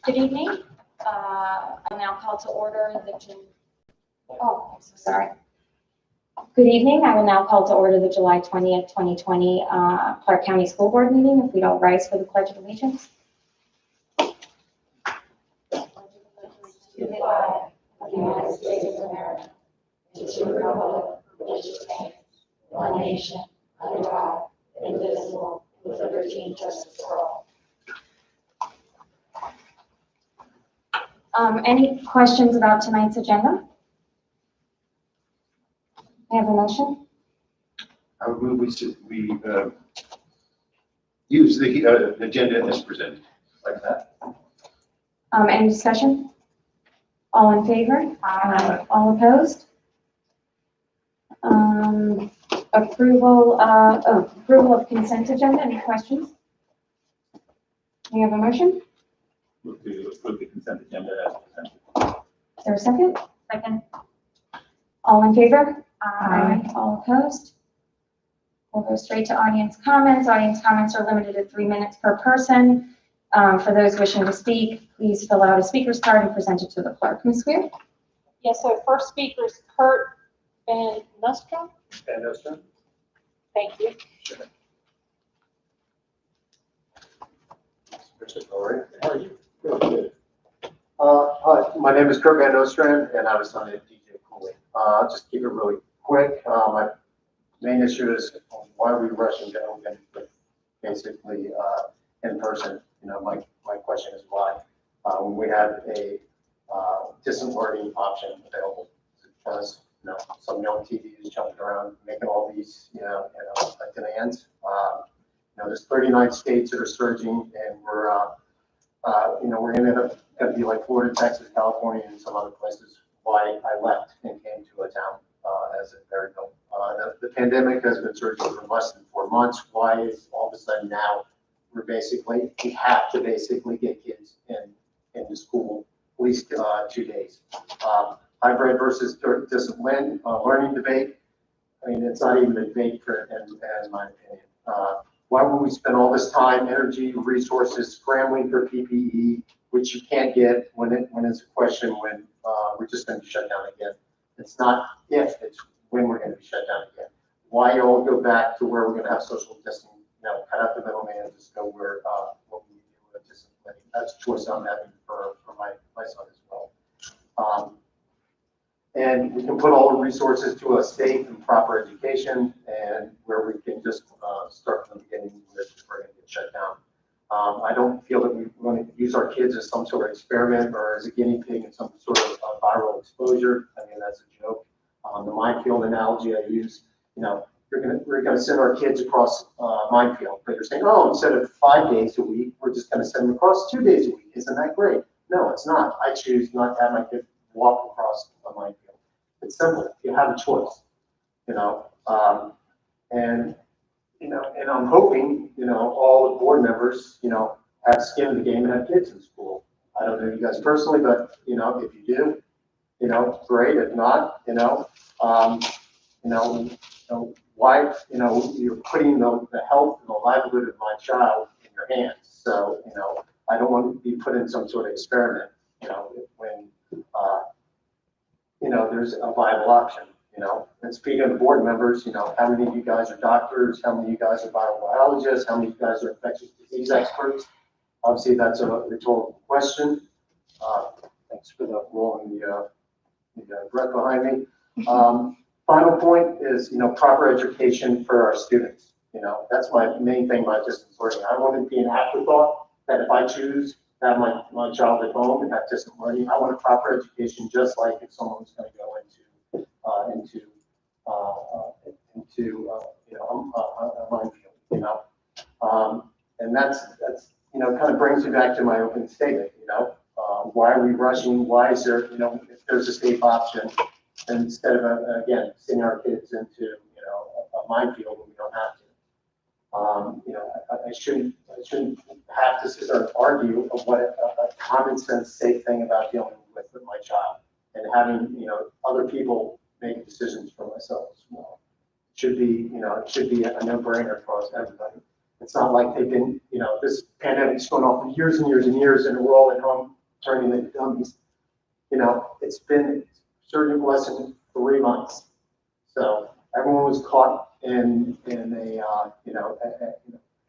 Good evening. I'll now call to order the I'm so sorry. Good evening. I will now call to order the July 20th, 2020 Clarke County School Board meeting. If we'd all rise for the Pledge of Allegiance. To the flag of the United States of America, and to the republic for which it stands, one nation, under God, indivisible, with liberty and justice for all. Any questions about tonight's agenda? I have a motion. I would move we use the agenda as presented, like that. Any discussion? All in favor? Aye. All opposed? Approval of consent agenda. Any questions? We have a motion. Move to approve the consent agenda as presented. Is there a second? Second. All in favor? Aye. All opposed? We'll go straight to audience comments. Audience comments are limited to 3 minutes per person. For those wishing to speak, please fill out a speaker's card and present it to the clerk. Ms. Weir? Yes, so first speaker is Kurt Van Nostrum. Van Nostrum? Thank you. Sure. Mr. Corey, how are you? Good. Hi, my name is Kurt Van Nostrand, and I was on the DJ Cooley. Just keep it really quick. My main issue is why are we rushing to open basically in person? You know, my question is why. When we have a distant learning option available, because some young TVs jumping around, making all these demands. There's 39 states that are surging, and we're going to be like Florida, Texas, California, and some other places. Why I left and came to a town as a variable. The pandemic has been surging for less than 4 months. Why is all of a sudden now we have to basically get kids into school at least 2 days? Hybrid versus distant learning debate. I mean, it's not even a debate in my opinion. Why would we spend all this time, energy, resources scrambling for PPE, which you can't get when it's a question when we're just going to be shut down again? It's not if, it's when we're going to be shut down again. Why all go back to where we're going to have social distancing? Cut out the middleman and just go where what we do with discipline. That's a choice I'm having for my son as well. And we can put all the resources to a safe and proper education, and where we can just start from the beginning with we're going to get shut down. I don't feel that we want to use our kids as some sort of experiment or as a guinea pig in some sort of viral exposure. I mean, that's a joke. The minefield analogy I use, we're going to send our kids across minefield, but you're saying, oh, instead of 5 days a week, we're just going to send them across 2 days a week. Isn't that great? No, it's not. I choose not to have my kids walk across a minefield. It's simple. You have a choice, and I'm hoping, all the board members, have skin in the game and have kids in school. I don't know you guys personally, but, if you do, great. If not, why, you're putting the health and the livelihood of my child in your hands. So, I don't want to be put in some sort of experiment, when, there's a viable option, And speaking of the board members, how many of you guys are doctors? How many of you guys are biobiologists? How many of you guys are infectious disease experts? Obviously, that's a rhetorical question. Thanks for the rolling the breath behind me. Final point is, proper education for our students. That's my main thing about distance learning. I want it to be an afterthought that if I choose to have my child at home and have distant learning, I want a proper education, just like if someone's going to go into a minefield, and that's kind of brings me back to my opening statement. Why are we rushing? Why is there, if there's a safe option, instead of again sending our kids into a minefield when we don't have to? I shouldn't have to sit there and argue of what a common sense safe thing about dealing with my child and having other people make decisions for myself as well. It should be a no-brainer for us, everybody. It's not like they've been this pandemic's going on for years and years and years, and we're all at home turning into dummies. It's been certainly less than 3 months. So everyone was caught in a,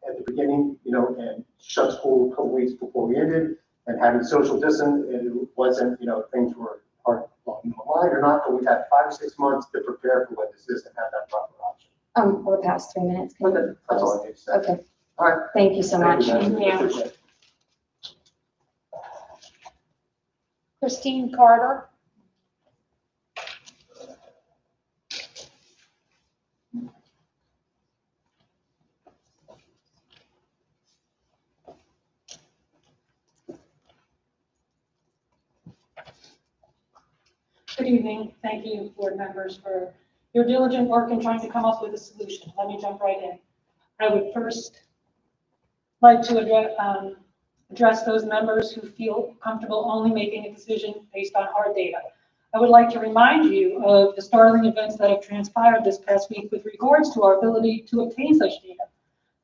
at the beginning, and shut school a couple weeks before we ended and having social distance. It wasn't, things were hard on the line or not, but we've had 5 or 6 months to prepare for what this is and have that proper option. We're past 3 minutes. Can you That's close? all I need to say. Okay, All right. thank you so much. Thank you. Thank you. Christine Carter. Good evening. Thank you, board members, for your diligent work in trying to come up with a solution. Let me jump right in. I would first like to address those members who feel comfortable only making a decision based on hard data. I would like to remind you of the startling events that have transpired this past week with regards to our ability to obtain such data.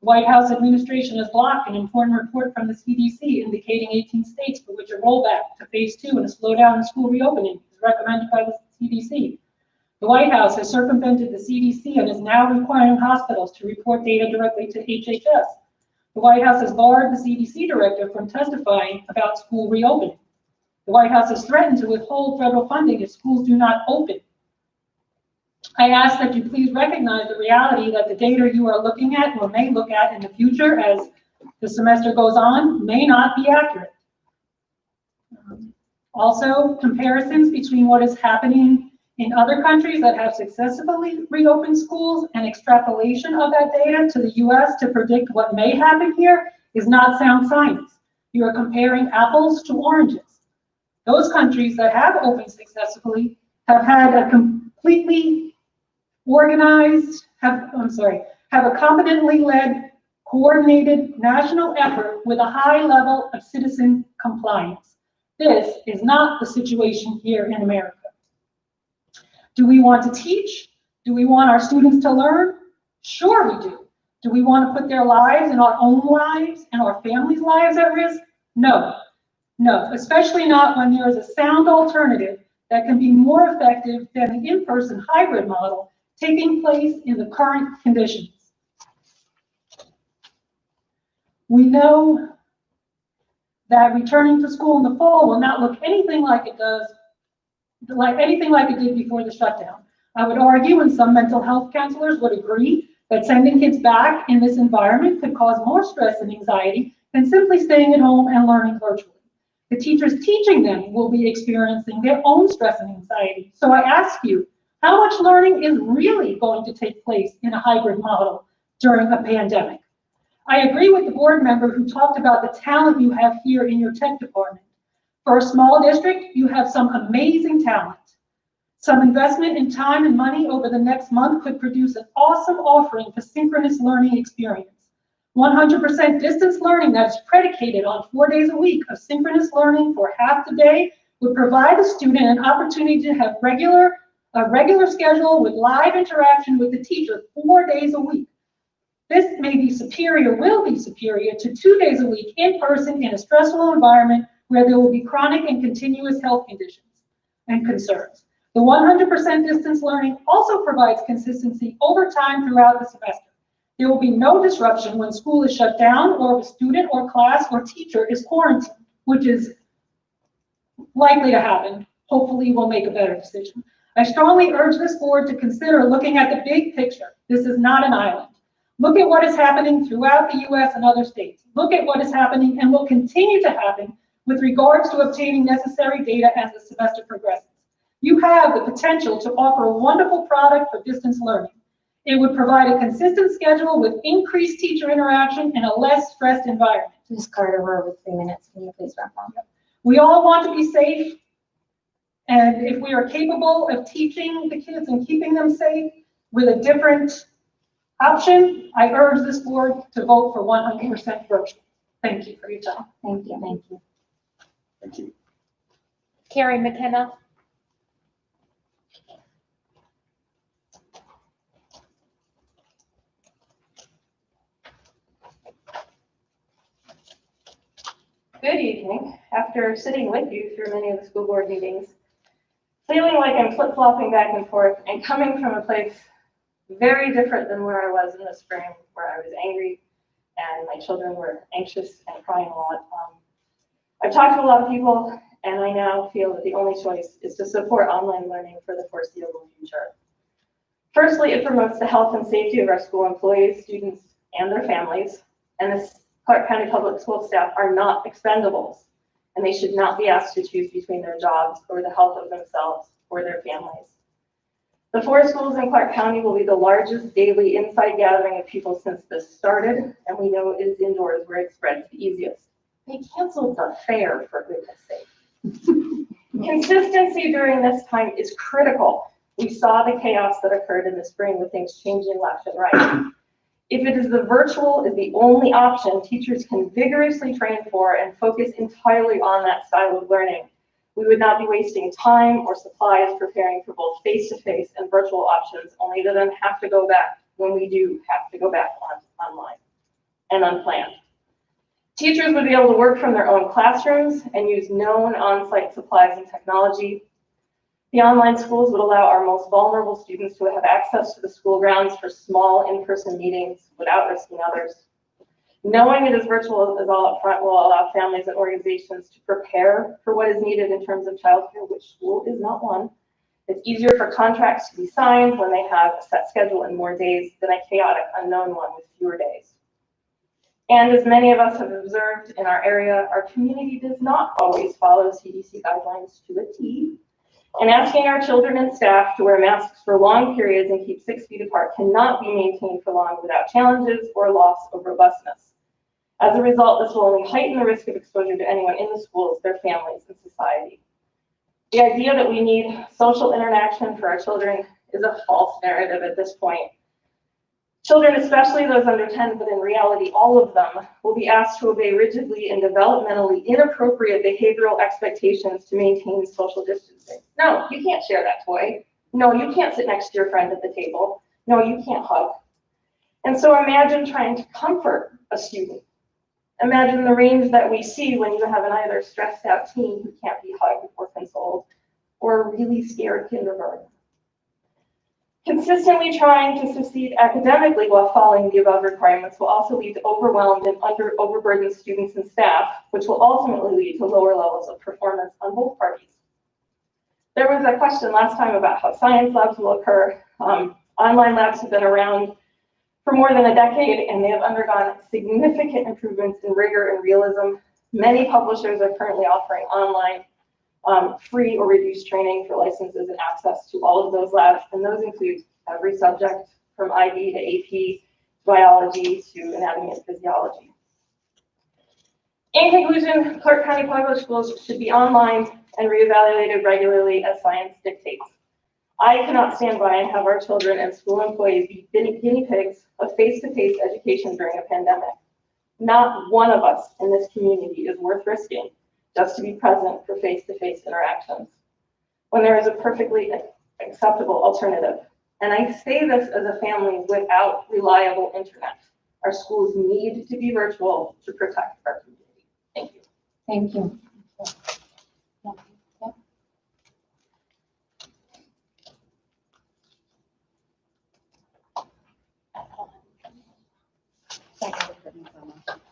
The White House administration has blocked an important report from the CDC indicating 18 states for which a rollback to phase 2 and a slowdown in school reopening is recommended by the CDC. The White House has circumvented the CDC and is now requiring hospitals to report data directly to HHS. The White House has barred the CDC director from testifying about school reopening. The White House has threatened to withhold federal funding if schools do not open. I ask that you please recognize the reality that the data you are looking at or may look at in the future as the semester goes on may not be accurate. Also, comparisons between what is happening in other countries that have successfully reopened schools and extrapolation of that data to the US to predict what may happen here is not sound science. You are comparing apples to oranges. Those countries that have opened successfully have had a completely organized, have a competently led, coordinated national effort with a high level of citizen compliance. This is not the situation here in America. Do we want to teach? Do we want our students to learn? Sure we do. Do we want to put their lives and our own lives and our families' lives at risk? No. No, especially not when there is a sound alternative that can be more effective than the in-person hybrid model taking place in the current conditions. We know that returning to school in the fall will not look anything like it did before the shutdown. I would argue, and some mental health counselors would agree, that sending kids back in this environment could cause more stress and anxiety than simply staying at home and learning virtually. The teachers teaching them will be experiencing their own stress and anxiety. So I ask you, how much learning is really going to take place in a hybrid model during a pandemic? I agree with the board member who talked about the talent you have here in your tech department. For a small district, you have some amazing talent. Some investment in time and money over the next month could produce an awesome offering for synchronous learning experience. 100% distance learning that is predicated on 4 days a week of synchronous learning for half the day would provide the student an opportunity to have a regular schedule with live interaction with the teacher 4 days a week. This may be superior, will be superior to 2 days a week in person in a stressful environment where there will be chronic and continuous health conditions and concerns. The 100% distance learning also provides consistency over time throughout the semester. There will be no disruption when school is shut down or if a student or class or teacher is quarantined, which is likely to happen. Hopefully we'll make a better decision. I strongly urge this board to consider looking at the big picture. This is not an island. Look at what is happening throughout the US and other states. Look at what is happening and will continue to happen with regards to obtaining necessary data as the semester progresses. You have the potential to offer a wonderful product for distance learning. It would provide a consistent schedule with increased teacher interaction in a less stressed environment. Ms. Carter, we're over 3 minutes. Can you please wrap up? We all want to be safe. And if we are capable of teaching the kids and keeping them safe with a different option, I urge this board to vote for 100% virtual. Thank you for your time. Thank you. Thank you. Thank you. Carrie McKenna. Good evening. After sitting with you through many of the school board meetings, feeling like I'm flip-flopping back and forth and coming from a place very different than where I was in the spring, where I was angry and my children were anxious and crying a lot. I've talked to a lot of people, and I now feel that the only choice is to support online learning for the foreseeable future. Firstly, it promotes the health and safety of our school employees, students, and their families, and the Clarke County Public School staff are not expendables, and they should not be asked to choose between their jobs or the health of themselves or their families. The 4 schools in Clarke County will be the largest daily inside gathering of people since this started, and we know it is indoors where it spreads the easiest. They canceled the fair, for goodness sake. Consistency during this time is critical. We saw the chaos that occurred in the spring with things changing left and right. If it is the virtual is the only option teachers can vigorously train for and focus entirely on that style of learning, we would not be wasting time or supplies preparing for both face-to-face and virtual options, only to then have to go back when we do have to go back online and unplanned. Teachers would be able to work from their own classrooms and use known on-site supplies and technology. The online schools would allow our most vulnerable students to have access to the school grounds for small in-person meetings without risking others. Knowing it is virtual is all up front will allow families and organizations to prepare for what is needed in terms of childcare, which school is not one. It's easier for contracts to be signed when they have a set schedule and more days than a chaotic unknown one with fewer days. And as many of us have observed in our area, our community does not always follow CDC guidelines to a T. And asking our children and staff to wear masks for long periods and keep 6 feet apart cannot be maintained for long without challenges or loss of robustness. As a result, this will only heighten the risk of exposure to anyone in the schools, their families, and society. The idea that we need social interaction for our children is a false narrative at this point. Children, especially those under 10, but in reality, all of them, will be asked to obey rigidly and developmentally inappropriate behavioral expectations to maintain social distancing. No, you can't share that toy. No, you can't sit next to your friend at the table. No, you can't hug. And so imagine trying to comfort a student. Imagine the range that we see when you have an either stressed out teen who can't be hugged or consoled, or a really scared kindergarten. Consistently trying to succeed academically while following the above requirements will also lead to overwhelmed and overburdened students and staff, which will ultimately lead to lower levels of performance on both parties. There was a question last time about how science labs will occur. Online labs have been around for more than a decade, and they have undergone significant improvements in rigor and realism. Many publishers are currently offering online free or reduced training for licenses and access to all of those labs, and those include every subject from IB to AP, biology to anatomy and physiology. In conclusion, Clarke County Public Schools should be online and reevaluated regularly as science dictates. I cannot stand by and have our children and school employees be guinea pigs of face-to-face education during a pandemic. Not one of us in this community is worth risking just to be present for face-to-face interactions when there is a perfectly acceptable alternative. And I say this as a family without reliable internet. Our schools need to be virtual to protect our community. Thank you. Thank you.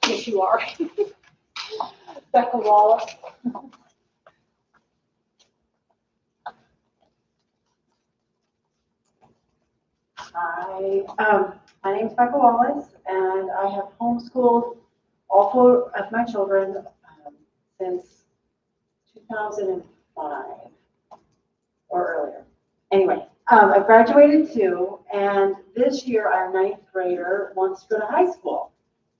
Yes, you are. Becca Wallace. My name's Becca Wallace, and I have homeschooled all 4 of my children since 2005 or earlier. Anyway, I graduated too, and this year our 9th grader wants to go to high school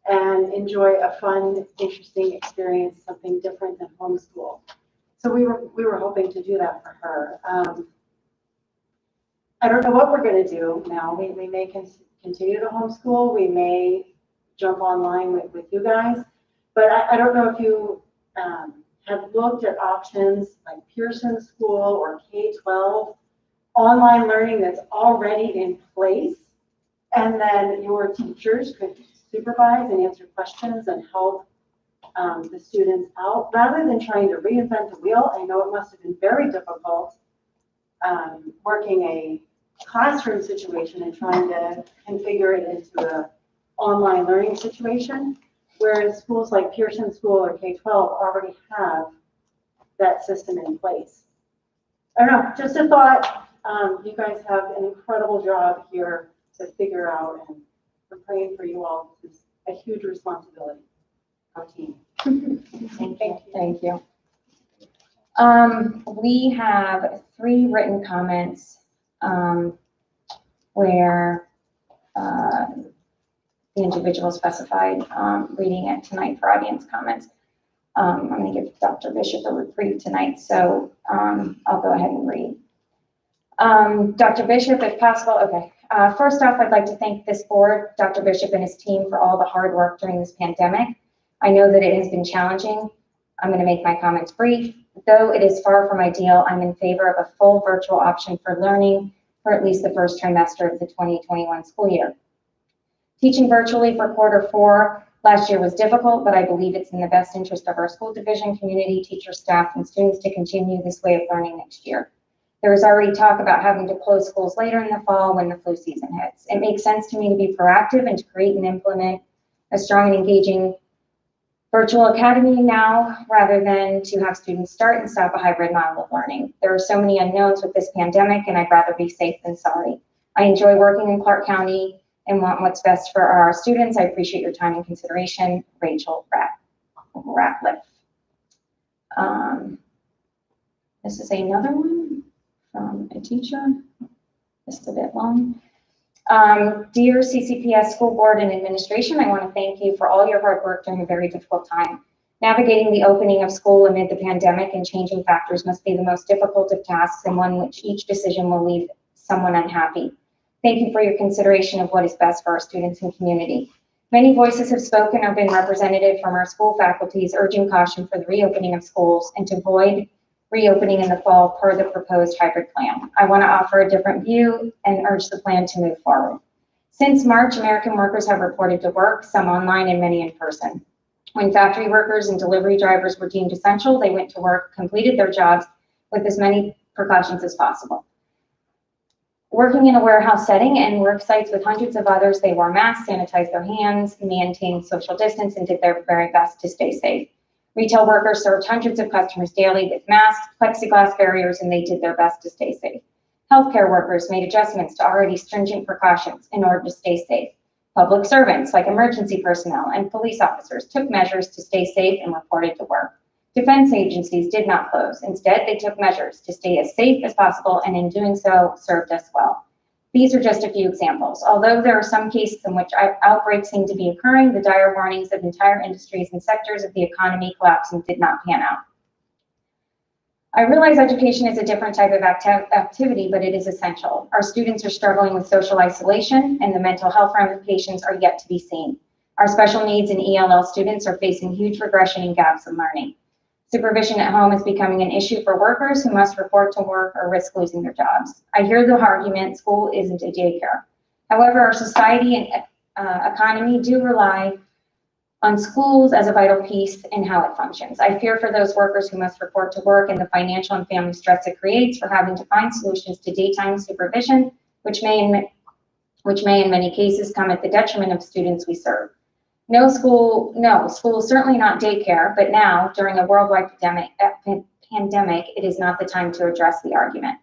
and enjoy a fun, interesting experience, something different than homeschool. So we were hoping to do that for her. I don't know what we're going to do now. We may continue to homeschool. We may jump online with you guys. But I don't know if you have looked at options like Pearson School or K-12, online learning that's already in place. And then your teachers could supervise and answer questions and help the students out, rather than trying to reinvent the wheel. I know it must have been very difficult working a classroom situation and trying to configure it into a online learning situation, whereas schools like Pearson School or K-12 already have that system in place. I don't know, just a thought. You guys have an incredible job here to figure out, and we're praying for you all. This is a huge responsibility, our team. Thank you. Thank you. We have 3 written comments where the individual specified reading it tonight for audience comments. I'm going to give Dr. Bishop a reprieve tonight, so I'll go ahead and read. Dr. Bishop, if possible, okay. First off, I'd like to thank this board, Dr. Bishop and his team for all the hard work during this pandemic. I know that it has been challenging. I'm going to make my comments brief. Though it is far from ideal, I'm in favor of a full virtual option for learning for at least the first trimester of the 2021 school year. Teaching virtually for Q4 last year was difficult, but I believe it's in the best interest of our school division, community, teachers, staff, and students to continue this way of learning next year. There is already talk about having to close schools later in the fall when the flu season hits. It makes sense to me to be proactive and to create and implement a strong and engaging virtual academy now, rather than to have students start and stop a hybrid model of learning. There are so many unknowns with this pandemic, and I'd rather be safe than sorry. I enjoy working in Clarke County and want what's best for our students. I appreciate your time and consideration. Rachel Ratliff. This is another one from a teacher. Just a bit long. Dear CCPS School Board and Administration, I want to thank you for all your hard work during a very difficult time. Navigating the opening of school amid the pandemic and changing factors must be the most difficult of tasks, and one which each decision will leave someone unhappy. Thank you for your consideration of what is best for our students and community. Many voices have spoken or been represented from our school faculties urging caution for the reopening of schools and to avoid reopening in the fall per the proposed hybrid plan. I want to offer a different view and urge the plan to move forward. Since March, American workers have reported to work, some online and many in person. When factory workers and delivery drivers were deemed essential, they went to work, completed their jobs with as many precautions as possible. Working in a warehouse setting and work sites with hundreds of others, they wore masks, sanitized their hands, maintained social distance, and did their very best to stay safe. Retail workers served hundreds of customers daily with masks, plexiglass barriers, and they did their best to stay safe. Healthcare workers made adjustments to already stringent precautions in order to stay safe. Public servants, like emergency personnel and police officers, took measures to stay safe and reported to work. Defense agencies did not close. Instead, they took measures to stay as safe as possible, and in doing so, served us well. These are just a few examples. Although there are some cases in which outbreaks seem to be occurring, the dire warnings of entire industries and sectors of the economy collapsing did not pan out. I realize education is a different type of activity, but it is essential. Our students are struggling with social isolation, and the mental health ramifications are yet to be seen. Our special needs and ELL students are facing huge regression and gaps in learning. Supervision at home is becoming an issue for workers who must report to work or risk losing their jobs. I hear the argument, school isn't a daycare. However, our society and economy do rely on schools as a vital piece in how it functions. I fear for those workers who must report to work and the financial and family stress it creates for having to find solutions to daytime supervision, which may in many cases come at the detriment of students we serve. School is certainly not daycare, but now, during a worldwide pandemic, it is not the time to address the argument.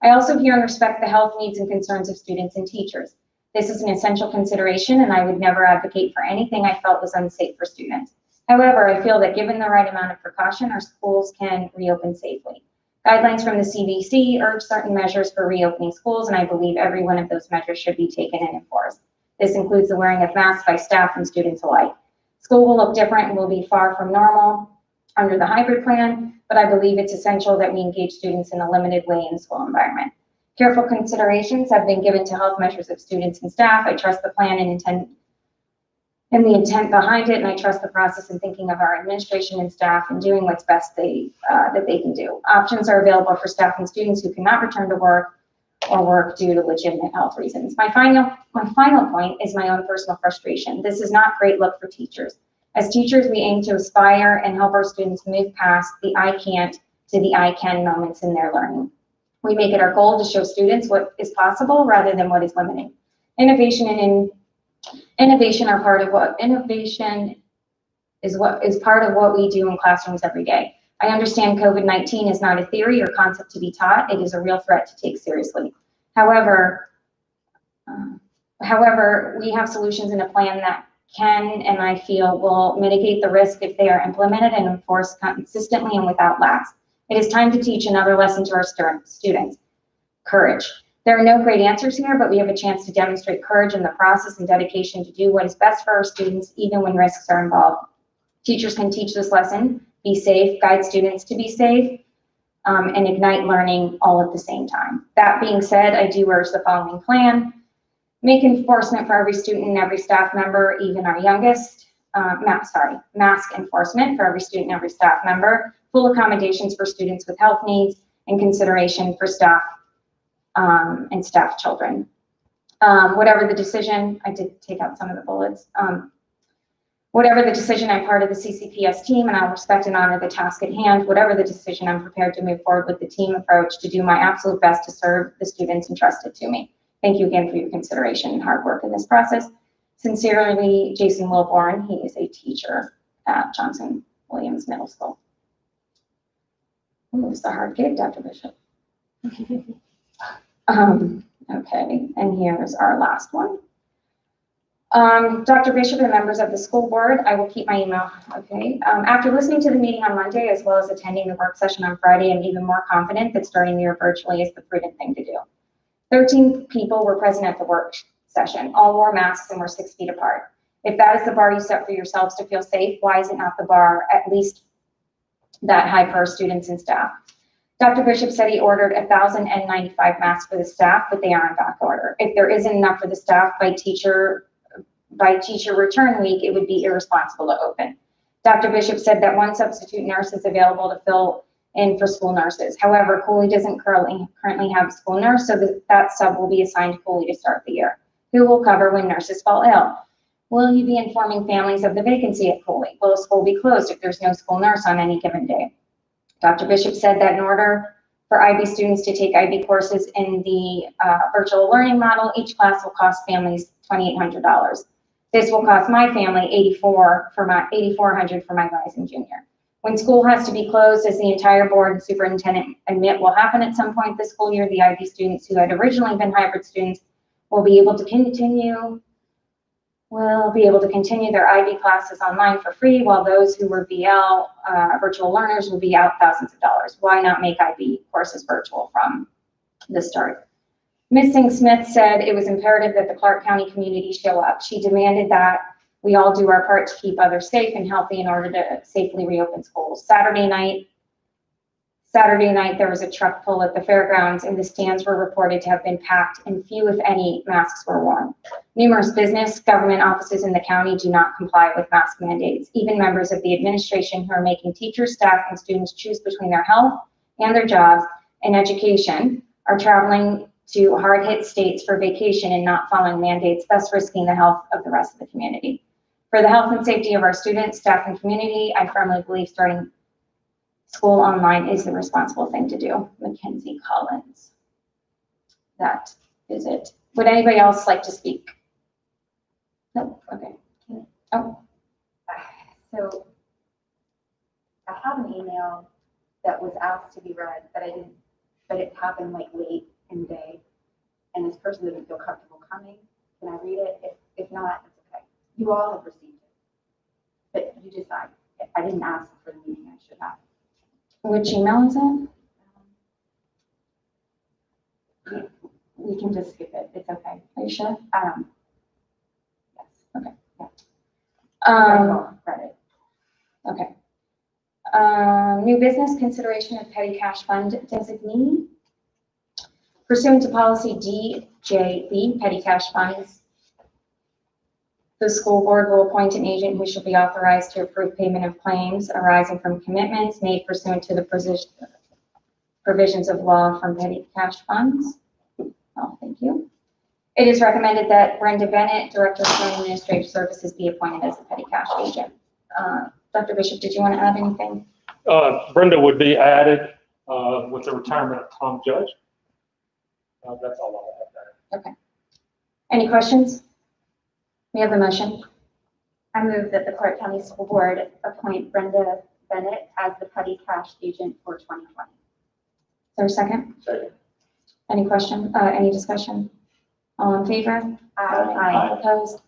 I also hear and respect the health needs and concerns of students and teachers. This is an essential consideration, and I would never advocate for anything I felt was unsafe for students. However, I feel that given the right amount of precaution, our schools can reopen safely. Guidelines from the CDC urge certain measures for reopening schools, and I believe every one of those measures should be taken and enforced. This includes the wearing of masks by staff and students alike. School will look different and will be far from normal under the hybrid plan, but I believe it's essential that we engage students in a limited way in the school environment. Careful considerations have been given to health measures of students and staff. I trust the plan and the intent behind it, and I trust the process in thinking of our administration and staff and doing what's best that they can do. Options are available for staff and students who cannot return to work or work due to legitimate health reasons. My final point is my own personal frustration. This is not great look for teachers. As teachers, we aim to aspire and help our students move past the I can't to the I can moments in their learning. We make it our goal to show students what is possible rather than what is limiting. Innovation are part of what innovation is part of what we do in classrooms every day. I understand COVID-19 is not a theory or concept to be taught. It is a real threat to take seriously. However, we have solutions in a plan that can, and I feel, will mitigate the risk if they are implemented and enforced consistently and without lapse. It is time to teach another lesson to our students: courage. There are no great answers here, but we have a chance to demonstrate courage in the process and dedication to do what is best for our students, even when risks are involved. Teachers can teach this lesson, be safe, guide students to be safe, and ignite learning all at the same time. That being said, I do urge the following plan: make enforcement for every student and every staff member, even our youngest. Mask enforcement for every student and every staff member, full accommodations for students with health needs, and consideration for staff and staff children. Whatever the decision, I did take out some of the bullets. Whatever the decision, I'm part of the CCPS team, and I'll respect and honor the task at hand. Whatever the decision, I'm prepared to move forward with the team approach to do my absolute best to serve the students entrusted to me. Thank you again for your consideration and hard work in this process. Sincerely, Jason Wilborn. He is a teacher at Johnson Williams Middle School. Ooh, it's a hard gig, Dr. Bishop. Okay, and here's our last one. Dr. Bishop and members of the school board, I will keep my email, okay? After listening to the meeting on Monday, as well as attending the work session on Friday, I'm even more confident that starting the year virtually is the prudent thing to do. 13 people were present at the work session. All wore masks and were 6 feet apart. If that is the bar you set for yourselves to feel safe, why is it not the bar at least that high for our students and staff? Dr. Bishop said he ordered 1,095 masks for the staff, but they are in back order. If there isn't enough for the staff by teacher return week, it would be irresponsible to open. Dr. Bishop said that one substitute nurse is available to fill in for school nurses. However, Cooley doesn't currently have a school nurse, so that sub will be assigned to Cooley to start the year. Who will cover when nurses fall ill? Will you be informing families of the vacancy at Cooley? Will school be closed if there's no school nurse on any given day? Dr. Bishop said that in order for IB students to take IB courses in the virtual learning model, each class will cost families $2,800. This will cost my family $8,400 for my rising junior. When school has to be closed, as the entire board and superintendent admit will happen at some point this school year, the IB students who had originally been hybrid students will be able to continue their IB classes online for free, while those who were VL virtual learners will be out thousands of dollars. Why not make IB courses virtual from the start? Ms. Singh-Smith said it was imperative that the Clarke County community show up. She demanded that we all do our part to keep others safe and healthy in order to safely reopen schools. Saturday night, there was a truck pull at the fairgrounds and the stands were reported to have been packed and few, if any, masks were worn. Numerous business, government offices in the county do not comply with mask mandates. Even members of the administration who are making teachers, staff, and students choose between their health and their jobs and education are traveling to hard-hit states for vacation and not following mandates, thus risking the health of the rest of the community. For the health and safety of our students, staff, and community, I firmly believe starting school online is the responsible thing to do. Mackenzie Collins. That is it. Would anybody else like to speak? No? Okay. Oh. So I have an email that was asked to be read, but it happened like late in the day, and this person didn't feel comfortable coming. Can I read it? If not, it's okay. You all have received it, but you decide. I didn't ask for the meeting. I should have. Which email is it? We can just skip it. It's okay. Are you sure? Yes. Okay. Yeah. Read it. Okay. New business consideration of petty cash fund designee. Pursuant to policy DJB, petty cash funds, the school board will appoint an agent who shall be authorized to approve payment of claims arising from commitments made pursuant to the provisions of law from petty cash funds. Oh, thank you. It is recommended that Brenda Bennett, Director of Administrative Services, be appointed as the petty cash agent. Dr. Bishop, did you want to add anything? Brenda would be added with the retirement of Tom Judge. That's all I have there. Okay. Any questions? We have a motion. I move that the Clarke County School Board appoint Brenda Bennett as the petty cash agent for 2020. Is there a second? Second. Any question, any discussion? All in favor? All opposed?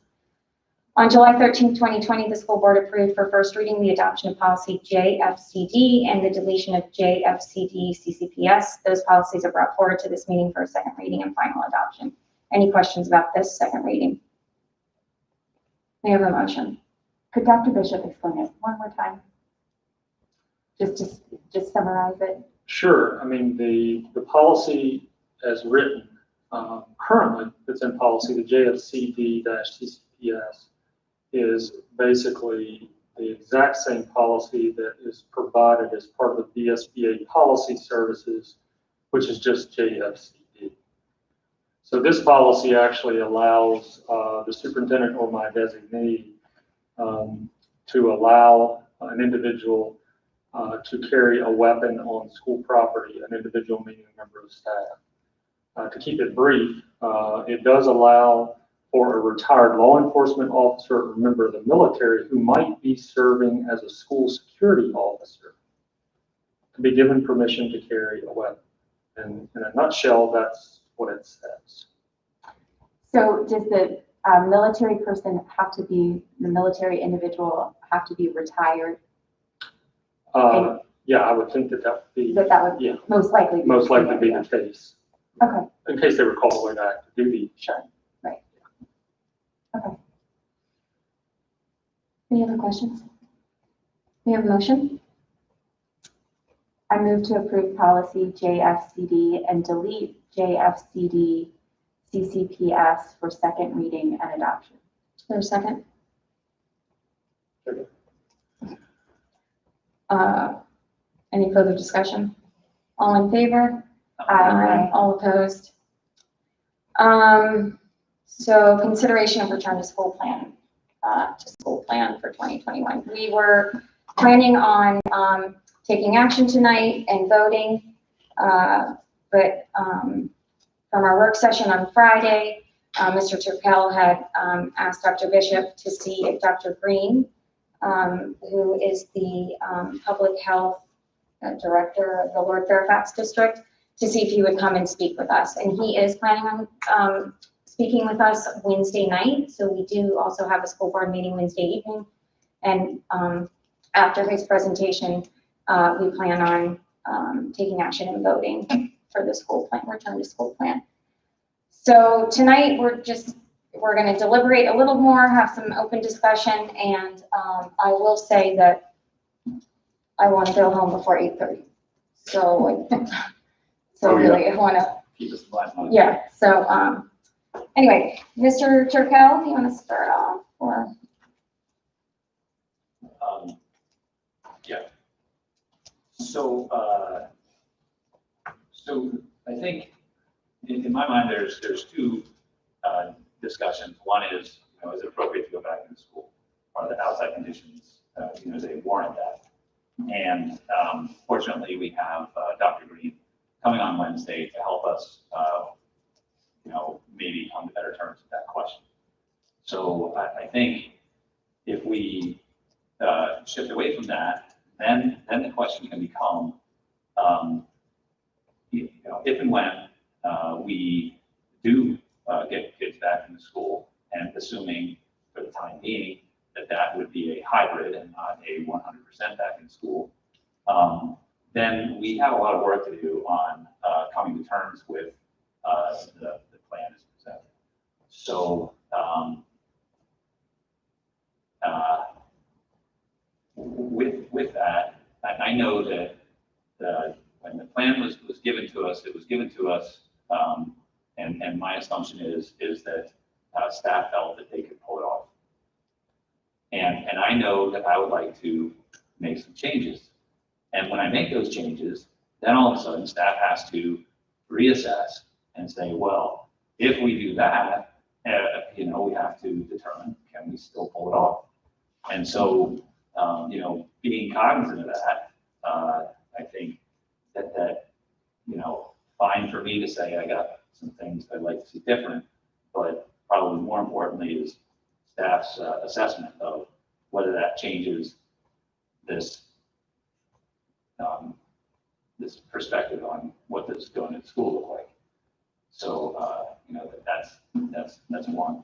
On July 13th, 2020, the school board approved for first reading the adoption of policy JFCD and the deletion of JFCD CCPS. Those policies are brought forward to this meeting for a second reading and final adoption. Any questions about this second reading? We have a motion. Could Dr. Bishop explain it one more time? Just summarize it. Sure. I mean, the policy as written currently, it's in policy, the JFCD-CCPS is basically the exact same policy that is provided as part of the VSBA policy services, which is just JFCD. So this policy actually allows the superintendent or my designee to allow an individual to carry a weapon on school property, an individual meaning a member of staff. To keep it brief, it does allow for a retired law enforcement officer or member of the military who might be serving as a school security officer to be given permission to carry a weapon. And in a nutshell, that's what it says. So does the military person have to be, the military individual have to be retired? Yeah, I would think that would be, That would yeah, most likely be. most likely be the case. Okay, In case they were called away to active duty. sure, right. Okay. Any other questions? We have a motion. I move to approve policy JFCD and delete JFCD CCPS for second reading and adoption. Is there a second? Second. Any further discussion? All in favor? Aye. All opposed? So consideration of return to school plan for 2021. We were planning on taking action tonight and voting, but from our work session on Friday, Mr. Turkel had asked Dr. Bishop to see if Dr. Green, who is the public health director of the Lord Fairfax district, to see if he would come and speak with us. And he is planning on speaking with us Wednesday night. So we do also have a school board meeting Wednesday evening. And after his presentation, we plan on taking action and voting for the school plan, return to school plan. So tonight we're going to deliberate a little more, have some open discussion, and I will say that I want to go home before 8:30. So, really, I want to. Keep us blind. Yeah. So, anyway, Mr. Turkel, do you want to start off, or? Yeah. So I think in my mind, there's two discussions. One is, is it appropriate to go back into school? Are the outside conditions, they warrant that? And fortunately, we have Dr. Green coming on Wednesday to help us, maybe come to better terms with that question. So I think if we shift away from that, then the question can become, if and when we do get kids back into school, and assuming for the time being that would be a hybrid and not a 100% back in school, then we have a lot of work to do on coming to terms with the plan as presented. So with that, I know that when the plan was given to us, it was given to us, and my assumption is that staff felt that they could pull it off. And I know that I would like to make some changes. And when I make those changes, then all of a sudden staff has to reassess and say, well, if we do that, we have to determine, can we still pull it off? And so being cognizant of that, I think that, fine for me to say I got some things I'd like to see different, but probably more importantly is staff's assessment of whether that changes this this perspective on what does going to school look like. So, that's one.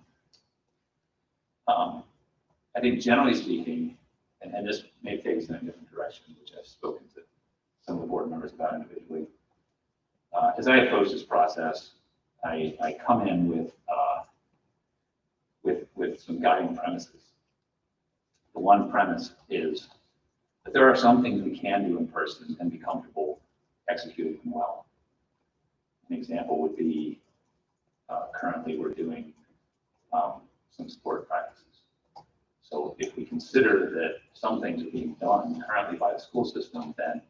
I think generally speaking, and this may take us in a different direction, which I've spoken to some of the board members about individually. As I approach this process, I come in with some guiding premises. The one premise is that there are some things we can do in person and be comfortable executing them well. An example would be currently we're doing some sport practices. So if we consider that some things are being done currently by the school system, then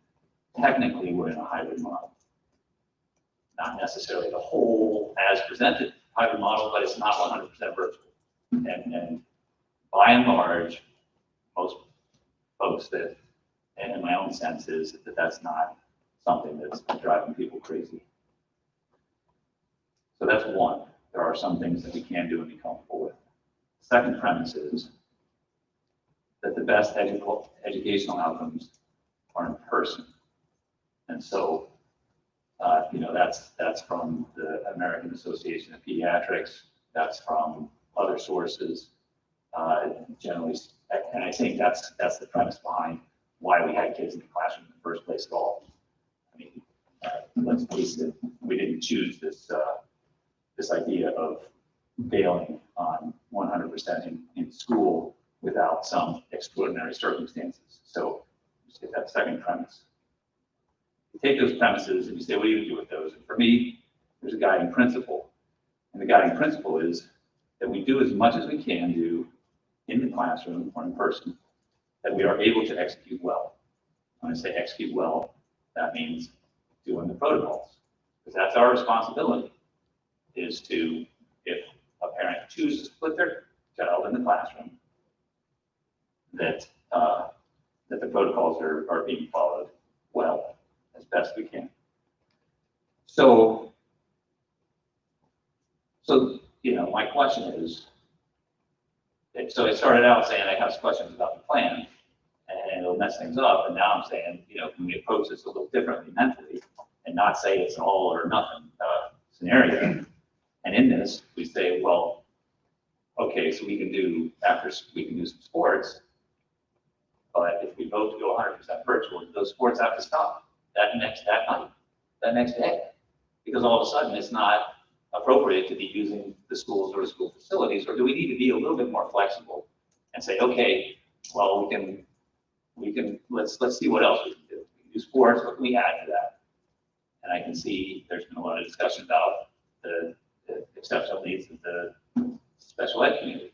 technically we're in a hybrid model. Not necessarily the whole as presented hybrid model, but it's not 100% virtual. And by and large, most folks that, and in my own sense is that that's not something that's driving people crazy. So that's one. There are some things that we can do and be comfortable with. Second premise is that the best educational outcomes are in person. And so, that's from the American Association of Pediatrics, that's from other sources, generally, and I think that's the premise behind why we had kids in the classroom in the first place at all. I mean, let's face it, we didn't choose this idea of bailing on 100% in school without some extraordinary circumstances. So just get that second premise. You take those premises and you say, what do you do with those? And for me, there's a guiding principle. And the guiding principle is that we do as much as we can do in the classroom or in person, that we are able to execute well. When I say execute well, that means doing the protocols, because that's our responsibility, is to, if a parent chooses to put their child in the classroom, that the protocols are being followed well, as best we can. So my question is, so I started out saying I have questions about the plan, and it'll mess things up, and now I'm saying, can we approach this a little differently mentally, and not say it's an all or nothing scenario. And in this, we say, well, okay, so we can do some sports, but if we vote to go 100% virtual, those sports have to stop that next day, because all of a sudden it's not appropriate to be using the schools or the school facilities, or do we need to be a little bit more flexible and say, okay, well, let's see what else we can do. We can do sports, what can we add to that? And I can see there's been a lot of discussion about the exceptional needs of the special ed community.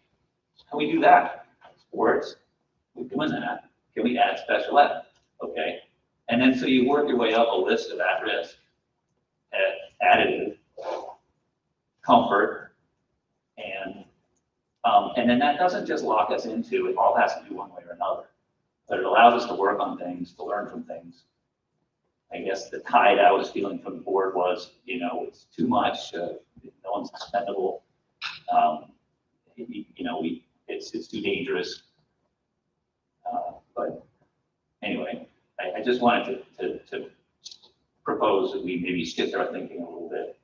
Can we do that? Sports, we're doing that. Can we add special ed? Okay. And then so you work your way up a list of at-risk, additive, comfort, and then that doesn't just lock us into it all has to do one way or another, but it allows us to work on things, to learn from things. I guess the tide I was feeling from the board was, it's too much, no one's expendable, it's too dangerous. But anyway, I just wanted to propose that we maybe shift our thinking a little bit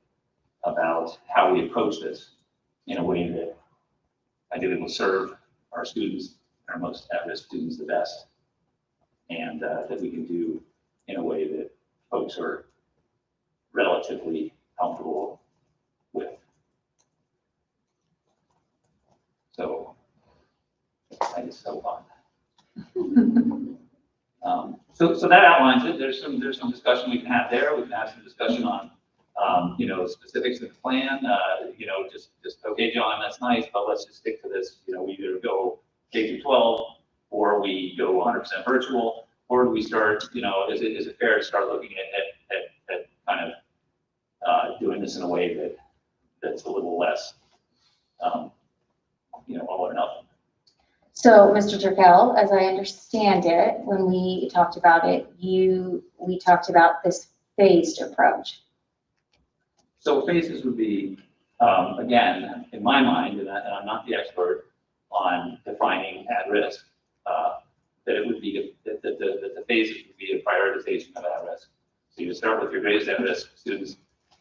about how we approach this in a way that ideally will serve our students, our most at-risk students, the best, and that we can do in a way that folks are relatively comfortable with. So I just so on. So that outlines it. There's some discussion we can have there. We can have some discussion on specifics of the plan. Just okay, John, that's nice, but let's just stick to this. We either go K through 12, or we go 100% virtual, or do we start? Is it fair to start looking at kind of doing this in a way that's a little less, all or nothing? So, Mr. Turkel, as I understand it, when we talked about it, we talked about this phased approach. So phases would be, again, in my mind, and I'm not the expert on defining at risk, that it would be, that the phases would be a prioritization of at risk. So you would start with your greatest at risk students,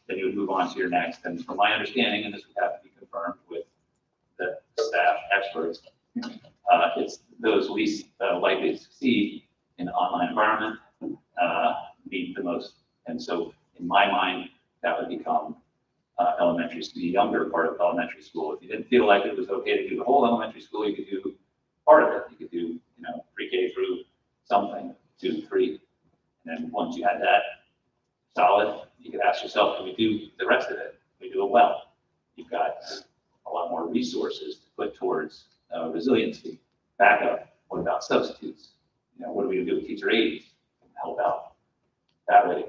then you would move on to your next. And from my understanding, and this would have to be confirmed with the staff experts, it's those least likely to succeed in the online environment need the most. And so in my mind, that would become elementary school, the younger part of elementary school. If you didn't feel like it was okay to do the whole elementary school, you could do part of it. You could do, pre-K through something, 2, 3. And then once you had that solid, you could ask yourself, can we do the rest of it? Can we do it well? You've got a lot more resources to put towards resiliency, backup. What about substitutes? What are we gonna do with teacher aides? Help out that way.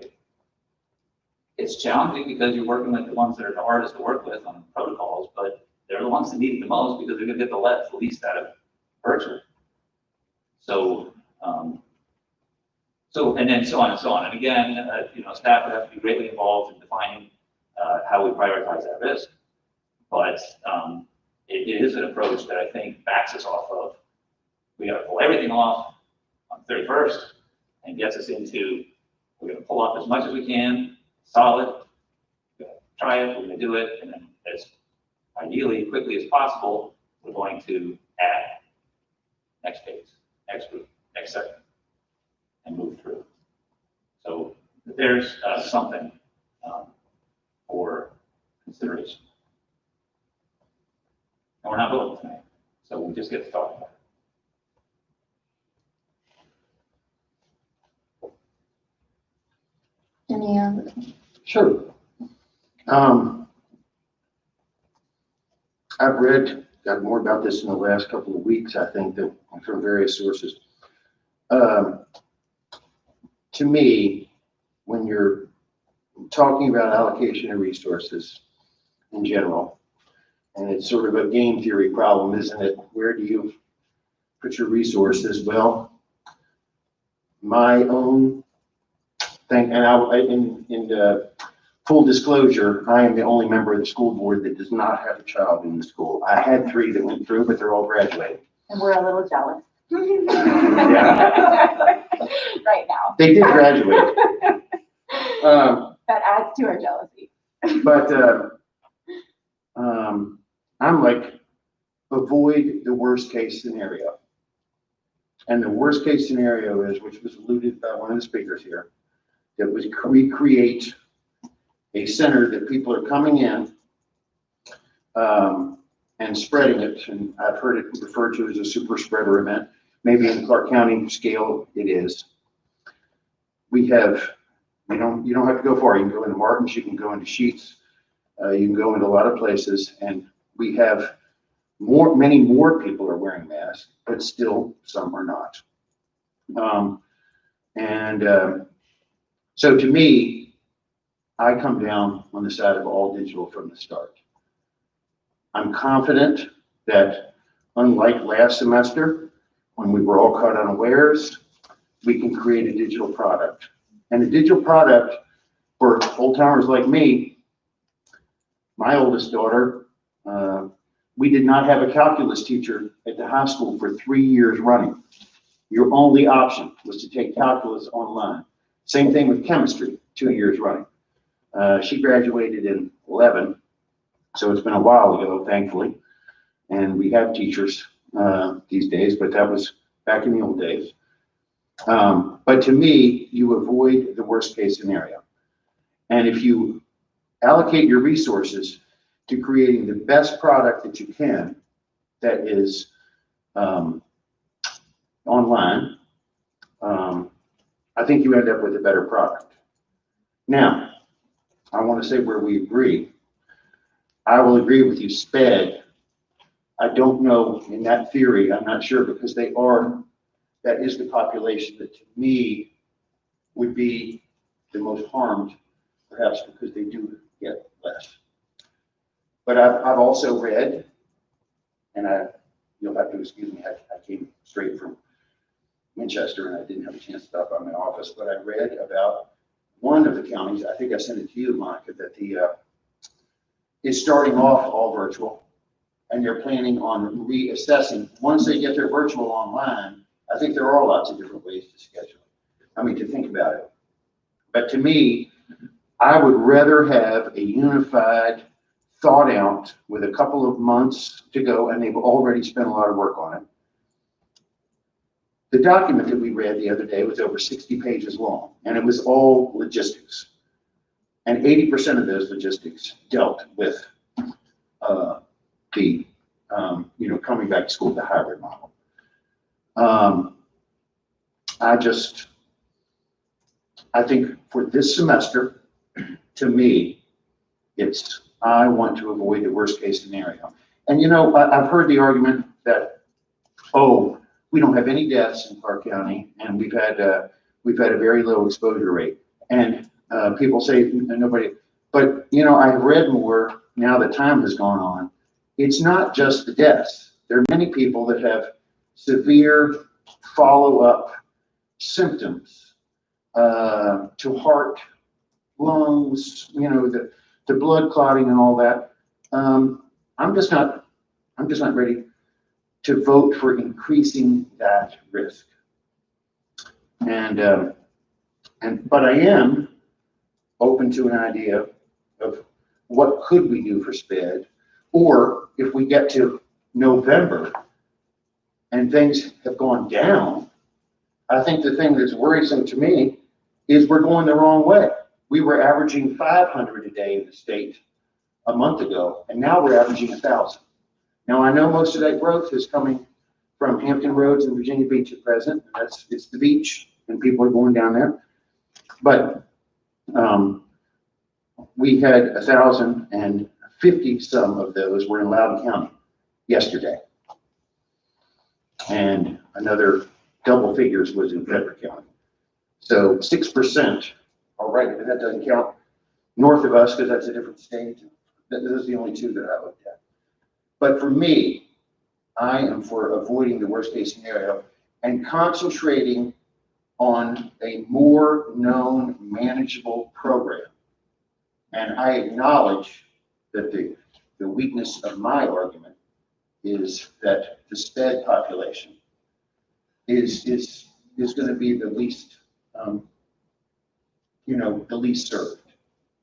It's challenging because you're working with the ones that are the hardest to work with on protocols, but they're the ones that need it the most because they're gonna get the least out of virtual. So, and then so on and so on. And again, staff would have to be greatly involved in defining how we prioritize that risk. But it is an approach that I think backs us off of, we gotta pull everything off on 31st and gets us into, we're gonna pull off as much as we can, solid, we're gonna try it, we're gonna do it, and then as ideally, quickly as possible, we're going to add next phase, next group, next segment, and move through. So there's something for consideration. And we're not voting tonight, so we just get to talk about it. Any Sure. I've got more about this in the last couple of weeks, I think, that from various sources. To me, when you're talking about allocation of resources in general, and it's sort of a game theory problem, isn't it? Where do you put your resources? Well, my own thing, and in full disclosure, I am the only member of the school board that does not have a child in the school. I had 3 that went through, but they're all graduating. And we're a little jealous. Yeah. Right now. They did graduate. That adds to our jealousy. But I'm like, avoid the worst case scenario. And the worst case scenario is, which was alluded by one of the speakers here, that was we create a center that people are coming in and spreading it. And I've heard it referred to as a super spreader event. Maybe in Clarke County scale, it is. We have, you don't have to go far. You can go into Martin's, you can go into Sheets, you can go into a lot of places, and we have many more people are wearing masks, but still some are not. So to me, I come down on the side of all digital from the start. I'm confident that unlike last semester, when we were all caught unawares, we can create a digital product. And a digital product for old timers like me, my oldest daughter, we did not have a calculus teacher at the high school for 3 years running. Your only option was to take calculus online. Same thing with chemistry, 2 years running. She graduated in 11, so it's been a while ago, thankfully. And we have teachers these days, but that was back in the old days. But to me, you avoid the worst case scenario. And if you allocate your resources to creating the best product that you can, that is online, I think you end up with a better product. Now, I want to say where we agree. I will agree with you, SPED. I don't know in that theory, I'm not sure, because that is the population that to me would be the most harmed, perhaps because they do get less. But I've also read, and you'll have to excuse me, I came straight from Winchester and I didn't have a chance to stop by my office, but I read about one of the counties, I think I sent it to you, Monica, that is starting off all virtual, and they're planning on reassessing. Once they get their virtual online, I think there are lots of different ways to schedule it. I mean, to think about it. But to me, I would rather have a unified, thought out with a couple of months to go, and they've already spent a lot of work on it. The document that we read the other day was over 60 pages long, and it was all logistics. And 80% of those logistics dealt with coming back to school, the hybrid model. I think for this semester, to me, I want to avoid the worst case scenario. And I've heard the argument that, oh, we don't have any deaths in Clarke County, and we've had a very low exposure rate. And people say nobody, but I've read more now that time has gone on. It's not just the deaths. There are many people that have severe follow-up symptoms to heart, lungs, the blood clotting and all that. I'm just not ready to vote for increasing that risk. But I am open to an idea of what could we do for SPED, or if we get to November and things have gone down, I think the thing that's worrisome to me is we're going the wrong way. We were averaging 500 a day in the state a month ago, and now we're averaging 1,000. Now, I know most of that growth is coming from Hampton Roads and Virginia Beach at present. It's the beach, and people are going down there. But we had 1,050 some of those were in Loudoun County yesterday. And another double figures was in Frederick County. So 6%, all right, and that doesn't count north of us because that's a different state. Those are the only two that I looked at. But for me, I am for avoiding the worst case scenario and concentrating on a more known, manageable program. And I acknowledge that the weakness of my argument is that the SPED population is going to be the least, the least served.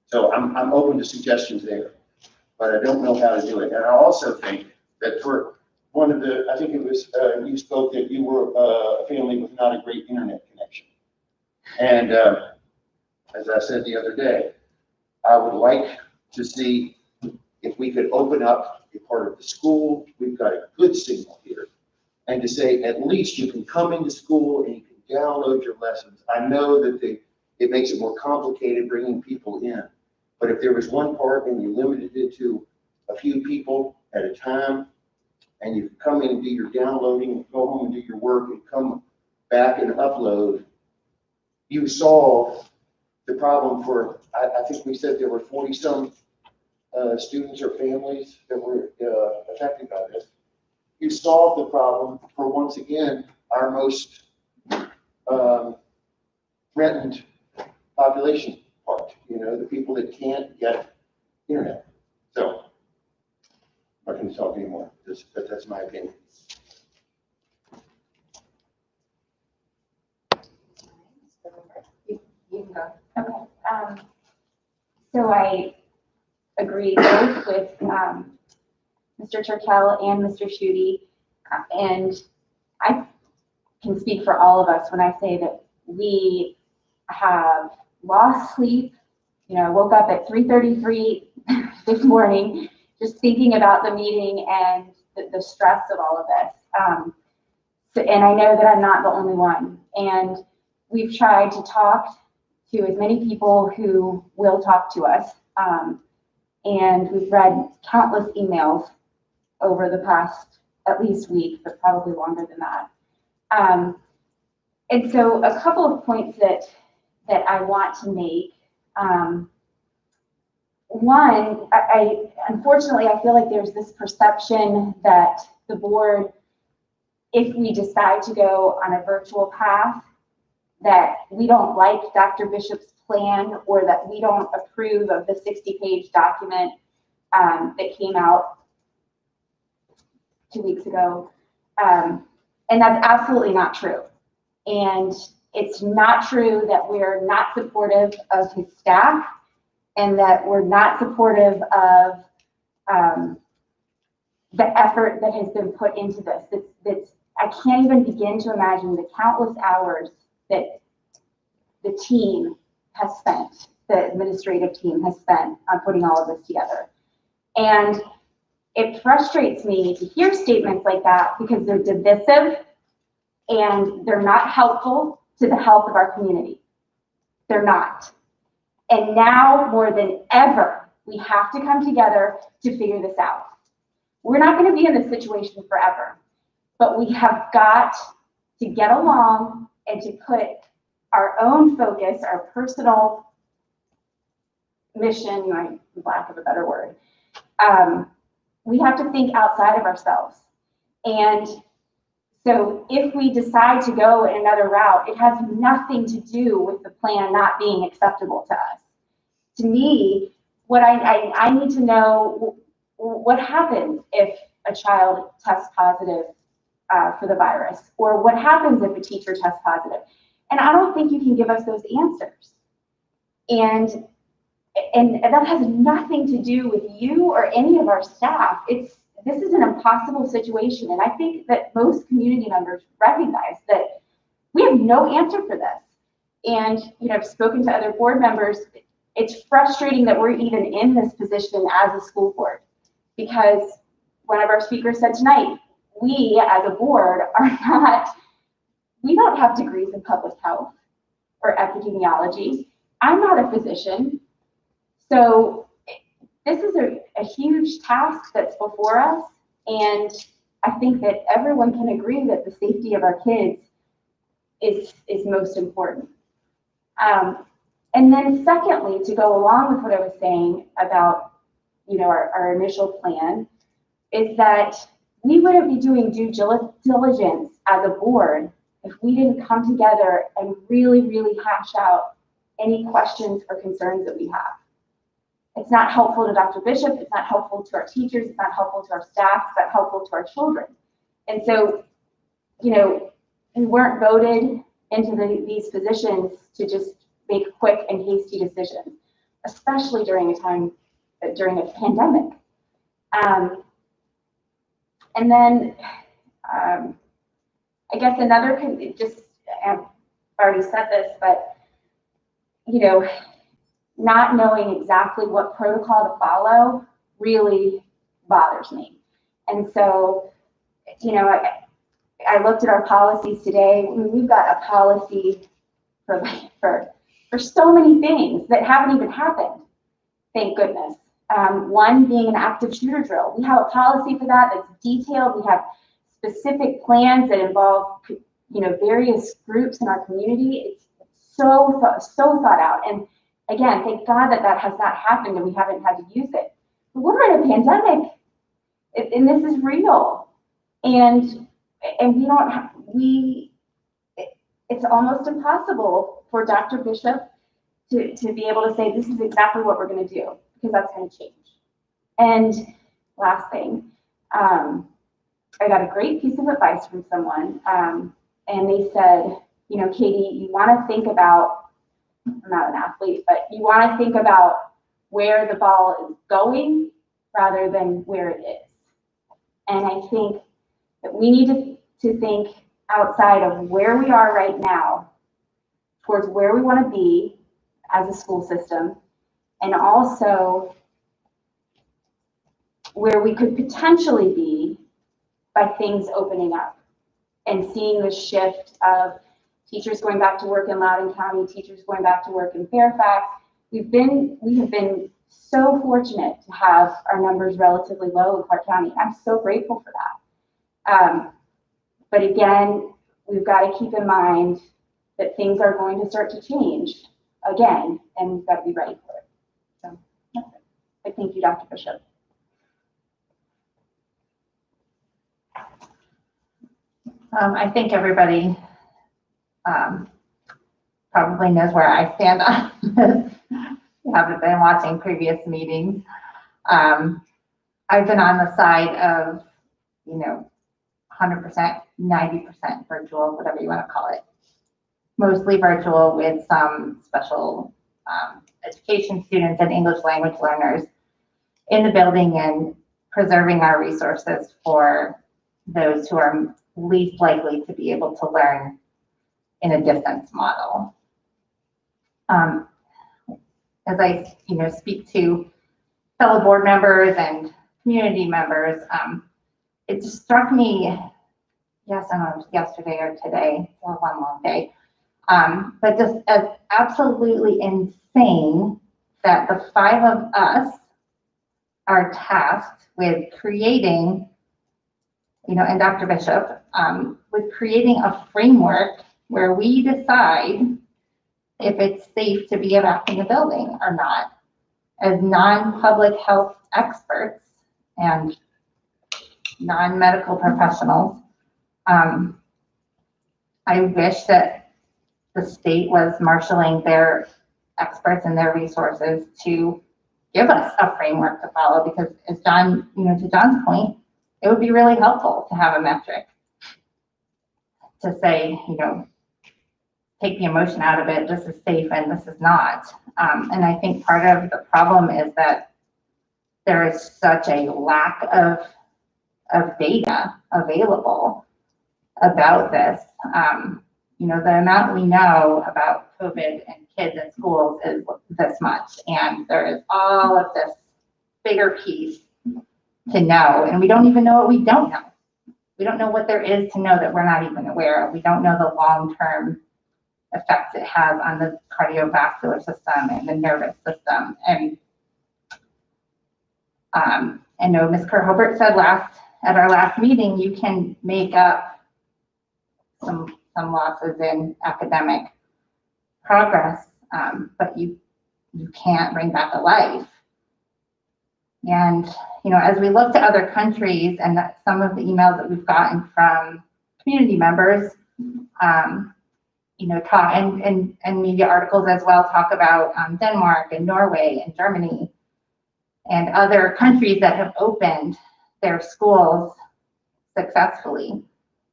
So I'm open to suggestions there, but I don't know how to do it. And I also think that for one of the, I think it was, you spoke that you were a family with not a great internet connection. And as I said the other day, I would like to see if we could open up a part of the school. We've got a good signal here. And to say, at least you can come into school and you can download your lessons. I know that it makes it more complicated bringing people in. But if there was one part and you limited it to a few people at a time, and you could come in and do your downloading, go home and do your work, and come back and upload, you solve the problem for, I think we said there were 40-some students or families that were affected by this. You solve the problem for, once again, our most threatened population part, the people that can't get internet. So, I'm not going to talk anymore, but that's my opinion. You can go. Okay. So I agree both with Mr. Turkel and Mr. Schutte, and I can speak for all of us when I say that we have lost sleep. I woke up at 3:33 this morning just thinking about the meeting and the stress of all of this. And I know that I'm not the only one. And we've tried to talk to as many people who will talk to us. And we've read countless emails over the past at least week, but probably longer than that. And so a couple of points that I want to make. One, unfortunately, I feel like there's this perception that the board if we decide to go on a virtual path, that we don't like Dr. Bishop's plan or that we don't approve of the 60-page document that came out 2 weeks ago. And that's absolutely not true. And it's not true that we're not supportive of his staff and that we're not supportive of the effort that has been put into this. I can't even begin to imagine the countless hours that the team has spent, the administrative team has spent on putting all of this together. And it frustrates me to hear statements like that because they're divisive and they're not helpful to the health of our community. They're not. And now more than ever, we have to come together to figure this out. We're not going to be in this situation forever, but we have got to get along and to put our own focus, our personal mission, for lack of a better word, we have to think outside of ourselves. And so if we decide to go in another route, it has nothing to do with the plan not being acceptable to us. To me, what I need to know, what happens if a child tests positive for the virus, or what happens if a teacher tests positive? And I don't think you can give us those answers. And that has nothing to do with you or any of our staff. This is an impossible situation. And I think that most community members recognize that we have no answer for this. And, I've spoken to other board members. It's frustrating that we're even in this position as a school board, because one of our speakers said tonight, we as a board we don't have degrees in public health or epidemiology. I'm not a physician. So this is a huge task that's before us. And I think that everyone can agree that the safety of our kids is most important. And then secondly, to go along with what I was saying about, our initial plan, is that we wouldn't be doing due diligence as a board if we didn't come together and really, really hash out any questions or concerns that we have. It's not helpful to Dr. Bishop, it's not helpful to our teachers, it's not helpful to our staff, it's not helpful to our children. And so, we weren't voted into these positions to just make quick and hasty decisions, especially during a pandemic. And then, I guess I've already said this, but, not knowing exactly what protocol to follow really bothers me. And so, I looked at our policies today. We've got a policy for so many things that haven't even happened, thank goodness. One being an active shooter drill. We have a policy for that that's detailed. We have specific plans that involve, various groups in our community. It's so thought out. And again, thank God that has not happened and we haven't had to use it. But we're in a pandemic, and this is real. And it's almost impossible for Dr. Bishop to be able to say, this is exactly what we're going to do, because that's going to change. And last thing, I got a great piece of advice from someone, and they said, Katie, you want to think about, I'm not an athlete, but you want to think about where the ball is going rather than where it is. And I think that we need to think outside of where we are right now towards where we want to be as a school system, and also where we could potentially be by things opening up and seeing the shift of teachers going back to work in Loudoun County, teachers going back to work in Fairfax. We have been so fortunate to have our numbers relatively low in Clarke County. I'm so grateful for that. But again, we've got to keep in mind that things are going to start to change again, and we've got to be ready for it. So that's it. But thank you, Dr. Bishop. I think everybody probably knows where I stand on this. You haven't been watching previous meetings. I've been on the side of, 100%, 90% virtual, whatever you want to call it. Mostly virtual with some special education students and English language learners in the building and preserving our resources for those who are least likely to be able to learn in a distance model. As I, speak to fellow board members and community members, it just struck me, yes, I don't know, it was yesterday or today, or one long day, but just as absolutely insane that the 5 of us are tasked with creating, and Dr. Bishop, with creating a framework where we decide if it's safe to be back in the building or not, as non-public health experts and non-medical professionals. I wish that the state was marshaling their experts and their resources to give us a framework to follow, because as John, to John's point, it would be really helpful to have a metric to say, take the emotion out of it, this is safe and this is not. And I think part of the problem is that there is such a lack of data available about this. The amount we know about COVID and kids in schools is this much, and there is all of this bigger piece to know, and we don't even know what we don't know. We don't know what there is to know that we're not even aware of. We don't know the long-term effects it has on the cardiovascular system and the nervous system. And I know Ms. Kerr-Hobart said at our last meeting, you can make up some losses in academic progress, but you can't bring back a life. And, as we look to other countries and some of the emails that we've gotten from community members, talk and media articles as well, talk about Denmark and Norway and Germany and other countries that have opened their schools successfully.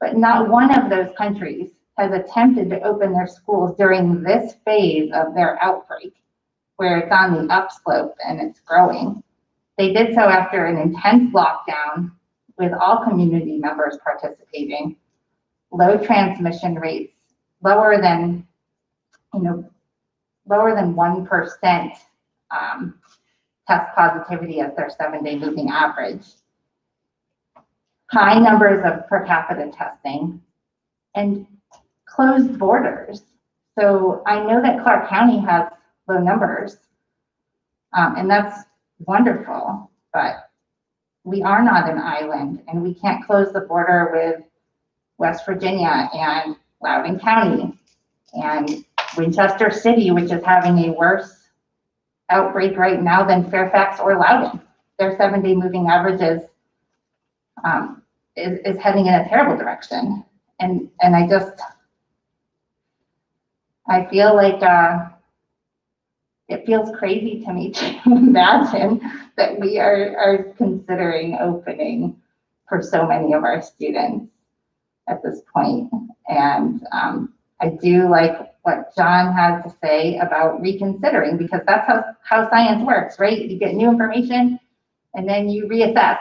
But not one of those countries has attempted to open their schools during this phase of their outbreak, where it's on the upslope and it's growing. They did so after an intense lockdown with all community members participating, low transmission rates, lower than 1% test positivity as their 7-day moving average, high numbers of per capita testing, and closed borders. So I know that Clarke County has low numbers, and that's wonderful, but we are not an island, and we can't close the border with West Virginia and Loudoun County and Winchester City, which is having a worse outbreak right now than Fairfax or Loudoun. Their 7-day moving averages is heading in a terrible direction. And I feel like it feels crazy to me to imagine that we are considering opening for so many of our students at this point. And I do like what John had to say about reconsidering, because that's how science works, right? You get new information and then you reassess.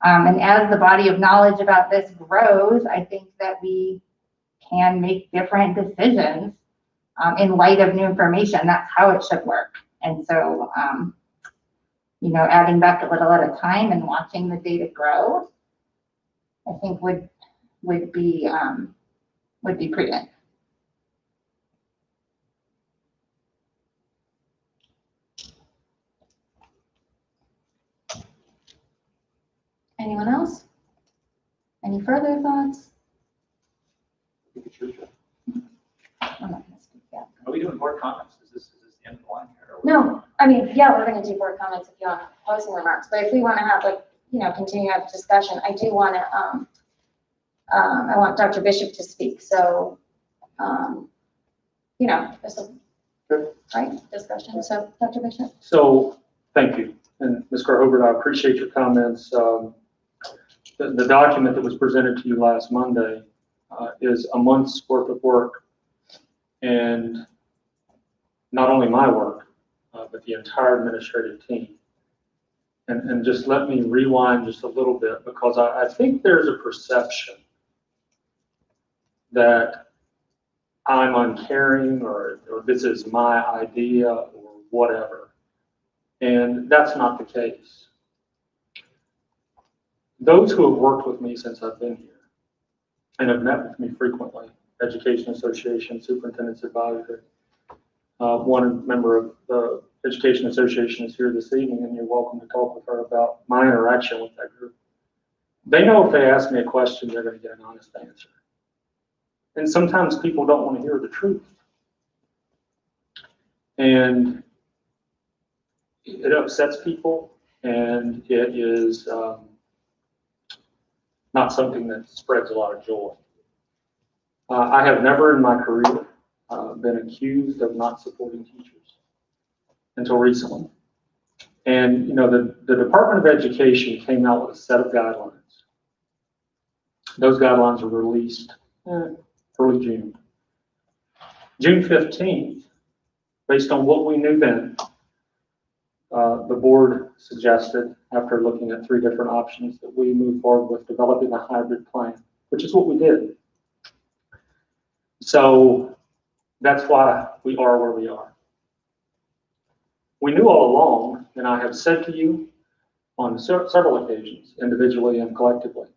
And as the body of knowledge about this grows, I think that we can make different decisions in light of new information. That's how it should work. And so, adding back a little at a time and watching the data grow, I think would be prudent. Anyone else? Any further thoughts? I'm not gonna speak yet. Are we doing board comments? Is this the end of the line here? No, I mean, yeah, we're gonna do board comments if you want closing remarks, but if we wanna have continue to have a discussion, I do wanna I want Dr. Bishop to speak, so, this is, right, discussion, so Dr. Bishop? So, thank you. And Ms. Hobart, I appreciate your comments. The document that was presented to you last Monday is a month's worth of work. And not only my work, but the entire administrative team. And just let me rewind just a little bit, because I think there's a perception that I'm uncaring or this is my idea or whatever. And that's not the case. Those who have worked with me since I've been here and have met with me frequently, Education Association, Superintendent's Advisory, one member of the Education Association is here this evening, and you're welcome to talk with her about my interaction with that group. They know if they ask me a question, they're going to get an honest answer. And sometimes people don't want to hear the truth. And it upsets people, and it is not something that spreads a lot of joy. I have never in my career been accused of not supporting teachers until recently. And, the Department of Education came out with a set of guidelines. Those guidelines were released early June. June 15th, based on what we knew then, the board suggested, after looking at 3 different options, that we move forward with developing a hybrid plan, which is what we did. So that's why we are where we are. We knew all along, and I have said to you on several occasions, individually and collectively,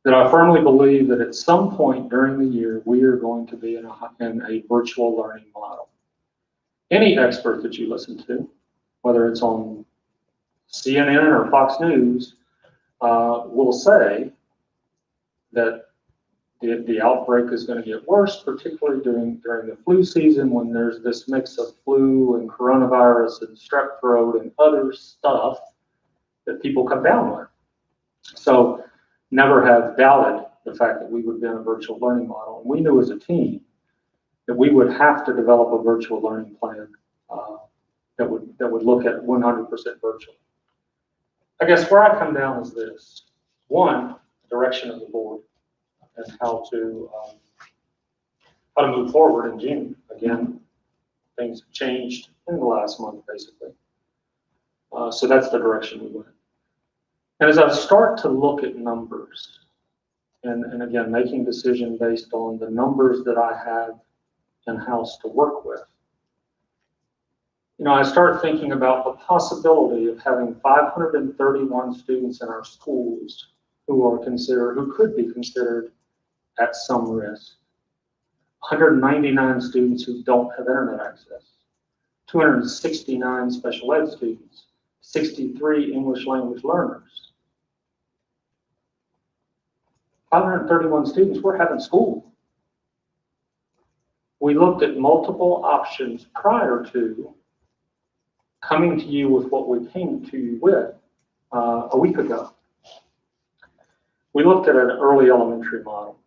that I firmly believe that at some point during the year, we are going to be in a virtual learning model. Any expert that you listen to, whether it's on CNN or Fox News, will say that the outbreak is going to get worse, particularly during the flu season, when there's this mix of flu and coronavirus and strep throat and other stuff that people come down with. So never have doubted the fact that we would be in a virtual learning model. And we knew as a team that we would have to develop a virtual learning plan that would look at 100% virtual. I guess where I come down is this. One, the direction of the board and how to move forward in June. Again, things have changed in the last month, basically. So that's the direction we went. And as I start to look at numbers, and again, making decisions based on the numbers that I have in-house to work with, I start thinking about the possibility of having 531 students in our schools who could be considered at some risk. 199 students who don't have internet access. 269 special ed students. 63 English language learners. 531 students, we're having school. We looked at multiple options prior to coming to you with what we came to you with a week ago. We looked at an early elementary model.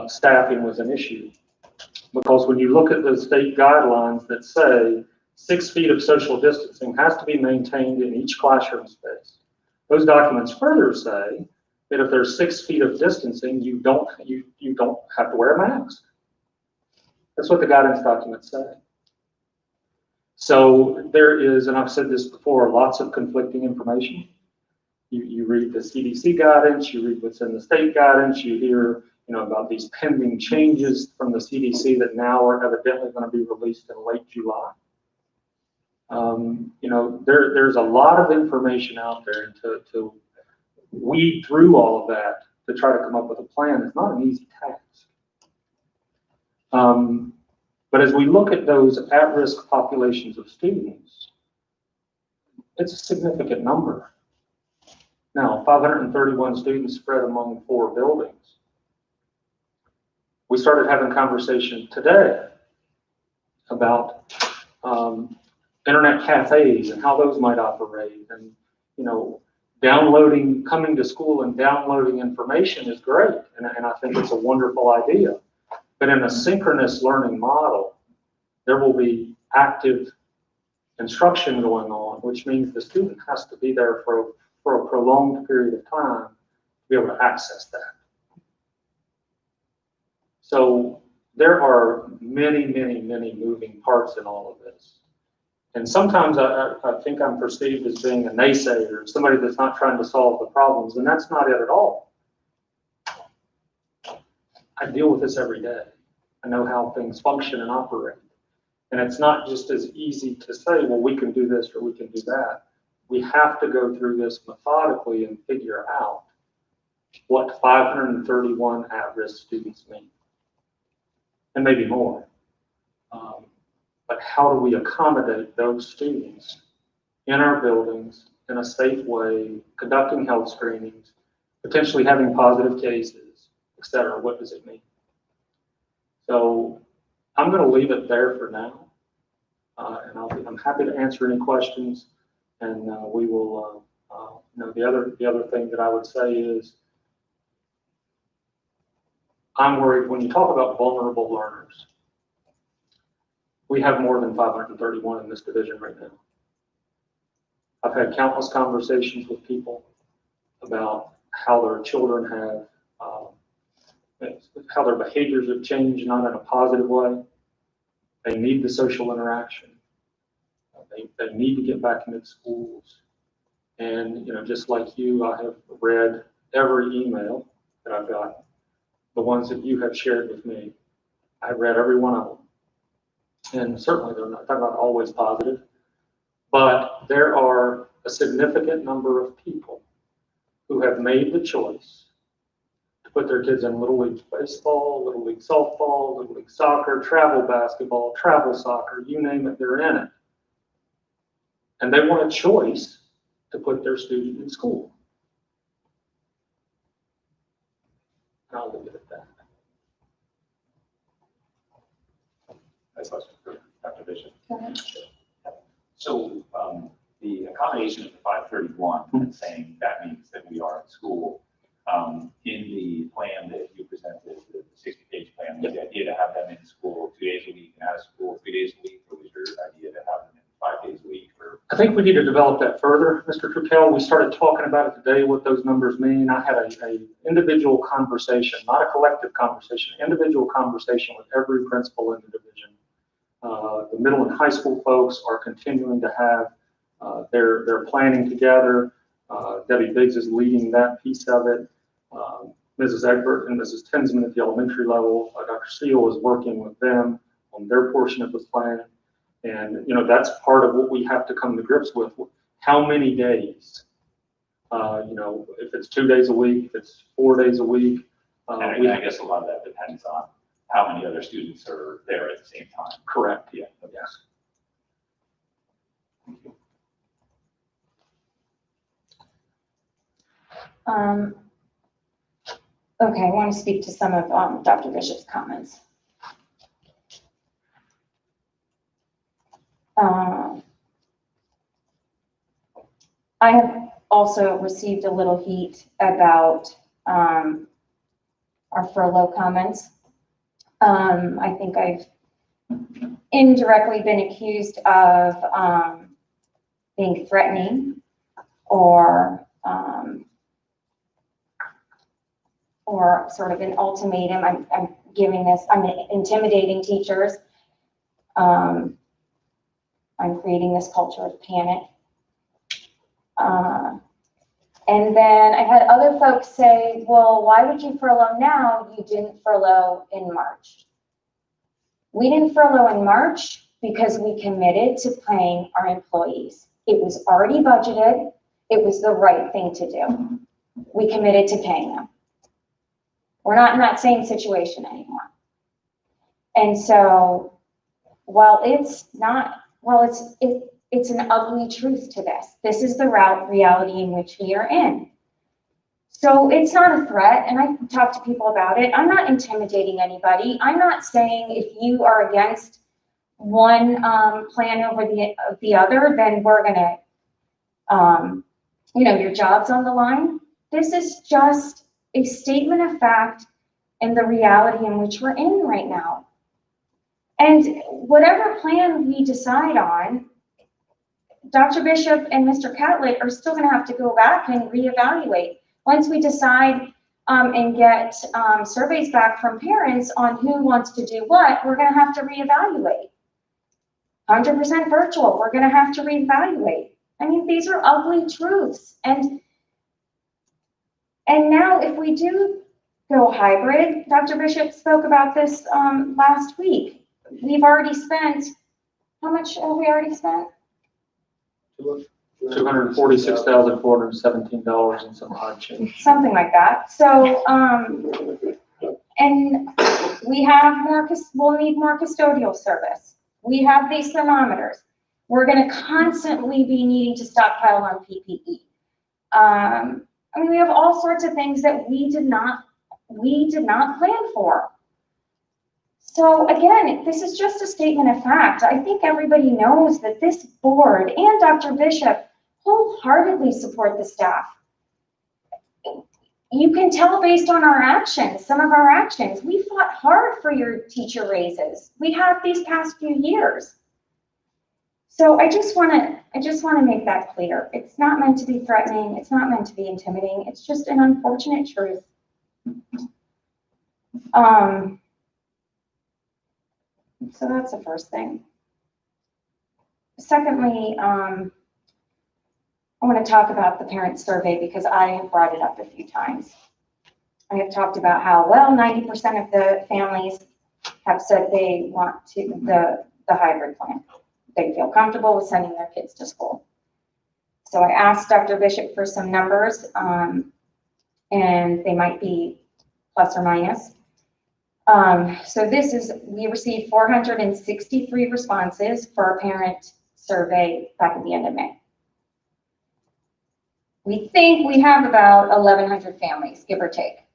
Staffing was an issue, because when you look at the state guidelines that say 6 feet of social distancing has to be maintained in each classroom space, those documents further say that if there's 6 feet of distancing, you don't have to wear a mask. That's what the guidance documents say. So there is, and I've said this before, lots of conflicting information. You read the CDC guidance, you read what's in the state guidance, you hear about these pending changes from the CDC that now are evidently going to be released in late July. There's a lot of information out there, and to weed through all of that to try to come up with a plan is not an easy task. But as we look at those at-risk populations of students, it's a significant number. Now, 531 students spread among 4 buildings. We started having conversation today about internet cafes and how those might operate. And, coming to school and downloading information is great, and I think it's a wonderful idea. But in a synchronous learning model, there will be active instruction going on, which means the student has to be there for a prolonged period of time to be able to access that. So there are many, many, many moving parts in all of this. And sometimes I think I'm perceived as being a naysayer, somebody that's not trying to solve the problems, and that's not it at all. I deal with this every day. I know how things function and operate. And it's not just as easy to say, well, we can do this or we can do that. We have to go through this methodically and figure out what 531 at-risk students mean. And maybe more. But how do we accommodate those students in our buildings in a safe way, conducting health screenings, potentially having positive cases, et cetera? What does it mean? So I'm going to leave it there for now. And I'm happy to answer any questions. And we will, the other thing that I would say is, I'm worried when you talk about vulnerable learners, we have more than 531 in this division right now. I've had countless conversations with people about how their children have, how their behaviors have changed, not in a positive way. They need the social interaction. They need to get back into schools. And, just like you, I have read every email that I've got, the ones that you have shared with me. I've read every one of them. And certainly they're not always positive, but there are a significant number of people who have made the choice to put their kids in Little League baseball, Little League softball, Little League soccer, travel basketball, travel soccer, you name it, they're in it. And they want a choice to put their student in school. And I'll leave it at that. That's question for Dr. Bishop. Go ahead. So the accommodation of the 531, saying that means that we are in school. In the plan that you presented, the 60-page plan, was the idea to have them in school 2 days a week and out of school 3 days a week, or was your idea to have them in 5 days a week? Or I think we need to develop that further, Mr. Trukell. We started talking about it today, what those numbers mean. I had a individual conversation, not a collective conversation, individual conversation with every principal in the division. The middle and high school folks are continuing to have their planning together. Debbie Biggs is leading that piece of it. Mrs. Egbert and Mrs. Tinsman at the elementary level, Dr. Steele is working with them on their portion of the plan. And, that's part of what we have to come to grips with. How many days? If it's 2 days a week, if it's 4 days a week. And I guess a lot of that depends on how many other students are there at the same time. Correct. Yeah. Yes. Okay, I want to speak to some of Dr. Bishop's comments. I have also received a little heat about our furlough comments. I think I've indirectly been accused of being threatening or sort of an ultimatum. I'm intimidating teachers. I'm creating this culture of panic. And then I've had other folks say, well, why would you furlough now? You didn't furlough in March. We didn't furlough in March because we committed to paying our employees. It was already budgeted. It was the right thing to do. We committed to paying them. We're not in that same situation anymore. And so while it's not, it's an ugly truth to this. This is the reality in which we are in. So it's not a threat, and I talk to people about it. I'm not intimidating anybody. I'm not saying if you are against one plan over the other, then we're gonna your job's on the line. This is just a statement of fact and the reality in which we're in right now. And whatever plan we decide on, Dr. Bishop and Mr. Catlett are still going to have to go back and reevaluate. Once we decide and get surveys back from parents on who wants to do what, we're going to have to reevaluate. 100% virtual, we're going to have to reevaluate. I mean, these are ugly truths. And now if we do go hybrid, Dr. Bishop spoke about this last week. We've already spent, how much have we already spent? $246,417 and some odd change. Something like that. So, and we have more, we'll need more custodial service. We have these thermometers. We're going to constantly be needing to stockpile on PPE. I mean, we have all sorts of things that we did not plan for. So again, this is just a statement of fact. I think everybody knows that this board and Dr. Bishop wholeheartedly support the staff. You can tell based on our actions, some of our actions. We fought hard for your teacher raises. We have these past few years. So I just want to make that clear. It's not meant to be threatening. It's not meant to be intimidating. It's just an unfortunate truth. So that's the first thing. Secondly, I want to talk about the parent survey because I have brought it up a few times. I have talked about how, well, 90% of the families have said they want to the hybrid plan. They feel comfortable with sending their kids to school. So I asked Dr. Bishop for some numbers, and they might be plus or minus. So we received 463 responses for our parent survey back at the end of May. We think we have about 1,100 families, give or take.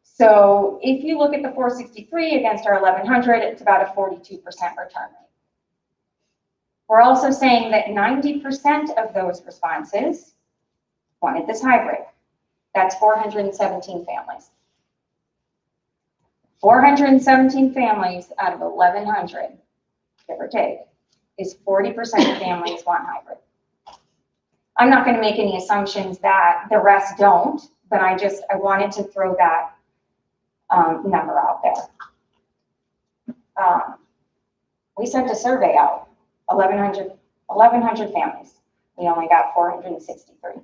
So if you look at the 463 against our 1,100, it's about a 42% return rate. We're also saying that 90% of those responses wanted this hybrid. That's 417 families. 417 families out of 1,100, give or take, is 40% of families want hybrid. I'm not going to make any assumptions that the rest don't, but I wanted to throw that number out there. We sent a survey out, 1,100 families. We only got 463.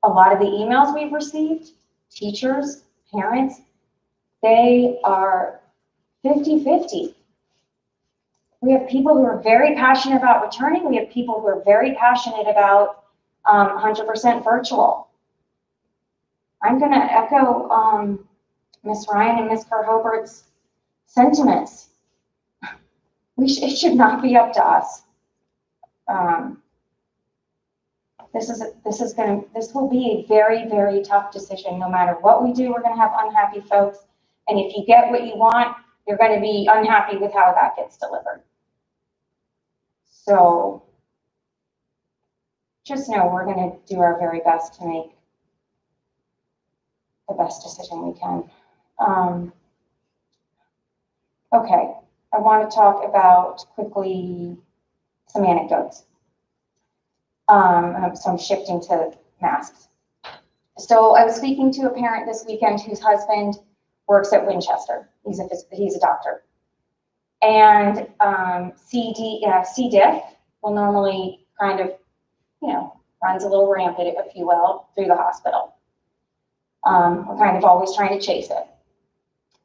A lot of the emails we've received, teachers, parents, they are 50-50. We have people who are very passionate about returning. We have people who are very passionate about 100% virtual. I'm going to echo Ms. Ryan and Ms. Kerhobert's sentiments. It should not be up to us. This will be a very, very tough decision. No matter what we do, we're going to have unhappy folks. And if you get what you want, you're going to be unhappy with how that gets delivered. So just know we're going to do our very best to make the best decision we can. Okay, I want to talk about quickly some anecdotes. So I'm shifting to masks. So I was speaking to a parent this weekend whose husband works at Winchester. He's a doctor. And C. diff will normally kind of, runs a little rampant, if you will, through the hospital. We're kind of always trying to chase it.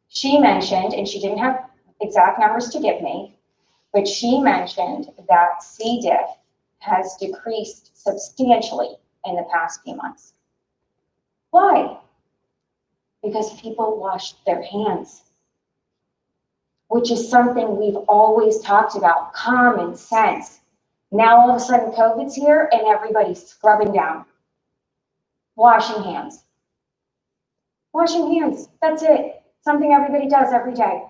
She mentioned, and she didn't have exact numbers to give me, but she mentioned that C. diff has decreased substantially in the past few months. Why? Because people washed their hands, which is something we've always talked about, common sense. Now all of a sudden COVID's here and everybody's scrubbing down. Washing hands. Washing hands, that's it. Something everybody does every day.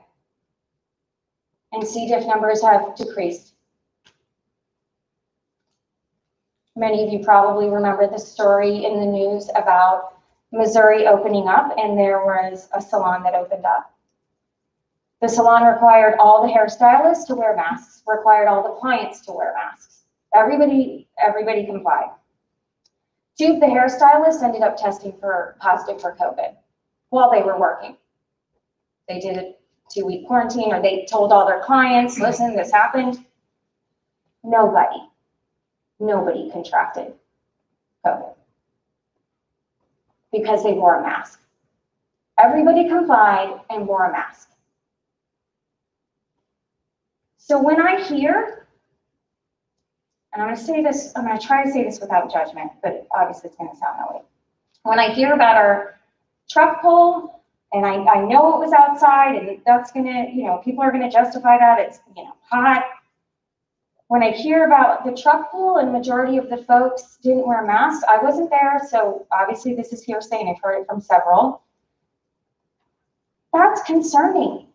And C. diff numbers have decreased. Many of you probably remember the story in the news about Missouri opening up, and there was a salon that opened up. The salon required all the hairstylists to wear masks, required all the clients to wear masks. Everybody complied. 2 of the hairstylists ended up testing positive for COVID while they were working. They did a 2-week quarantine, or they told all their clients, listen, this happened. Nobody contracted COVID because they wore a mask. Everybody complied and wore a mask. So when I hear, and I'm going to try to say this without judgment, but obviously it's going to sound that way. When I hear about our truck pull, and I know it was outside, and that's going to, people are going to justify that, it's, hot. When I hear about the truck pull and majority of the folks didn't wear masks, I wasn't there, so obviously this is hearsay, and I've heard it from several. That's concerning,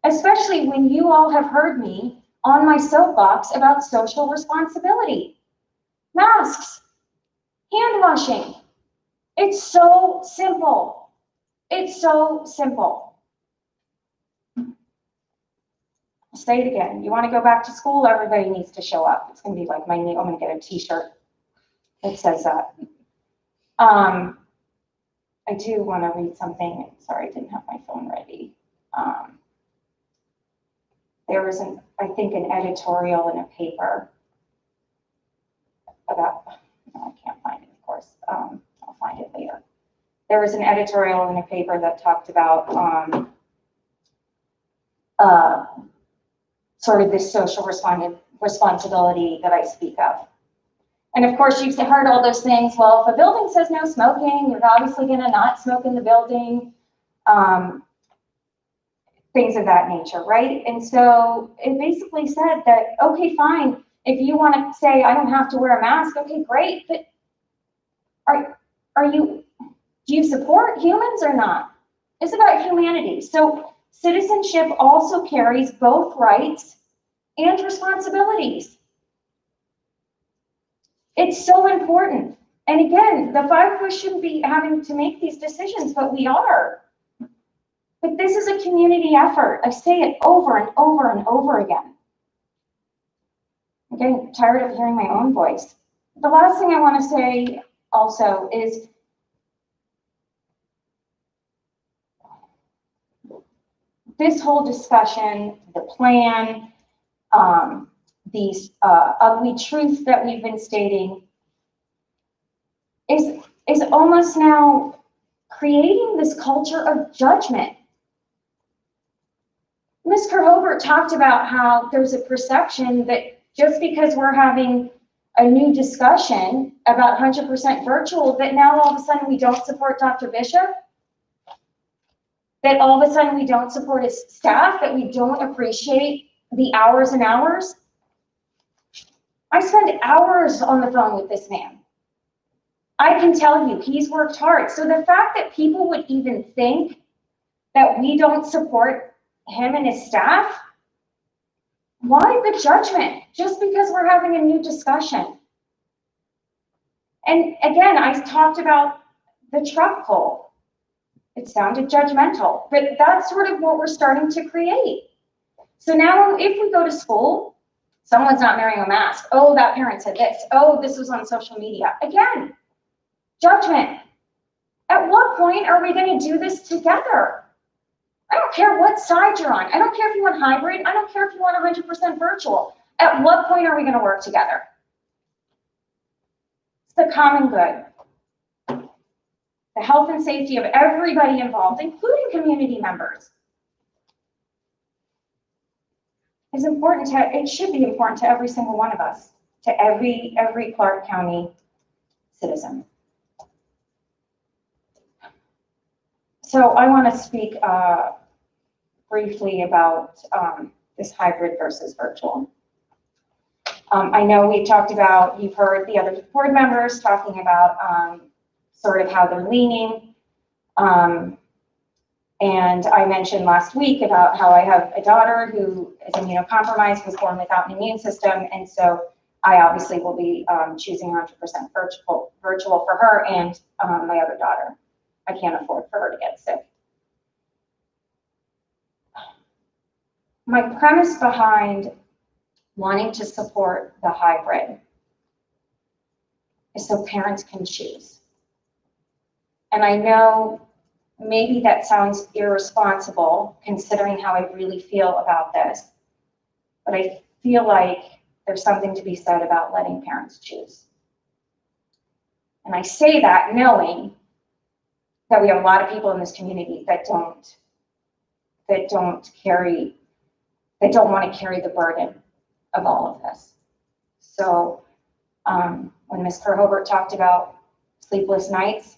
especially when you all have heard me on my soapbox about social responsibility. Masks, hand washing. It's so simple. It's so simple. I'll say it again. You want to go back to school, everybody needs to show up. It's going to be like my new, I'm going to get a t-shirt that says that. I do want to read something. Sorry, I didn't have my phone ready. There was I think an editorial in a paper about, I can't find it, of course. I'll find it later. There was an editorial in a paper that talked about sort of this social responsibility that I speak of. And of course, you've heard all those things. Well, if a building says no smoking, you're obviously going to not smoke in the building. Things of that nature, right? And so it basically said that, okay, fine, if you want to say I don't have to wear a mask, okay, great, but do you support humans or not? It's about humanity. So citizenship also carries both rights and responsibilities. It's so important. And again, the 5 of us shouldn't be having to make these decisions, but we are. But this is a community effort. I say it over and over and over again. I'm getting tired of hearing my own voice. The last thing I want to say also is this whole discussion, the plan, these ugly truths that we've been stating is almost now creating this culture of judgment. Ms. Kerhobert talked about how there's a perception that just because we're having a new discussion about 100% virtual, that now all of a sudden we don't support Dr. Bishop, that all of a sudden we don't support his staff, that we don't appreciate the hours and hours. I spend hours on the phone with this man. I can tell you, he's worked hard. So the fact that people would even think that we don't support him and his staff, why the judgment? Just because we're having a new discussion. And again, I talked about the truck pull. It sounded judgmental, but that's sort of what we're starting to create. So now if we go to school, someone's not wearing a mask. Oh, that parent said this. Oh, this was on social media. Again, judgment. At what point are we going to do this together? I don't care what side you're on. I don't care if you want hybrid. I don't care if you want 100% virtual. At what point are we going to work together? It's the common good. The health and safety of everybody involved, including community members, is important to, it should be important to every single one of us, to every Clarke County citizen. So I want to speak briefly about this hybrid versus virtual. I know we talked about, you've heard the other board members talking about sort of how they're leaning. And I mentioned last week about how I have a daughter who is immunocompromised, was born without an immune system. And so I obviously will be choosing 100% virtual for her and my other daughter. I can't afford for her to get sick. My premise behind wanting to support the hybrid is so parents can choose. And I know maybe that sounds irresponsible considering how I really feel about this, but I feel like there's something to be said about letting parents choose. And I say that knowing that we have a lot of people in this community that don't want to carry the burden of all of this. So when Ms. Kerhobert talked about sleepless nights,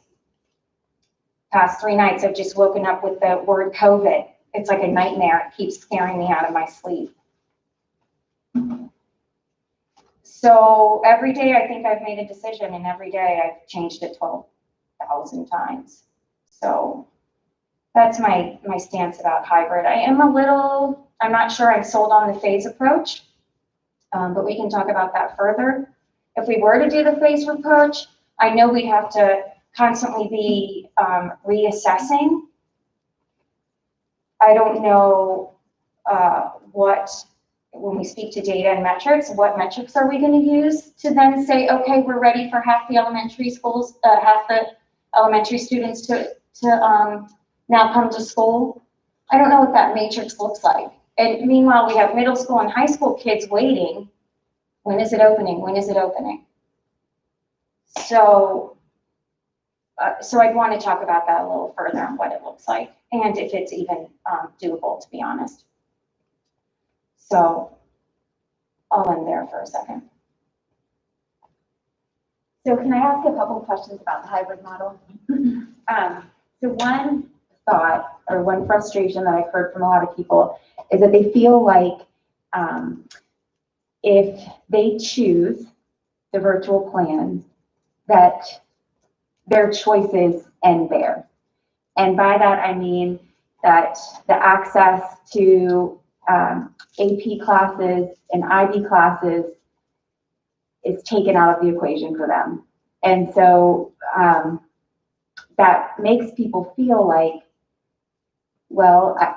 past 3 nights I've just woken up with the word COVID. It's like a nightmare. It keeps scaring me out of my sleep. So every day I think I've made a decision, and every day I've changed it 12,000 times. So that's my stance about hybrid. I'm not sure I'm sold on the phase approach, but we can talk about that further. If we were to do the phase approach, I know we'd have to constantly be reassessing. I don't know when we speak to data and metrics, what metrics are we going to use to then say, okay, we're ready for half the elementary schools, half the elementary students to now come to school. I don't know what that matrix looks like. And meanwhile, we have middle school and high school kids waiting. When is it opening? When is it opening? So I'd want to talk about that a little further and what it looks like, and if it's even doable, to be honest. So I'll end there for a second. So can I ask a couple of questions about the hybrid model? So one thought or one frustration that I've heard from a lot of people is that they feel like if they choose the virtual plan, that their choices end there. And by that, I mean that the access to AP classes and IB classes is taken out of the equation for them. And so that makes people feel like, well, I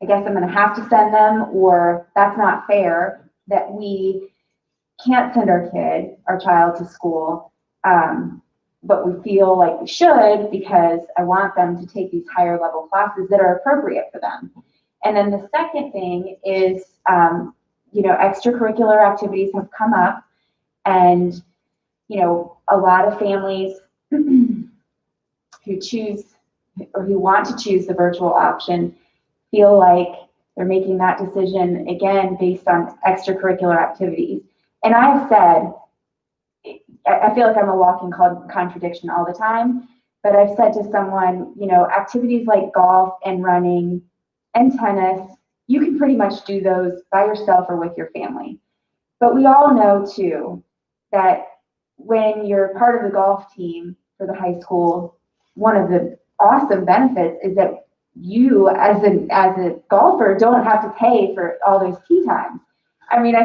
guess I'm going to have to send them, or that's not fair that we can't send our child to school, but we feel like we should because I want them to take these higher level classes that are appropriate for them. And then the second thing is, extracurricular activities have come up, and, a lot of families who choose or who want to choose the virtual option feel like they're making that decision again based on extracurricular activities. And I've said, I feel like I'm a walking contradiction all the time, but I've said to someone, activities like golf and running and tennis, you can pretty much do those by yourself or with your family. But we all know too that when you're part of the golf team for the high school, one of the awesome benefits is that you as a golfer don't have to pay for all those tee times. I mean,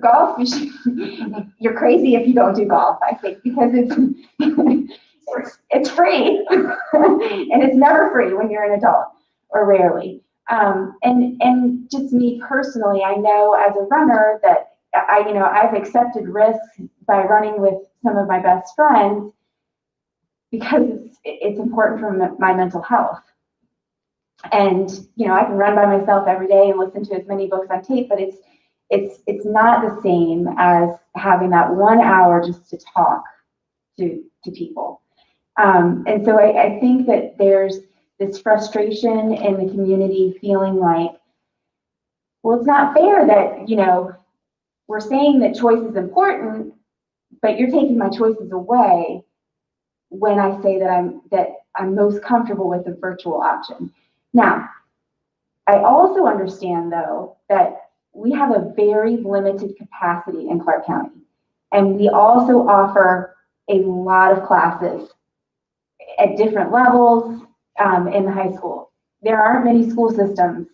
golf, you're crazy if you don't do golf, I think, because it's free and it's never free when you're an adult, or rarely. And just me personally, I know as a runner that I've accepted risks by running with some of my best friends because it's important for my mental health. And, I can run by myself every day and listen to as many books on tape, but it's not the same as having that 1 hour just to talk to people. And so I think that there's this frustration in the community feeling like, well, it's not fair that, we're saying that choice is important, but you're taking my choices away when I say that I'm most comfortable with the virtual option. Now, I also understand, though, that we have a very limited capacity in Clarke County, and we also offer a lot of classes at different levels in the high school. There aren't many school systems,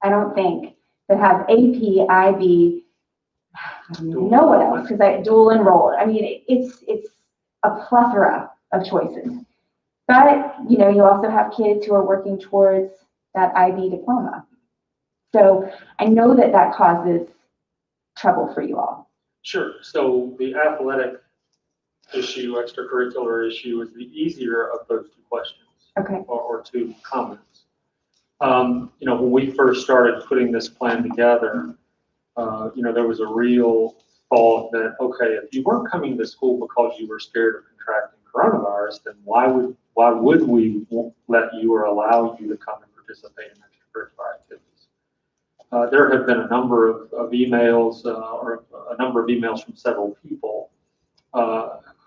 I don't think, that have AP, IB, know what else, because I dual enrolled. I mean, it's a plethora of choices. But, you know, you also have kids who are working towards that IB diploma. So I know that that causes trouble for you all. Sure. So the athletic issue, extracurricular issue is the easier of those two questions. Okay. Or two comments. You know, when we first started putting this plan together, you know, there was a real thought that, okay, if you weren't coming to school because you were scared of contracting coronavirus, then why would we let you or allow you to come and participate in extracurricular activities? There have been a number of emails or a number of emails from several people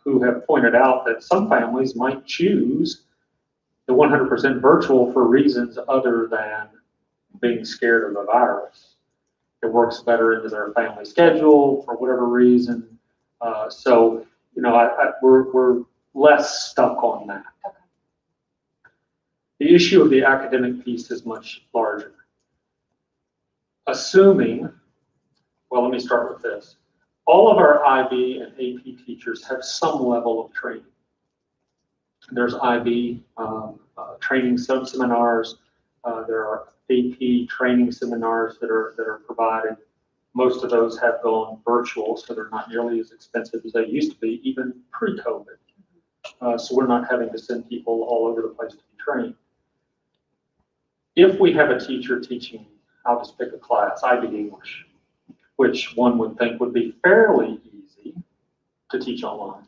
who have pointed out that some families might choose the 100% virtual for reasons other than being scared of the virus. It works better into their family schedule for whatever reason. So, you know, we're less stuck on that. Okay. The issue of the academic piece is much larger. Assuming, well, let me start with this. All of our IB and AP teachers have some level of training. There's IB training seminars. There are AP training seminars that are provided. Most of those have gone virtual, so they're not nearly as expensive as they used to be, even pre-COVID. So we're not having to send people all over the place to be trained. If we have a teacher teaching, I'll just pick a class, IB English, which one would think would be fairly easy to teach online.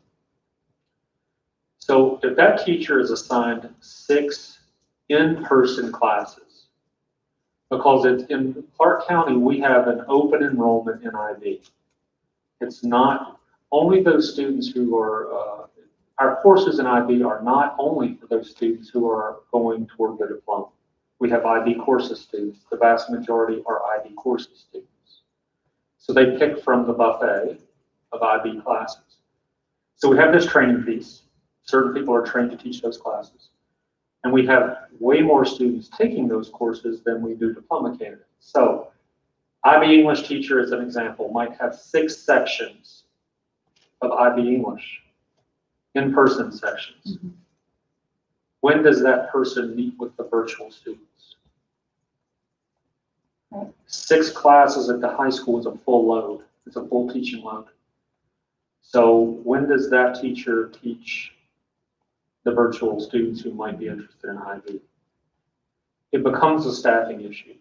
So if that teacher is assigned 6 in-person classes, because it's in Clarke County, we have an open enrollment in IB. It's not only those students who are, our courses in IB are not only for those students who are going toward their diploma. We have IB courses students. The vast majority are IB courses students. So they pick from the buffet of IB classes. So we have this training piece. Certain people are trained to teach those classes. And we have way more students taking those courses than we do diploma candidates. So IB English teacher, as an example, might have 6 sections of IB English, in-person sections. Mm-hmm. When does that person meet with the virtual students? Right. 6 classes at the high school is a full load. It's a full teaching load. So when does that teacher teach the virtual students who might be interested in IB? It becomes a staffing issue.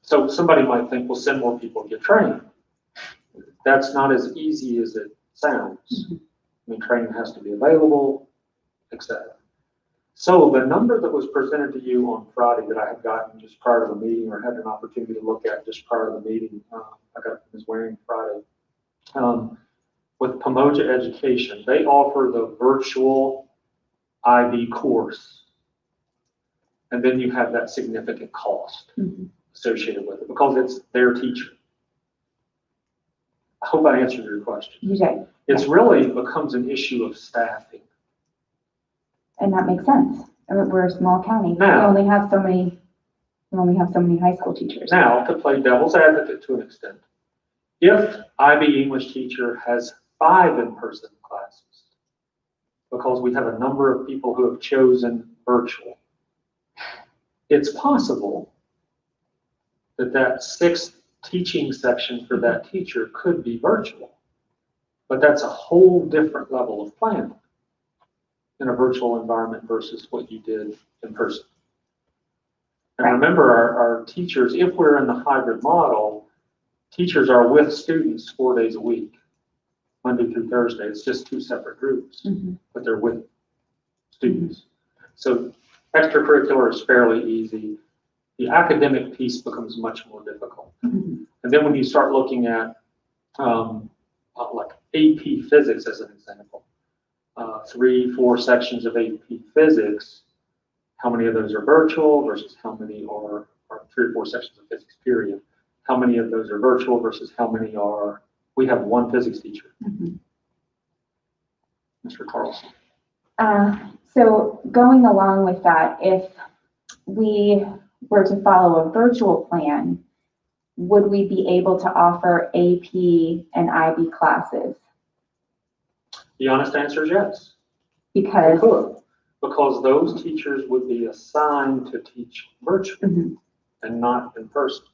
So somebody might think, well, send more people to get trained. That's not as easy as it sounds. Mm-hmm. I mean, training has to be available, etc. So the number that was presented to you on Friday that I had gotten just prior to the meeting, or had an opportunity to look at just prior to the meeting, I got Ms. Waring Friday. With Pomoja Education, they offer the virtual IB course. And then you have that significant cost associated with it because it's their teacher. I hope I answered your question. You did. It's really becomes an issue of staffing. And that makes sense. I mean, we're a small county. Now- We only have so many high school teachers. Now, to play devil's advocate to an extent, if IB English teacher has 5 in-person classes, because we have a number of people who have chosen virtual, it's possible that that 6th teaching section for that teacher could be virtual. But that's a whole different level of planning in a virtual environment versus what you did in person. And remember, our teachers, if we're in the hybrid model, teachers are with students 4 days a week, Monday through Thursday. It's just 2 separate groups, but they're with students. So extracurricular is fairly easy. The academic piece becomes much more difficult. And then when you start looking at like AP physics as an example, 3-4 sections of AP physics, how many of those are virtual versus how many are 3 or 4 sections of physics, period. How many of those are virtual versus how many are, we have 1 physics teacher. Mr. Carlson. So going along with that, if we were to follow a virtual plan, would we be able to offer AP and IB classes? The honest answer is yes. We Because, could, because those teachers would be assigned to teach virtually Mhm. and not in person.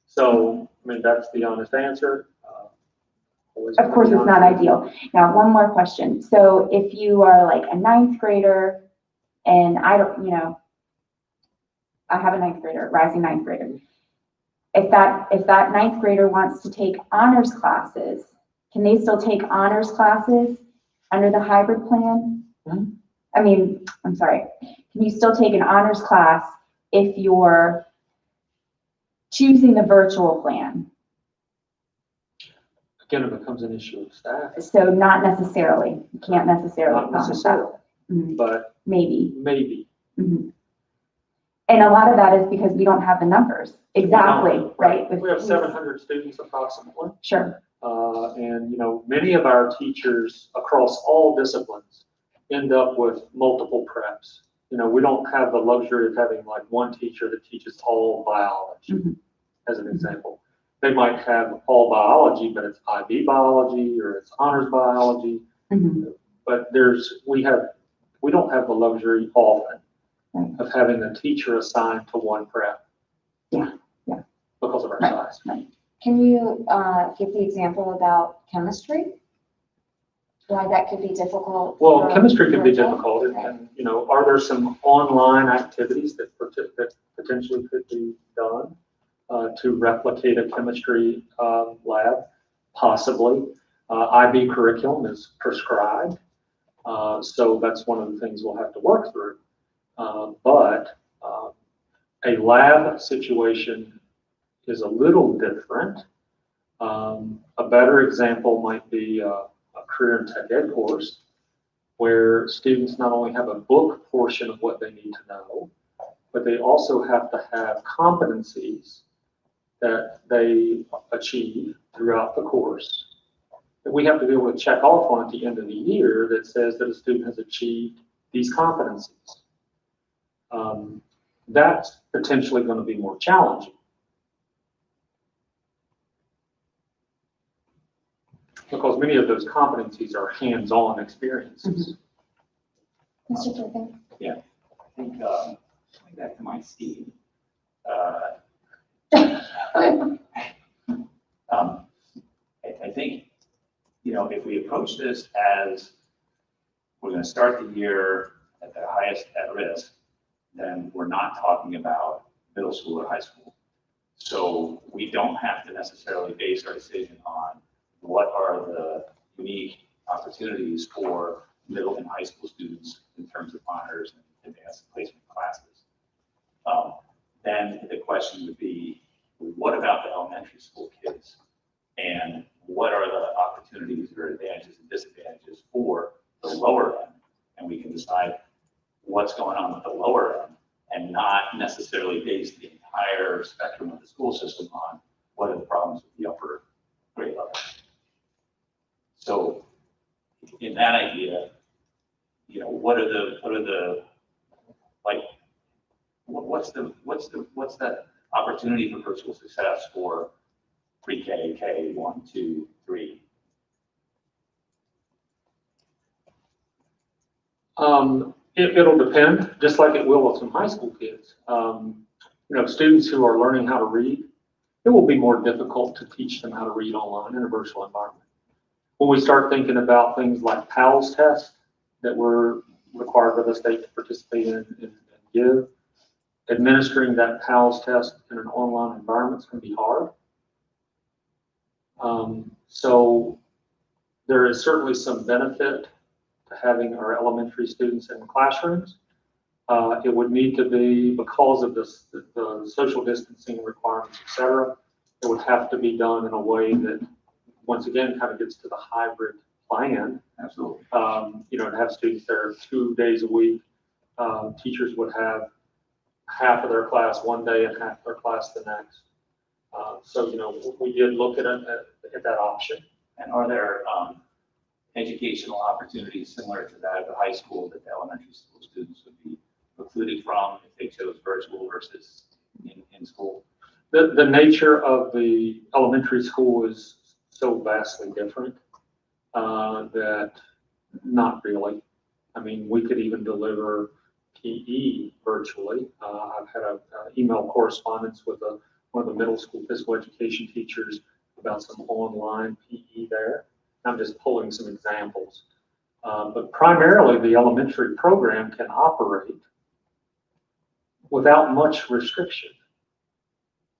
So, I mean, that's the honest answer. Always of course, gonna it's be not honest. ideal. Now, one more question. So if you are like a ninth grader and I don't, I have a ninth grader, rising ninth grader. If that ninth grader wants to take honors classes, can they still take honors classes under the hybrid plan? Mhm. I mean, I'm sorry. Can you still take an honors class if you're choosing the virtual plan? Again, it becomes an issue of staff, So not necessarily. You can't necessarily not promise necessarily, that. Mhm. but Maybe. maybe. Mhm. And a lot of that is because we don't have the numbers. Exactly, right? We have 700 students approximately. Sure. And, many of our teachers across all disciplines end up with multiple preps. We don't have the luxury of having like one teacher that teaches all biology, Mhm. as an example. They might have all biology, but it's IB biology or it's honors biology. Mhm. But we don't have the luxury often Right. of having a teacher assigned to one prep. Yeah. Because of our Right. size. Right. Can you give the example about chemistry? Why that could be difficult? Well, for chemistry can be virtual? difficult, Right. and, are there some online activities that potentially could be done to replicate a chemistry lab? Possibly. IB curriculum is prescribed, so that's one of the things we'll have to work through. But a lab situation is a little different. A better example might be a career and tech ed course, where students not only have a book portion of what they need to know, but they also have to have competencies that they achieve throughout the course that we have to be able to check off on at the end of the year that says that a student has achieved these competencies. That's potentially going to be more challenging. Because many of those competencies are hands-on experiences. Mr. Turpin? I think, going back to my Steve, I think, if we approach this as we're going to start the year at the highest at risk, then we're not talking about middle school or high school. So we don't have to necessarily base our decision on what are the unique opportunities for middle and high school students in terms of honors and advanced placement classes. Then the question would be, what about the elementary school kids? And what are the opportunities or advantages and disadvantages for the lower end? And we can decide what's going on with the lower end and not necessarily base the entire spectrum of the school system on what are the problems with the upper grade level. So in that idea, what's that opportunity for virtual success for pre-K, K, 1, 2, 3? It'll depend, just like it will with some high school kids. Students who are learning how to read, it will be more difficult to teach them how to read online in a virtual environment. When we start thinking about things like PALS tests that we're required by the state to participate in and give, administering that PALS test in an online environment is going to be hard. So there is certainly some benefit to having our elementary students in classrooms. It would need to be, because of the social distancing requirements, et cetera, it would have to be done in a way that, once again, kind of gets to the hybrid plan. Absolutely. To have students there 2 days a week. Teachers would have half of their class one day and half their class the next. So we did look at that option. And are there educational opportunities similar to that of the high school that the elementary school students would be precluded from if they chose virtual versus in school? The nature of the elementary school is so vastly different that not really. I mean, we could even deliver PE virtually. I've had an email correspondence with one of the middle school physical education teachers about some online PE there. I'm just pulling some examples. But primarily the elementary program can operate without much restriction.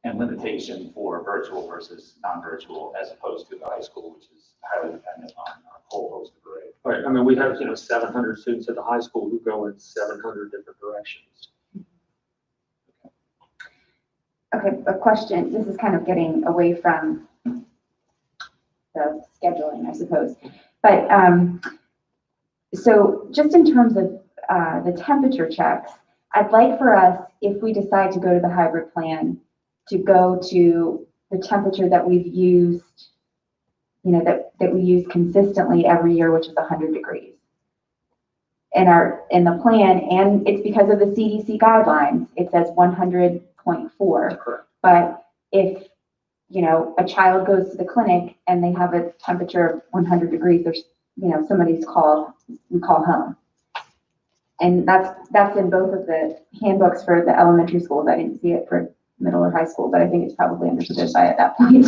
And limitation for virtual versus non-virtual as opposed to the high school, which is highly dependent on a whole host of arrays. Right, I mean, we have, 700 students at the high school who go in 700 different directions. Okay, a question. This is kind of getting away from the scheduling, I suppose. But so just in terms of the temperature checks, I'd like for us, if we decide to go to the hybrid plan, to go to the temperature that we've used, that we use consistently every year, which is 100 degrees. In the plan, and it's because of the CDC guidelines, it says 100.4. Correct. But if, a child goes to the clinic and they have a temperature of 100 degrees, there's, we call home. And that's in both of the handbooks for the elementary schools. I didn't see it for middle or high school, but I think it's probably understood by at that point.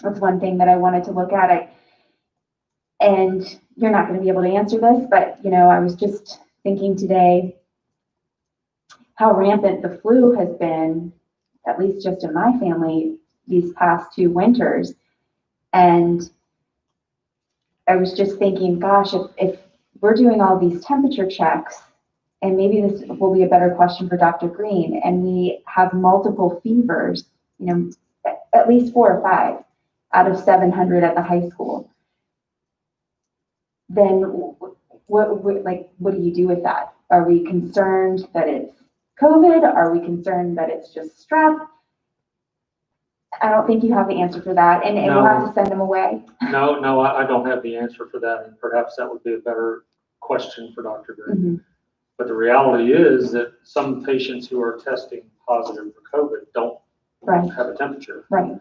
That's one thing that I wanted to look at. And you're not going to be able to answer this, but I was just thinking today how rampant the flu has been, at least just in my family, these past 2 winters. And I was just thinking, gosh, if we're doing all these temperature checks, and maybe this will be a better question for Dr. Green, and we have multiple fevers, at least 4 or 5 out of 700 at the high school, then what do you do with that? Are we concerned that it's COVID? Are we concerned that it's just strep? I don't think you have the answer for that, and we'll have to send them away. No, I don't have the answer for that, and perhaps that would be a better question for Dr. Green. Mm-hmm. But the reality is that some patients who are testing positive for COVID don't have a temperature. Right.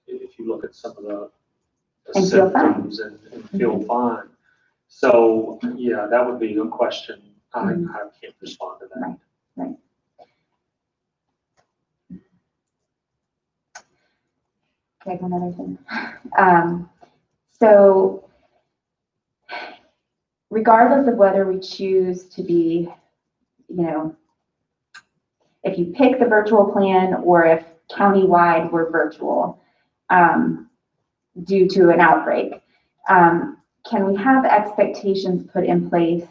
If you look at some of the And symptoms and feel fine. So, yeah, that would be a question. I can't respond to that. Right. Okay, one other thing. So regardless of whether we choose to be, if you pick the virtual plan or if countywide we're virtual due to an outbreak, can we have expectations put in place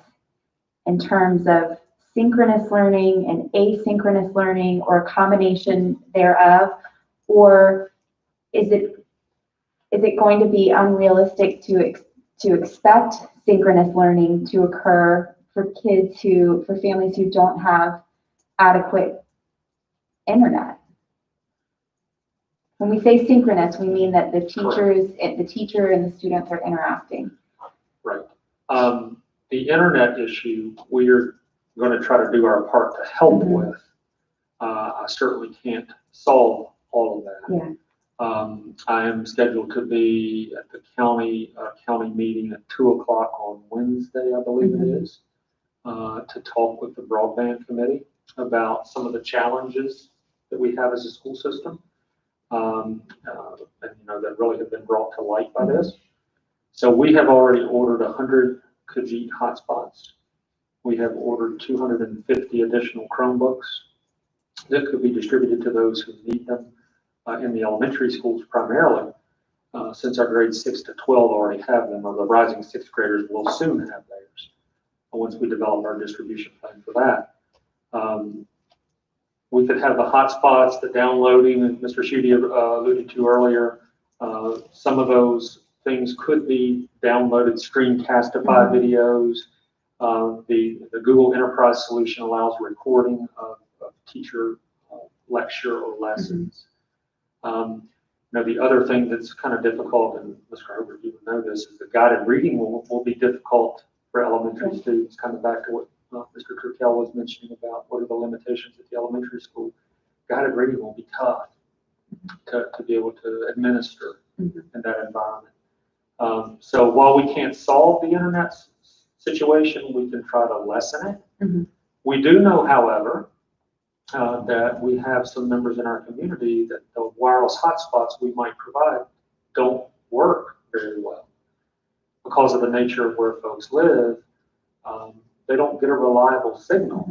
in terms of synchronous learning and asynchronous learning, or a combination thereof? Or is it going to be unrealistic to expect synchronous learning to occur for families who don't have adequate internet? When we say synchronous, we mean that the teacher and the students are interacting. Right. The internet issue, we're going to try to do our part to help with. I certainly can't solve all of that. Yeah. I am scheduled to be at the county meeting at 2 o'clock on Wednesday, I believe it is, to talk with the broadband committee about some of the challenges that we have as a school system, and that really have been brought to light by this. So we have already ordered 100 Khajiit hotspots. We have ordered 250 additional Chromebooks that could be distributed to those who need them in the elementary schools primarily, since our grades 6 to 12 already have them, or the rising 6th graders will soon have theirs once we develop our distribution plan for that. We could have the hotspots, the downloading, and Mr. Schutte alluded to earlier. Some of those things could be downloaded, screencastify videos. The Google Enterprise solution allows recording of teacher lecture or lessons. The other thing that's kind of difficult, and Mr. Herbert, you would know this, is the guided reading will be difficult for elementary students, kind of back to what Mr. Kirkell was mentioning about what are the limitations at the elementary school. Guided reading will be tough to be able to administer in that environment. So while we can't solve the internet situation, we can try to lessen it. We do know, however, that we have some members in our community that the wireless hotspots we might provide don't work very well because of the nature of where folks live. They don't get a reliable signal,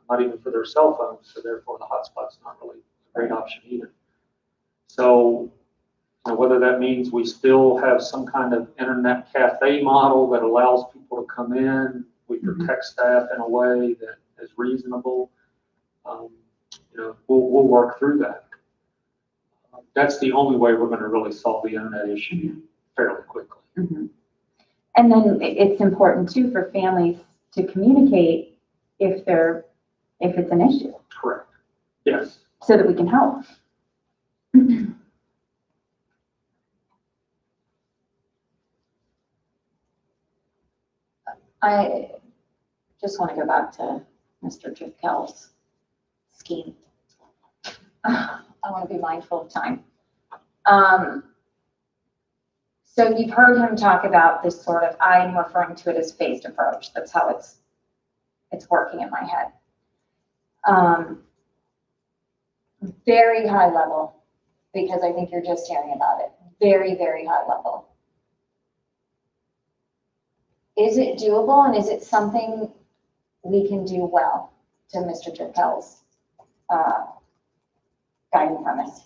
not even for their cell phones, so therefore the hotspot's not really a great option either. So whether that means we still have some kind of internet cafe model that allows people to come in, we protect staff in a way that is reasonable, we'll work through that. That's the only way we're going to really solve the internet issue fairly quickly. And then it's important too for families to communicate if it's an issue. Correct. Yes. So that we can help. I just want to go back to Mr. Driftkel's scheme. I want to be mindful of time. So you've heard him talk about this sort of, I'm referring to it as phased approach. That's how it's working in my head. Very high level, because I think you're just hearing about it. Very, very high level. Is it doable, and is it something we can do well, to Mr. Driftkel's guiding premise?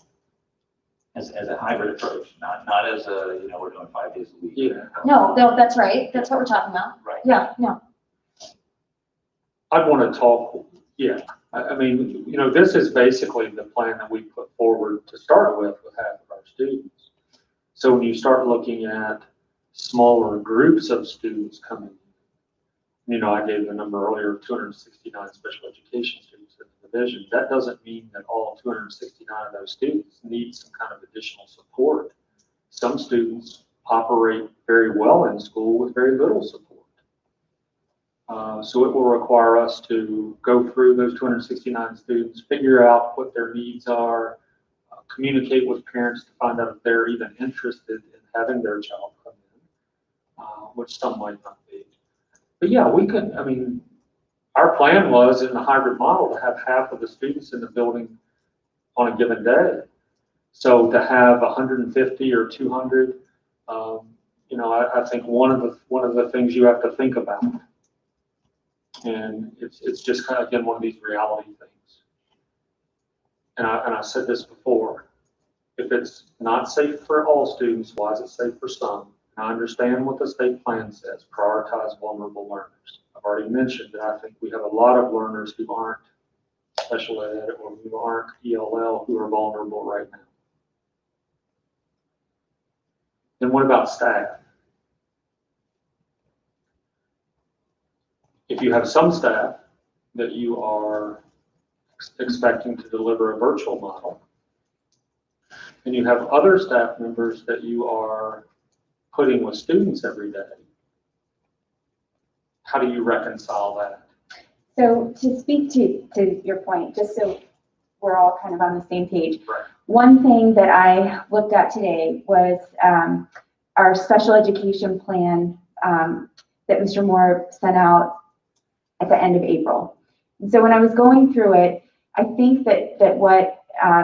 As a hybrid approach, not as a, we're doing 5 days a week. Yeah. No, that's right. That's what we're talking about. Right. Yeah, no. I'd want to talk, I mean, this is basically the plan that we put forward to start with half of our students. So when you start looking at smaller groups of students coming in, I gave the number earlier of 269 special education students in the division. That doesn't mean that all 269 of those students need some kind of additional support. Some students operate very well in school with very little support. So it will require us to go through those 269 students, figure out what their needs are, communicate with parents to find out if they're even interested in having their child come in, which some might not be. But yeah, we could, our plan was in the hybrid model to have half of the students in the building on a given day. So to have 150 or 200, I think one of the things you have to think about. And it's just kind of, again, one of these reality things. And I said this before, if it's not safe for all students, why is it safe for some? And I understand what the state plan says, prioritize vulnerable learners. I've already mentioned that I think we have a lot of learners who aren't special ed or who aren't ELL who are vulnerable right now. Then what about staff? If you have some staff that you are expecting to deliver a virtual model, and you have other staff members that you are putting with students every day, how do you reconcile that? So to speak to your point, just so we're all kind of on the same page, Right. One thing that I looked at today was our special education plan that Mr. Moore sent out at the end of April. And so when I was going through it, I think that what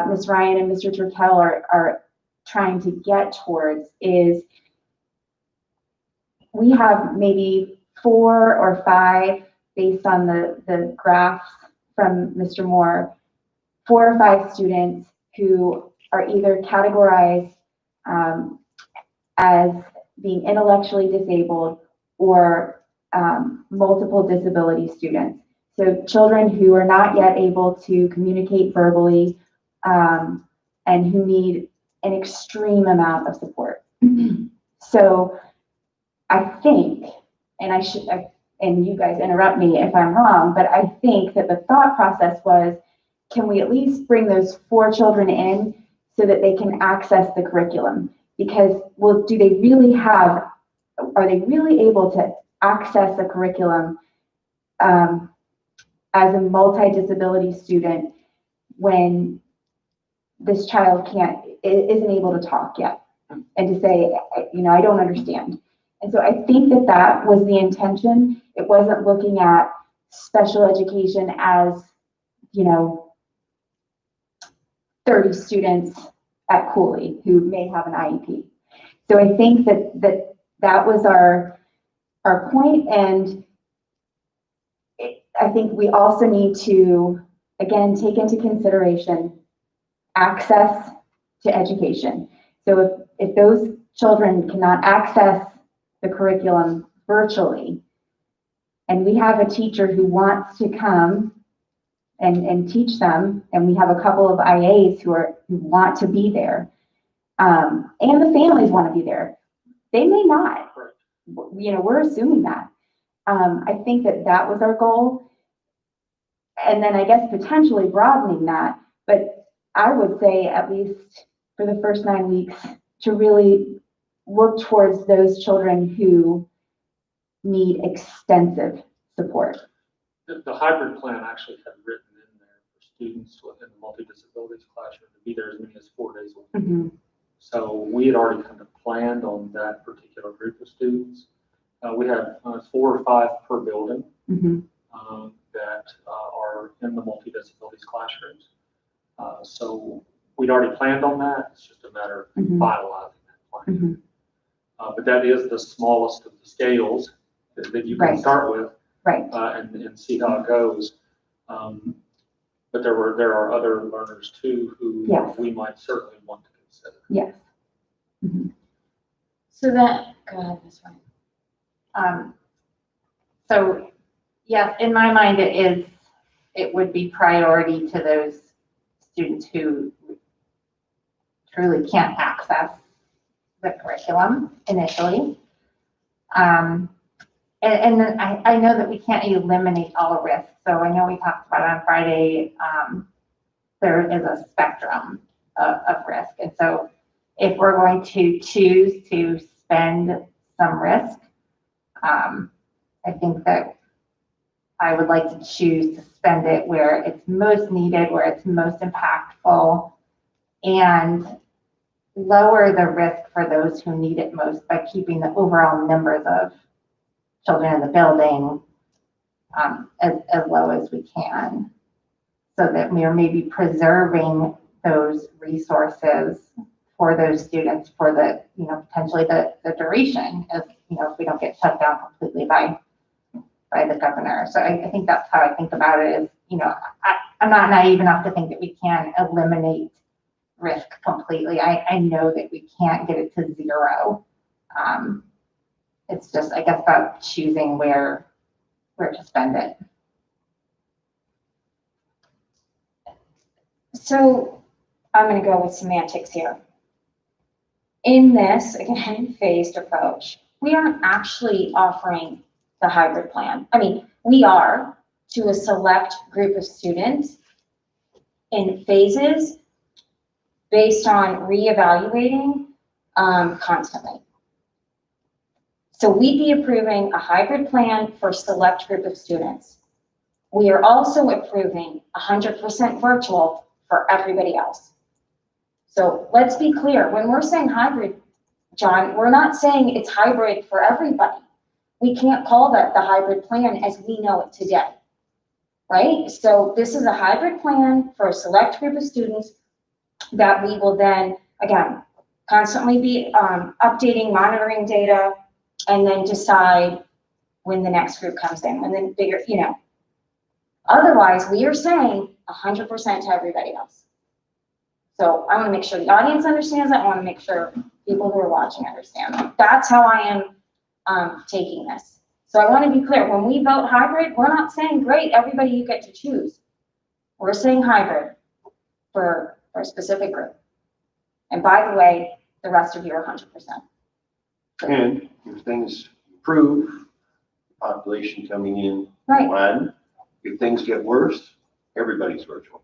Ms. Ryan and Mr. Turkel are trying to get towards is we have maybe 4 or 5, based on the graphs from Mr. Moore, 4 or 5 students who are either categorized as being intellectually disabled or multiple disability students. So children who are not yet able to communicate verbally and who need an extreme amount of support. So I think, and you guys interrupt me if I'm wrong, but I think that the thought process was, can we at least bring those 4 children in so that they can access the curriculum? Because, well, are they really able to access a curriculum as a multidisability student, when this child isn't able to talk yet, and to say, I don't understand. And so I think that was the intention. It wasn't looking at special education as, 30 students at Cooley who may have an IEP. So I think that was our point, and I think we also need to, again, take into consideration access to education. So if those children cannot access the curriculum virtually, and we have a teacher who wants to come and teach them, and we have a couple of IAs who want to be there, and the families want to be there, they may not. We're assuming that. I think that was our goal. And then I guess potentially broadening that, but I would say at least for the first 9 weeks to really look towards those children who need extensive support. The hybrid plan actually had written in there for students within the multidisabilities classroom to be there as many as 4 days a week. Mm-hmm. So we had already kind of planned on that particular group of students. We have 4 or 5 per building. Mm-hmm. That are in the multi-disabilities classrooms. So we'd already planned on that. It's just a matter of Mm-hmm. finalizing that plan. Mm-hmm. But that is the smallest of the scales that you can Right. start with, Right. and see how it goes. But there are other learners too who Yes. we might certainly want to consider. Yes. Mm-hmm. So that, go ahead, Ms. Ryan. So yes, in my mind, it would be priority to those students who truly can't access the curriculum initially. And then I know that we can't eliminate all risks. So I know we talked about on Friday, there is a spectrum of risk. And so if we're going to choose to spend some risk, I think that I would like to choose to spend it where it's most needed, where it's most impactful, and lower the risk for those who need it most by keeping the overall numbers of children in the building as low as we can, so that we are maybe preserving those resources for those students for the, potentially the duration, if we don't get shut down completely by the governor. So I think that's how I think about it is, I'm not naive enough to think that we can eliminate risk completely. I know that we can't get it to zero. It's just, I guess, about choosing where to spend it. So I'm going to go with semantics here. In this, again, phased approach, we aren't actually offering the hybrid plan. I mean, we are to a select group of students in phases based on reevaluating constantly. So we'd be approving a hybrid plan for a select group of students. We are also approving 100% virtual for everybody else. So let's be clear, when we're saying hybrid, John, we're not saying it's hybrid for everybody. We can't call that the hybrid plan as we know it today, right? So this is a hybrid plan for a select group of students that we will then, again, constantly be updating, monitoring data, and then decide when the next group comes in, when the bigger, Otherwise, we are saying 100% to everybody else. So I want to make sure the audience understands that. I want to make sure people who are watching understand that. That's how I am taking this. So I want to be clear, when we vote hybrid, we're not saying, great, everybody you get to choose. We're saying hybrid for a specific group. And by the way, the rest of you are 100%. And if things improve, population coming in, Right. widen. If things get worse, everybody's virtual.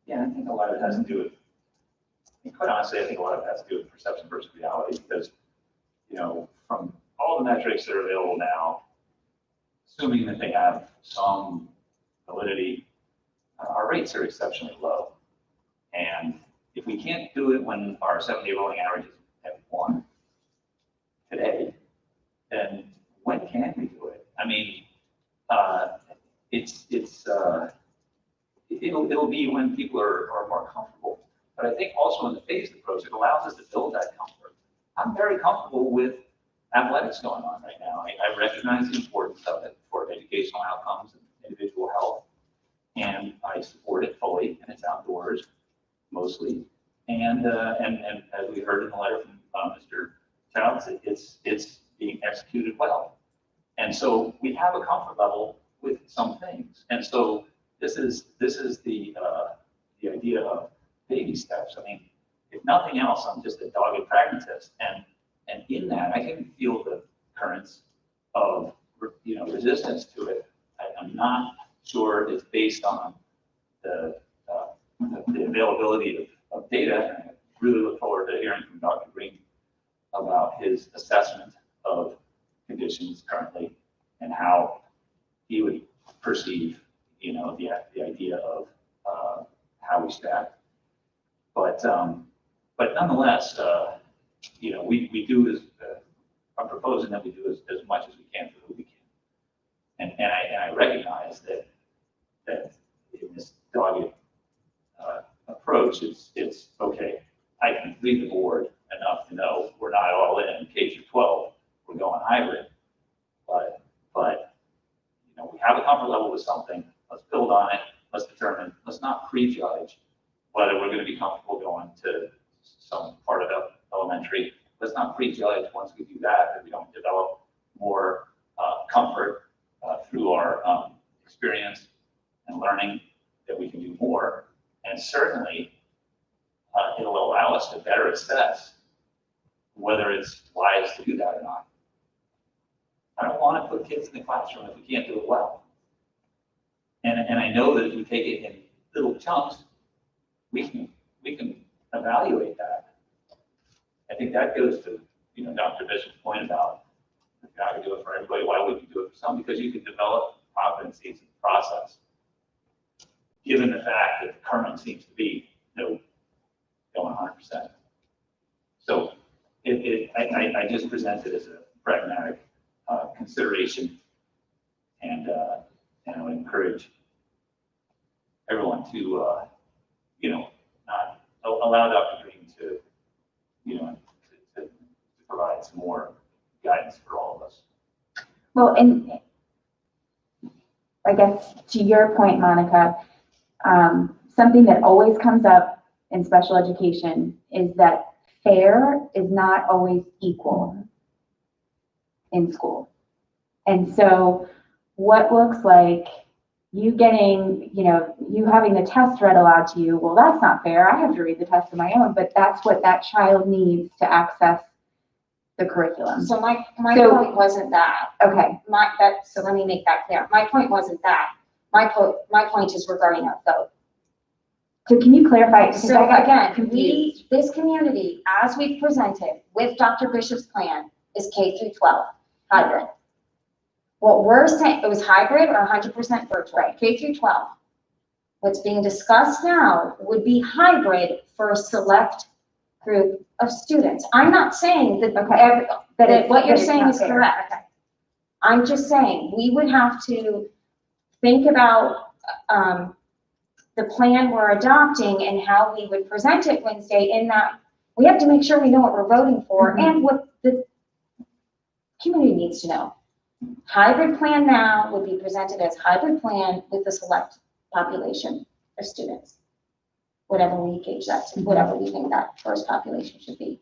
Yeah, I think a lot of it has to do with, quite honestly, I think a lot of it has to do with perception versus reality, because, from all the metrics that are available now, assuming that they have some validity, our rates are exceptionally low. And if we can't do it when our 7-day rolling average is at 1 today, then when can we do it? I mean, it'll be when people are more comfortable. But I think also in the phased approach, it allows us to build that comfort. I'm very comfortable with athletics going on right now. I recognize the importance of it for educational outcomes and individual health. And I support it fully, and it's outdoors mostly. And as we heard in the letter from Mr. Childs, it's being executed well. And so we have a comfort level with some things. And so this is the idea of baby steps. I mean, if nothing else, I'm just a dogged pragmatist, and in that I can feel the currents of resistance to it. I'm not sure it's based on the availability of data. And I really look forward to hearing from Dr. Green about his assessment of conditions currently and how he would perceive, the idea of how we staff. But nonetheless, we do as I'm proposing that we do as much as we can for who we can, and I recognize that in this dogged approach, it's okay. I can read the board enough to know we're not all in K through 12. We're going hybrid, but we have a comfort level with something. Let's build on it. Let's determine. Let's not prejudge whether we're going to be comfortable going to some part of elementary. Let's not prejudge once we do that we don't develop more comfort through our experience and learning that we can do more. And certainly, it'll allow us to better assess whether it's wise to do that or not. I don't want to put kids in the classroom if we can't do it well. And I know that if we take it in little chunks, we can evaluate that. I think that goes to Dr. Bishop's point about if you're not going to do it for everybody, why would you do it for some? Because you can develop competencies in the process. Given the fact that the current seems to be going 100%. So I just present it as a pragmatic consideration, and I would encourage everyone to not allow Dr. Green to provide some more guidance for all of us. Well, and I guess to your point, Monica, something that always comes up in special education is that fair is not always equal in school. And so what looks like you getting, you having the test read aloud to you, well, that's not fair. I have to read the test on my own, but that's what that child needs to access the curriculum. So my point wasn't that. Okay. So let me make that clear. My point wasn't that. My point is regarding our vote. So can you clarify? Because So I got again, confused. this community, as we presented with Dr. Bishop's plan, is K through 12, hybrid. What we're saying, it was hybrid or 100% virtual, K through 12. What's being discussed now would be hybrid for a select group of students. I'm not saying that what you're saying is correct. I'm just saying we would have to think about the plan we're adopting and how we would present it Wednesday, in that we have to make sure we know what we're voting for and what the community needs to know. Hybrid plan now would be presented as hybrid plan with the select population of students, whatever we gauge that to, whatever we think that first population should be.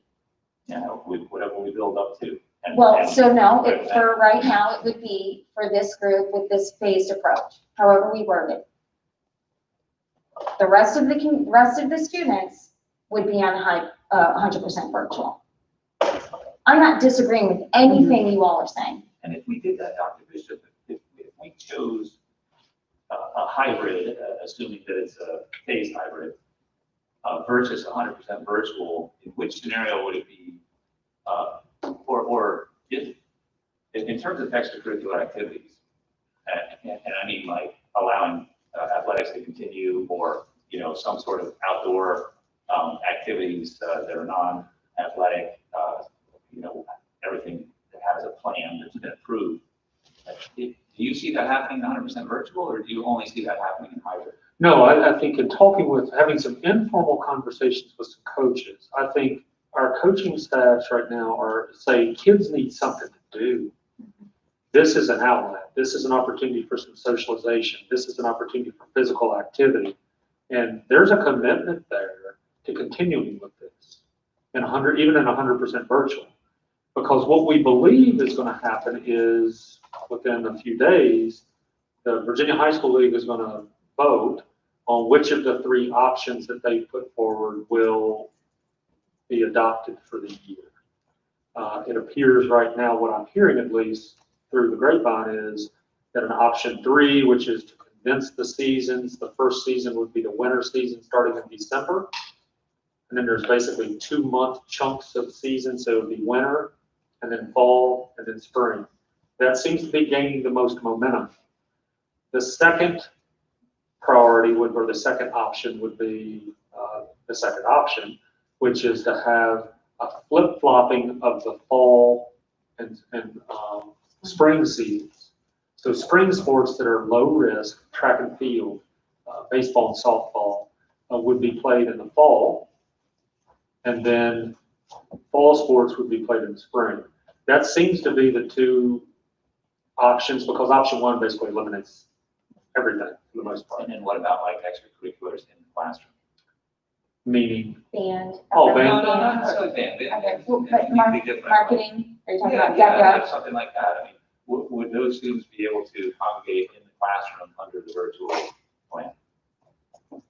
Whatever we build up to. For right now, it would be for this group with this phased approach, however we word it. The rest of the students would be on 100% virtual. I'm not disagreeing with anything you all are saying. And if we did that, Dr. Bishop, if we chose a hybrid, assuming that it's a phased hybrid, versus 100% virtual, in which scenario would it be, or if, in terms of extracurricular activities, and I mean like allowing athletics to continue, or, you know, some sort of outdoor activities that are non-athletic, you know, everything that has a plan that's been approved. Do you see that happening 100% virtual, or do you only see that happening in hybrid? No, I think in talking with, having some informal conversations with some coaches, I think our coaching staffs right now are saying kids need something to do. This is an outlet. This is an opportunity for some socialization. This is an opportunity for physical activity. And there's a commitment there to continuing with this in even in 100% virtual. Because what we believe is going to happen is within a few days, the Virginia High School League is going to vote on which of the 3 options that they put forward will be adopted for the year. It appears right now, what I'm hearing at least through the grapevine, is that an option 3, which is to condense the seasons, the first season would be the winter season starting in December. And then there's basically 2-month chunks of season, so it would be winter, and then fall, and then spring. That seems to be gaining the most momentum. The second priority would, or the second option would be the second option, which is to have a flip-flopping of the fall and spring seasons. So spring sports that are low risk, track and field, baseball and softball, would be played in the fall, and then fall sports would be played in the spring. That seems to be the 2 options, because option 1 basically eliminates everything for the most part. And then what about like extracurriculars in the classroom? Meaning? Band. No, band. not necessarily band. Okay, well, It but can be different. marketing, are you talking Yeah, about yeah, DECA? something like that. I mean, would those students be able to congregate in the classroom under the virtual plan?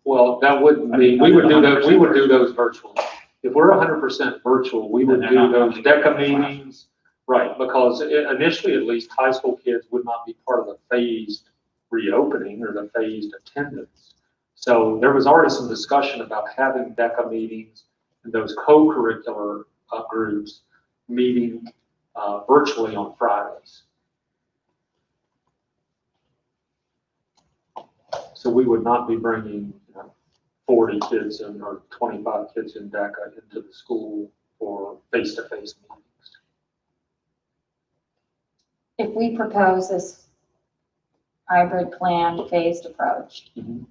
Well, that wouldn't be, we would do those virtually. If we're 100% virtual, we would Then they're do not those coming into DECA the class. meetings, right? Because initially, at least, high school kids would not be part of the phased reopening or the phased attendance. So there was already some discussion about having DECA meetings and those co-curricular groups meeting virtually on Fridays. So we would not be bringing 40 kids in or 25 kids in DECA into the school for face-to-face meetings. If we propose this hybrid plan phased approach, Mhm.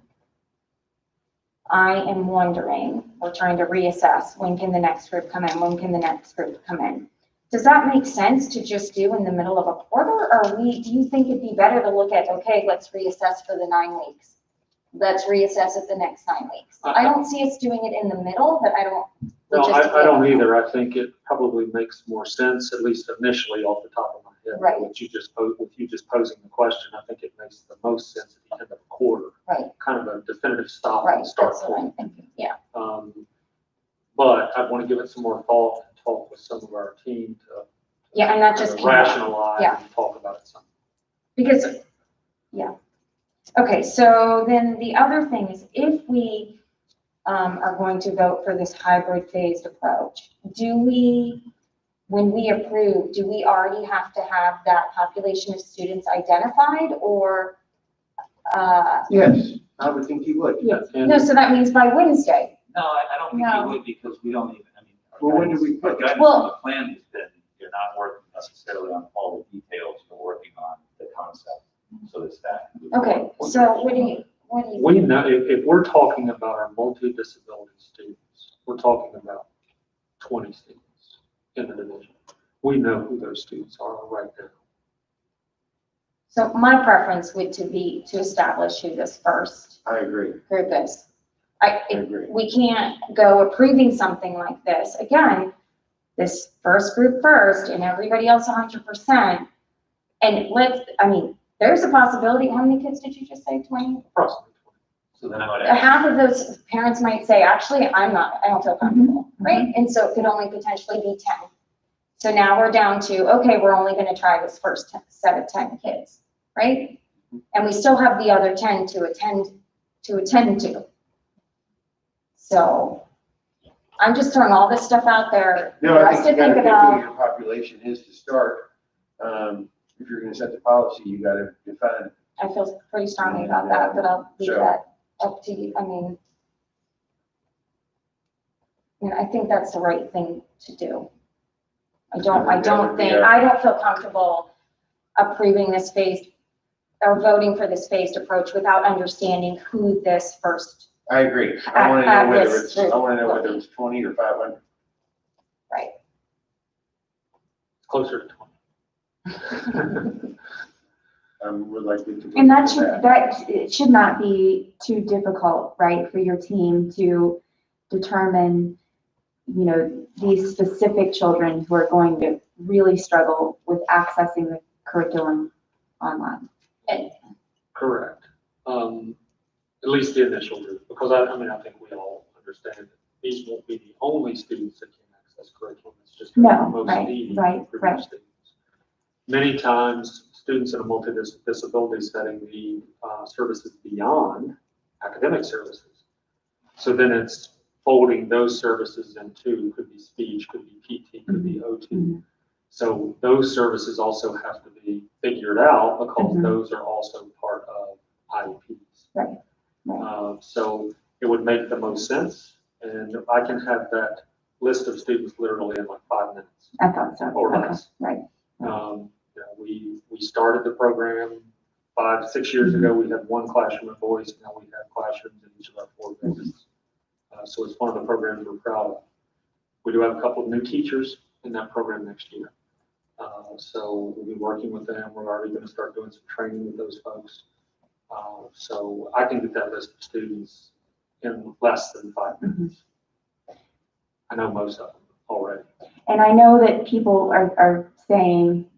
I am wondering, we're trying to reassess, when can the next group come in? When can the next group come in? Does that make sense to just do in the middle of a quarter? Or do you think it'd be better to look at, okay, let's reassess for the 9 weeks? Let's reassess it the next 9 weeks. I don't see us doing it in the middle, but I don't. No, I logistically, don't know. either. I think it probably makes more sense, at least initially off the top of my head. Right. With you just posing the question, I think it makes the most sense at the end of a quarter. Right. Kind of a definitive stop Right, and start that's what I'm point. thinking, yeah. But I want to give it some more thought and talk with some of our team to Yeah, and that just came up. rationalize Yeah. and talk about it some. Because, yeah. Okay, so then the other thing is, if we are going to vote for this hybrid phased approach, when we approve, do we already have to have that population of students identified, or? Yes, I would think you would. Yeah. And No, so that means by Wednesday. No, I don't think No. you would, because we don't even, I mean. our Well, when do guidance- we Our put- guidance Well- on the plan has been, you're not working necessarily on all the details, you're working on the concept, so that staff can move Okay, forward. so what do you we think? know, if we're talking about our multi-disability students, we're talking about 20 students in the division. We know who those students are right now. So my preference would be to establish who this first I agree. group is. I agree. We can't go approving something like this. Again, this first group first and everybody else 100%. And there's a possibility, how many kids did you just say, 20? Approximately 20. So then I would ask, Half of those parents might say, actually, I don't feel comfortable, right? And so it could only potentially be 10. So now we're down to, okay, we're only gonna try this first set of 10 kids, right? And we still have the other 10 to attend to. So I'm just throwing all this stuff out there No, for I us think to you gotta think pick who about. your population is to start. if you're gonna set the policy, you gotta define. I feel pretty strongly about that, but I'll leave So- that up to you. I mean, I think that's the right thing to do. I don't feel comfortable approving this phased or voting for this phased approach without understanding who this first, I agree. I wanna know whether this it's, I wanna know group whether will it's 20 or 500. right? Closer to 20. We're likely to. And it should not be too difficult, right, for your team to determine, these specific children who are going to really struggle with accessing the curriculum online. Correct. At least the initial group, because I think we all understand that these won't be the only students that can access curriculum. It's just No, most right, needy right, for right. these students. Many times, students in a multi-disability setting need services beyond academic services. So then it's folding those services into, could be speech, could be PT, could be OT. Mhm. So those services also have to be figured out because Mhm. those are also part of IEPs. Right, So it would make the most sense, and I can have that list of students literally in like 5 minutes. I thought so. Or Okay, less. right. We started the program 5-6 years ago. We had one classroom at Boise. Now we have classrooms in each of our 4 buildings. So it's one of the programs we're proud of. We do have a couple of new teachers in that program next year. So we'll be working with them. We're already going to start doing some training with those folks. So I can get that list of students in less than 5 minutes. I know most of them already. And I know that people are saying,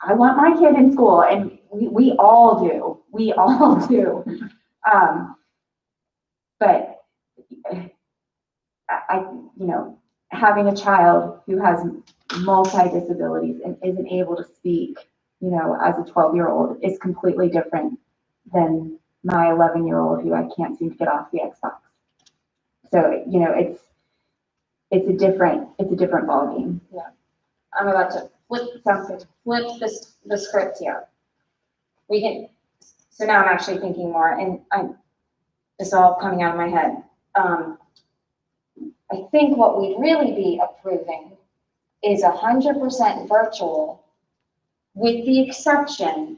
I want my kid in school, and we all do. We all do. But having a child who has multi-disabilities and isn't able to speak, as a 12-year-old is completely different than my 11-year-old who I can't seem to get off the Xbox. So, it's a different ballgame. I'm about to flip the script here. So now I'm actually thinking more, and it's all coming out of my head. I think what we'd really be approving is 100% virtual, with the exception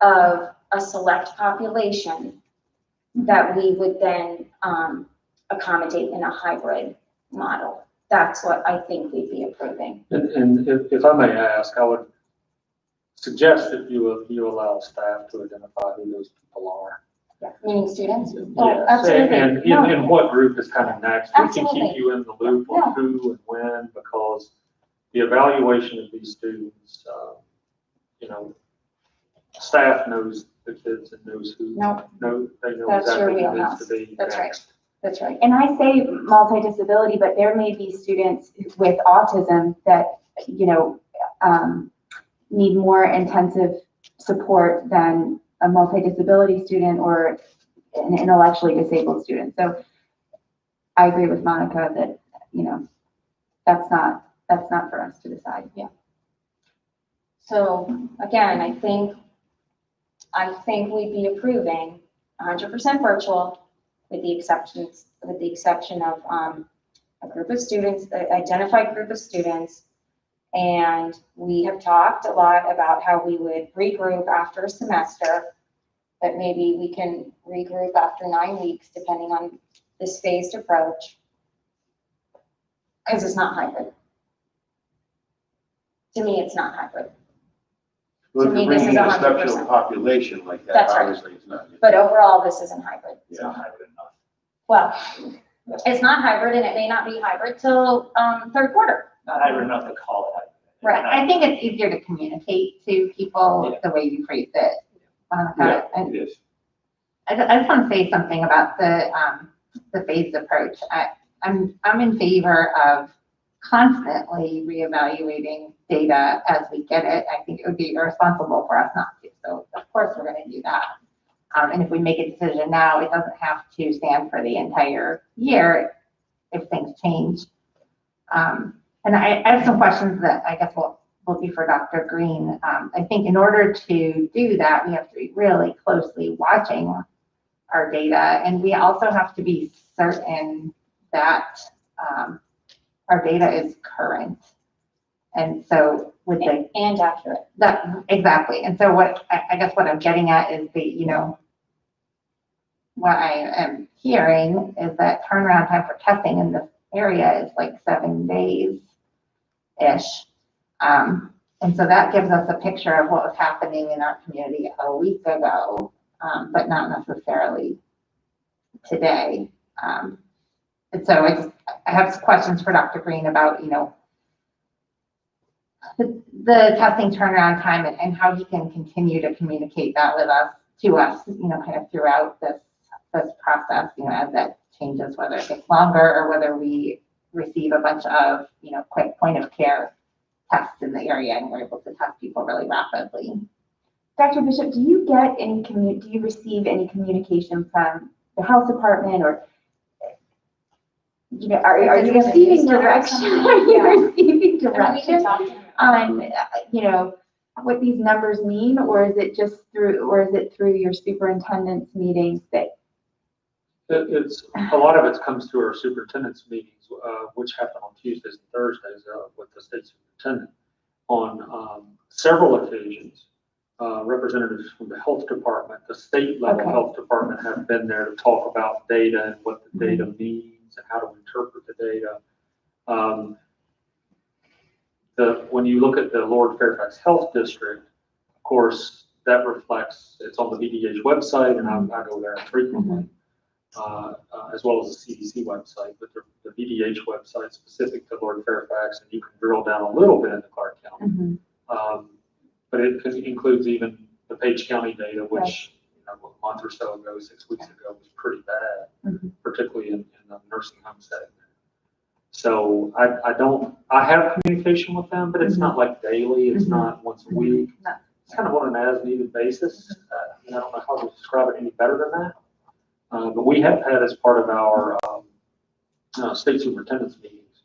of a select population that we would then accommodate in a hybrid model. That's what I think we'd be approving. And if I may ask, I would suggest that you allow staff to identify who those people are. Yeah. Meaning students? Yes, Oh, absolutely. and what group is kind of next. We can Absolutely. keep you in the loop on who and when, because the evaluation of these students, staff knows the kids and knows who. Nope. They know That's your exactly who wheelhouse. needs to be That's right. next. That's right. And I say multi-disability, but there may be students with autism that, need more intensive support than a multi-disability student or an intellectually disabled student. So I agree with Monica that, that's not for us to decide. Yeah. So again, I think we'd be approving 100% virtual with the exception of a group of students, the identified group of students. And we have talked a lot about how we would regroup after a semester, that maybe we can regroup after 9 weeks, depending on this phased approach, because it's not hybrid. To me, it's not hybrid. Well, To if me, you're this is bringing in a special 100%. population like that, That's right. obviously it's not. But overall, this isn't hybrid. It's not hybrid enough. Well, it's not hybrid, and it may not be hybrid till third quarter. Not hybrid enough to call it hybrid. Right, I think it's easier to communicate to people the way you phrase it. Yeah, it is. I just want to say something about the phased approach. I'm in favor of constantly reevaluating data as we get it. I think it would be irresponsible for us not to. So of course we're going to do that. And if we make a decision now, it doesn't have to stand for the entire year if things change. And I have some questions that I guess we'll will do for Dr. Green. I think in order to do that, we have to be really closely watching our data, and we also have to be certain that our data is current. And so with the And accurate. that exactly. And so what I guess what I'm getting at is what I am hearing is that turnaround time for testing in this area is like 7 days ish. And so that gives us a picture of what was happening in our community a week ago, but not necessarily today. And so I have some questions for Dr. Green about, the testing turnaround time and how he can continue to communicate that with us, kind of throughout this process, as that changes, whether it gets longer or whether we receive a bunch of, quick point of care tests in the area and we're able to test people really rapidly. Dr. Bishop, do you get any do you receive any communication from the health department, or are you receiving direction? Are you receiving direction on what these numbers mean, or is it through your superintendent's meetings that? It's a lot of it comes through our superintendent's meetings, which happen on Tuesdays and Thursdays with the state superintendent. On several occasions, representatives from the health department, the state level health department, have been there to talk about data and what the data means and how to interpret the data. When you look at the Lord Fairfax Health District, of course, that reflects, it's on the VDH website, and I go there frequently. As well as the CDC website, but the VDH website specific to Lord Fairfax, and you can drill down a little bit into Clarke County. But it includes even the Page County data, which a month or so ago, 6 weeks ago, was pretty bad, particularly in the nursing home setting. So I have communication with them, but it's not like daily, it's not once a week. It's kind of on an as-needed basis. I don't know how to describe it any better than that. But we have had, as part of our state superintendent's meetings,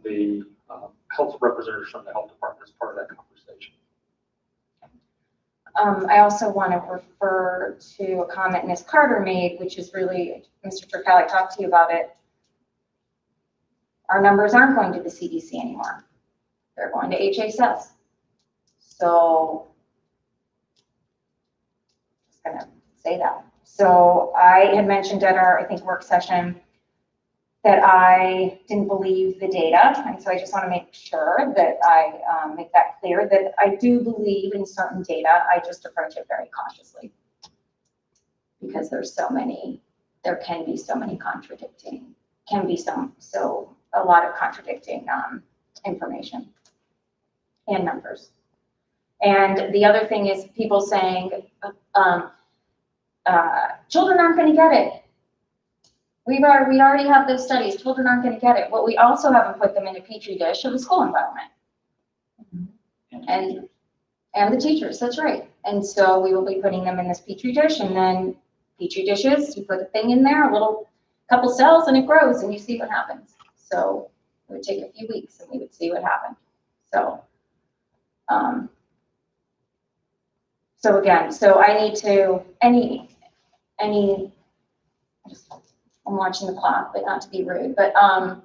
the health representatives from the health department as part of that conversation. I also want to refer to a comment Ms. Carter made, which is really, Mr. Turcali talked to you about it. Our numbers aren't going to the CDC anymore. They're going to HHS. So, just gonna say that. So I had mentioned at our, I think, work session that I didn't believe the data. And so I just want to make sure that I make that clear that I do believe in certain data. I just approach it very cautiously because there can be so many contradicting, a lot of contradicting information and numbers. And the other thing is people saying, children aren't going to get it. We already have those studies. Children aren't going to get it. Well, we also haven't put them in a petri dish of the school environment. And the teachers, that's right. And so we will be putting them in this petri dish, and then petri dishes, you put a thing in there, couple cells, and it grows, and you see what happens. So it would take a few weeks, and we would see what happened. So, I need to, I'm watching the clock, but not to be rude, but, John,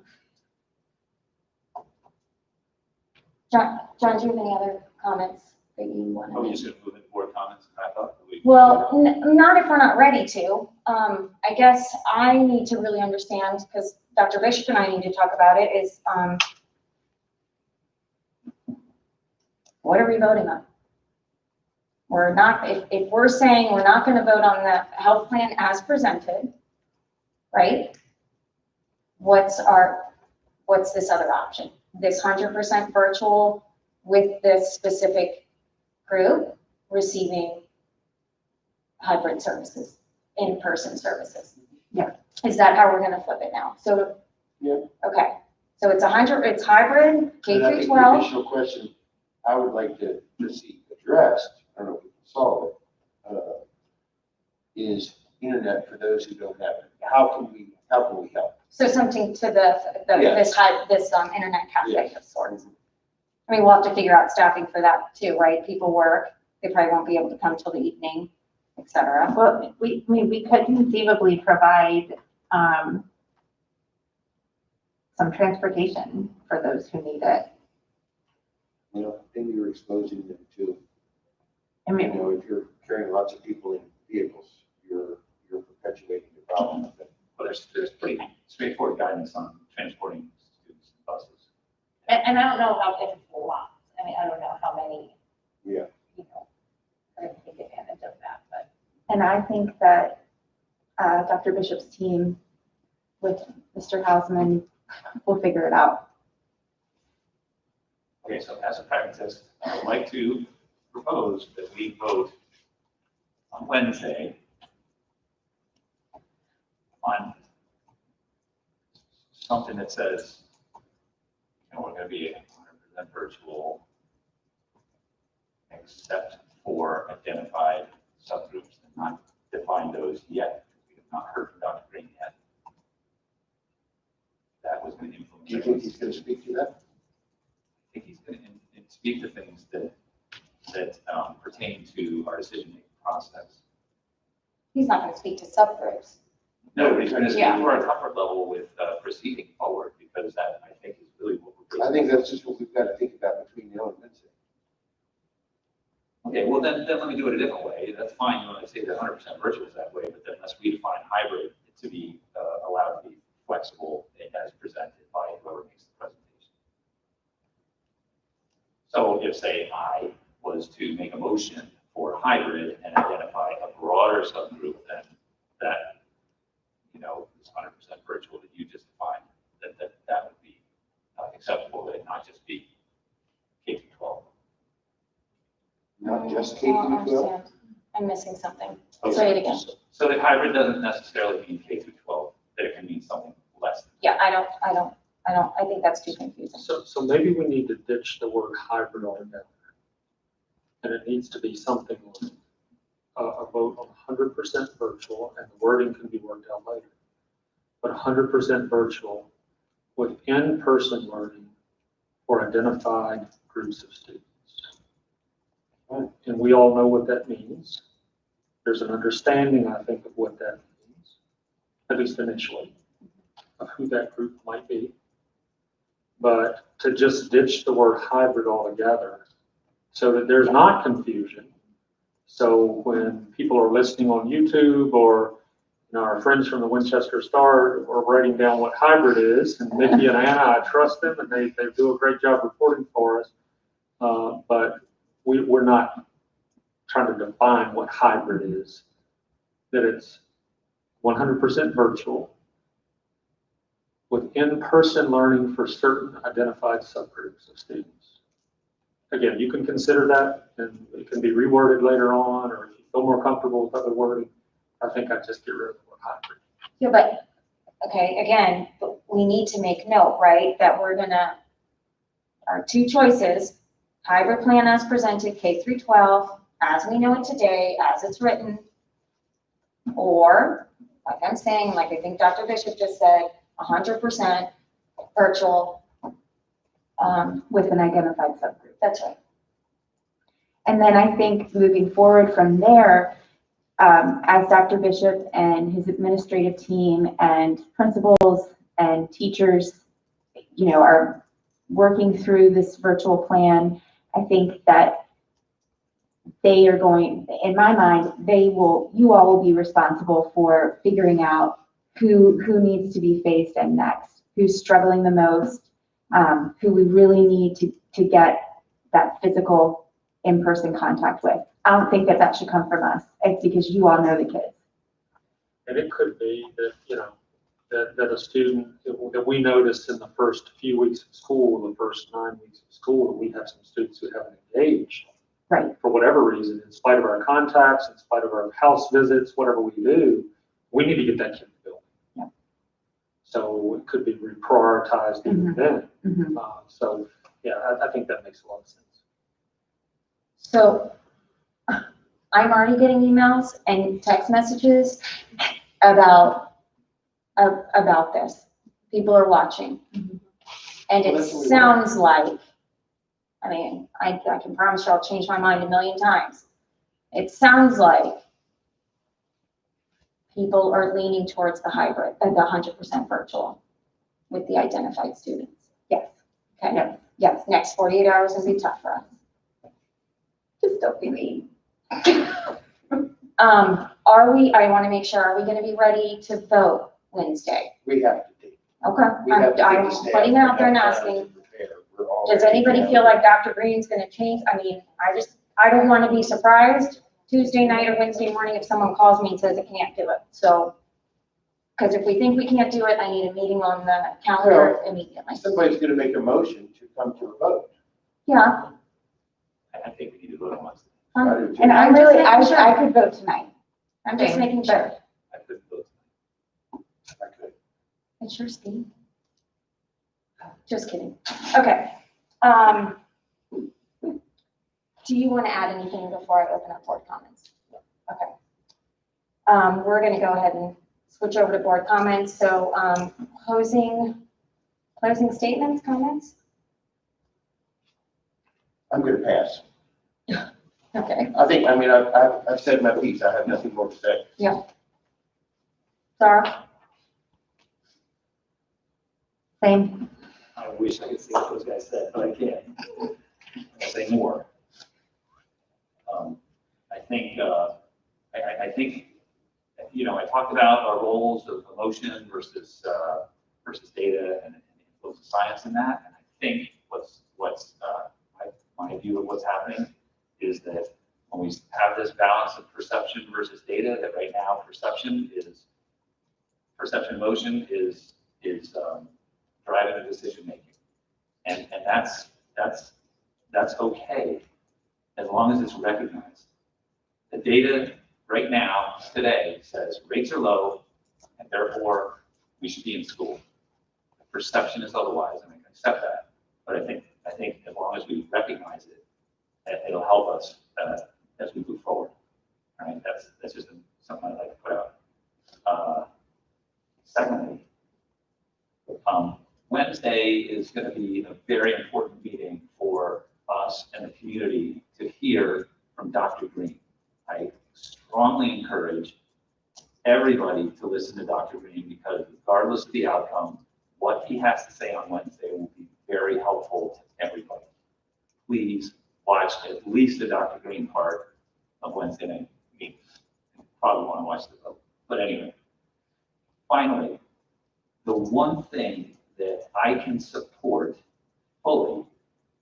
do you have any other comments that you want to Are we make? just going to move into board comments and wrap up? Well, not if we're not ready to. I guess I need to really understand, because Dr. Bishop and I need to talk about it, is what are we voting on? We're not, if we're saying we're not going to vote on the health plan as presented, right? What's this other option? This 100% virtual with this specific group receiving hybrid services, in-person services. Yeah. Is that how we're going to flip it now? So, Yeah. Okay. So it's hybrid, K And I through think 12. the additional question I would like to see addressed, I don't know if we can solve it, is internet for those who don't have it. How can we help? So something to this internet cafe of sorts. I mean, we'll have to figure out staffing for that too, right? People work, they probably won't be able to come till the evening, et cetera. Well, I mean, we could conceivably provide, some transportation for those who need it. You know, then you're exposing them to, I you mean, know, if you're carrying lots of people in vehicles, you're perpetuating the problem. But there's pretty straightforward guidance on transporting students and buses. and I don't know how, if it's a lot, I mean, I don't know how many, Yeah. you know, are going to take advantage of that, but. And I think that Dr. Bishop's team with Mr. Hausman will figure it out. Okay, so as a pragmatist, I would like to propose that we vote on Wednesday on something that says, you know, we're gonna be 100% virtual, except for identified subgroups and not define those yet. We have not heard from Dr. Green yet. That was going to implement. Do you think he's going to speak to that? I think he's going to speak to things that pertain to our decision-making process. He's not gonna speak to subgroups. No, but he's going to speak Yeah. to our comfort level with proceeding forward, because that, I think, is really what we're. I think that's just what we've got to think about between now and Wednesday. Okay, well, then let me do it a different way. That's fine, you want to say that 100% virtual is that way, but then let's redefine hybrid to be allowed to be flexible as presented by whoever makes the presentation. So if, say, I was to make a motion for hybrid and identify a broader subgroup than that, you know, is 100% virtual that you just defined, that would be acceptable, that it not just be K through 12. Not just K I don't through 12? understand. I'm missing something. Okay. Say it again. So that hybrid doesn't necessarily mean K through 12, that it can mean something less. Yeah, I think that's too confusing. So maybe we need to ditch the word hybrid altogether. And it needs to be something like a vote on 100% virtual, and the wording can be worked out later. But 100% virtual with in-person learning for identified groups of students. And we all know what that means. There's an understanding, I think, of what that means, at least initially, of who that group might be. But to just ditch the word hybrid altogether so that there's not confusion. So when people are listening on YouTube, or you know, our friends from the Winchester Star are writing down what hybrid is, and Nikki and Anna, I trust them, and they do a great job reporting for us. But we're not trying to define what hybrid is, that it's 100% virtual with in-person learning for certain identified subgroups of students. Again, you can consider that, and it can be reworded later on, or if you feel more comfortable with other wording, I think I'd just get rid of the word hybrid. Yeah, but, okay, again, but we need to make note, right, that our two choices, hybrid plan as presented, K through 12, as we know it today, as it's written, or, like I'm saying, like I think Dr. Bishop just said, 100% virtual. With an identified subgroup. That's right. And then I think moving forward from there, as Dr. Bishop and his administrative team and principals and teachers, you know, are working through this virtual plan, I think that they are going, in my mind, you all will be responsible for figuring out who needs to be phased in next, who's struggling the most, who we really need to get that physical in-person contact with. I don't think that should come from us. It's because you all know the kids. And it could be that, you know, that a student that we noticed in the first few weeks of school, the first 9 weeks of school, we have some students who haven't engaged. Right. For whatever reason, in spite of our contacts, in spite of our house visits, whatever we do, we need to get that kid in the building. Yeah. So it could be reprioritized even then. Mm-hmm. So yeah, I think that makes a lot of sense. So I'm already getting emails and text messages about this. People are watching. And Well, it that's what we sounds like, I mean, I can promise you I'll change my mind a million times. It sounds like people are leaning towards the hybrid, the 100% virtual with the identified students. Yes. Okay, yes, next 48 hours will be tough for us. Just don't be mean. I want to make sure, are we going to be ready to vote Wednesday? We have to take. Okay, We have to take I'm a stand. putting it out there and We have asking, time to prepare. We're all does ready anybody to feel go. like Dr. Green's going to change? I mean, I don't want to be surprised Tuesday night or Wednesday morning if someone calls me and says it can't do it. So, because if we think we can't do it, I need a meeting on the calendar immediately. Somebody's gonna make a motion to come to a vote. Yeah, I think we need to vote on Wednesday. I do too. and I'm just really, making sure. I could vote tonight. I'm just making sure. I couldn't vote. I could. It's your Steve. Just kidding. Okay. Do you want to add anything before I open up board comments? Okay. We're going to go ahead and switch over to board comments. So, closing statements, comments? I'm gonna pass. Okay. I've said my piece. I have nothing more to say. Sarah? Same. I wish I could say what those guys said, but I can't. I'll say more. I think, I talked about our roles of emotion versus data and influence of science in that. And I think my view of what's happening is that when we have this balance of perception versus data, that right now perception emotion is driving the decision making. And that's okay, as long as it's recognized. The data right now, today, says rates are low, and therefore we should be in school. The perception is otherwise, and I can accept that. But I think as long as we recognize it, it'll help us as we move forward. All right, that's just something I'd like to put out. Secondly, Wednesday is going to be a very important meeting for us and the community to hear from Dr. Green. I strongly encourage everybody to listen to Dr. Green because regardless of the outcome, what he has to say on Wednesday will be very helpful to everybody. Please watch at least the Dr. Green part of Wednesday night meetings. Probably want to watch the vote. But anyway, finally, the one thing that I can support fully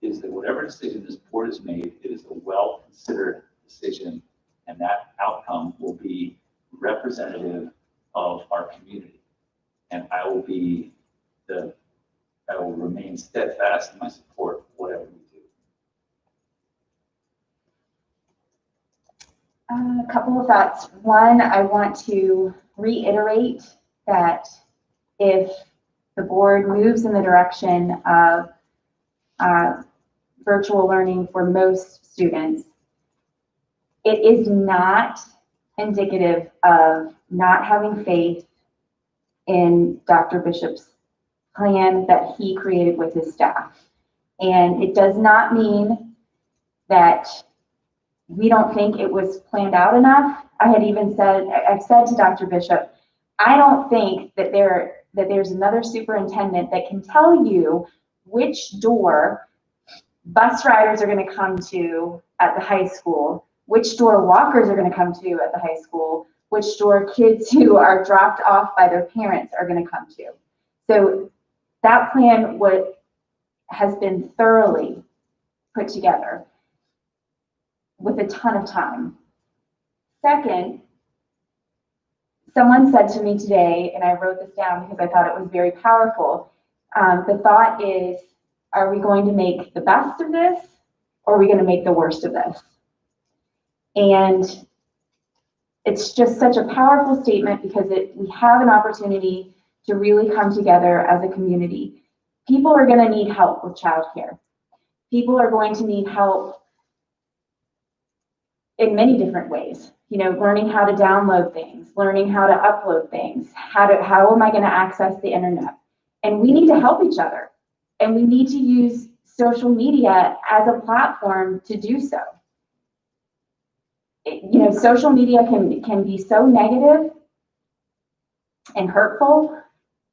is that whatever decision this board has made, it is a well-considered decision, and that outcome will be representative of our community. And I will remain steadfast in my support of whatever we do. A couple of thoughts. One, I want to reiterate that if the board moves in the direction of virtual learning for most students, it is not indicative of not having faith in Dr. Bishop's plan that he created with his staff. And it does not mean that we don't think it was planned out enough. I've said to Dr. Bishop, I don't think that there's another superintendent that can tell you which door bus riders are going to come to at the high school, which door walkers are going to come to at the high school, which door kids who are dropped off by their parents are going to come to. So that plan has been thoroughly put together with a ton of time. Second, someone said to me today, and I wrote this down because I thought it was very powerful. The thought is, are we going to make the best of this, or are we going to make the worst of this? And it's just such a powerful statement because we have an opportunity to really come together as a community. People are going to need help with childcare. People are going to need help in many different ways. Learning how to download things, learning how to upload things, how am I going to access the internet? And we need to help each other. And we need to use social media as a platform to do so. You know, social media can be so negative and hurtful,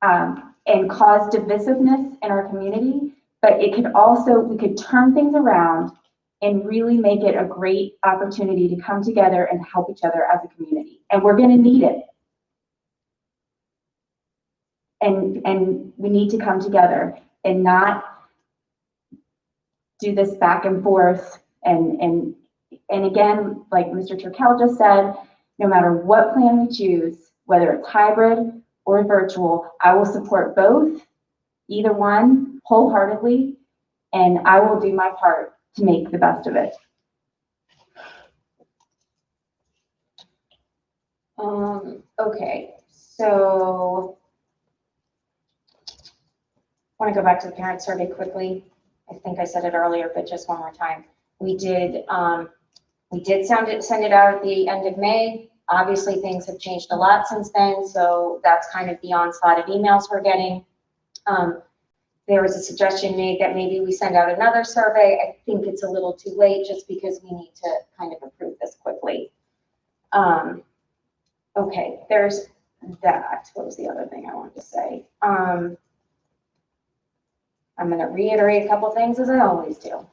and cause divisiveness in our community, but it could also, we could turn things around and really make it a great opportunity to come together and help each other as a community. And we're gonna need it. And we need to come together and not do this back and forth. And again, like Mr. Turkel just said, no matter what plan we choose, whether it's hybrid or virtual, I will support both, either one, wholeheartedly, and I will do my part to make the best of it. Okay, so I want to go back to the parent survey quickly. I think I said it earlier, but just one more time. We did send it out at the end of May. Obviously, things have changed a lot since then, so that's kind of the onslaught of emails we're getting. There was a suggestion made that maybe we send out another survey. I think it's a little too late just because we need to kind of approve this quickly. Okay, there's that. What was the other thing I wanted to say? I'm going to reiterate a couple things as I always do.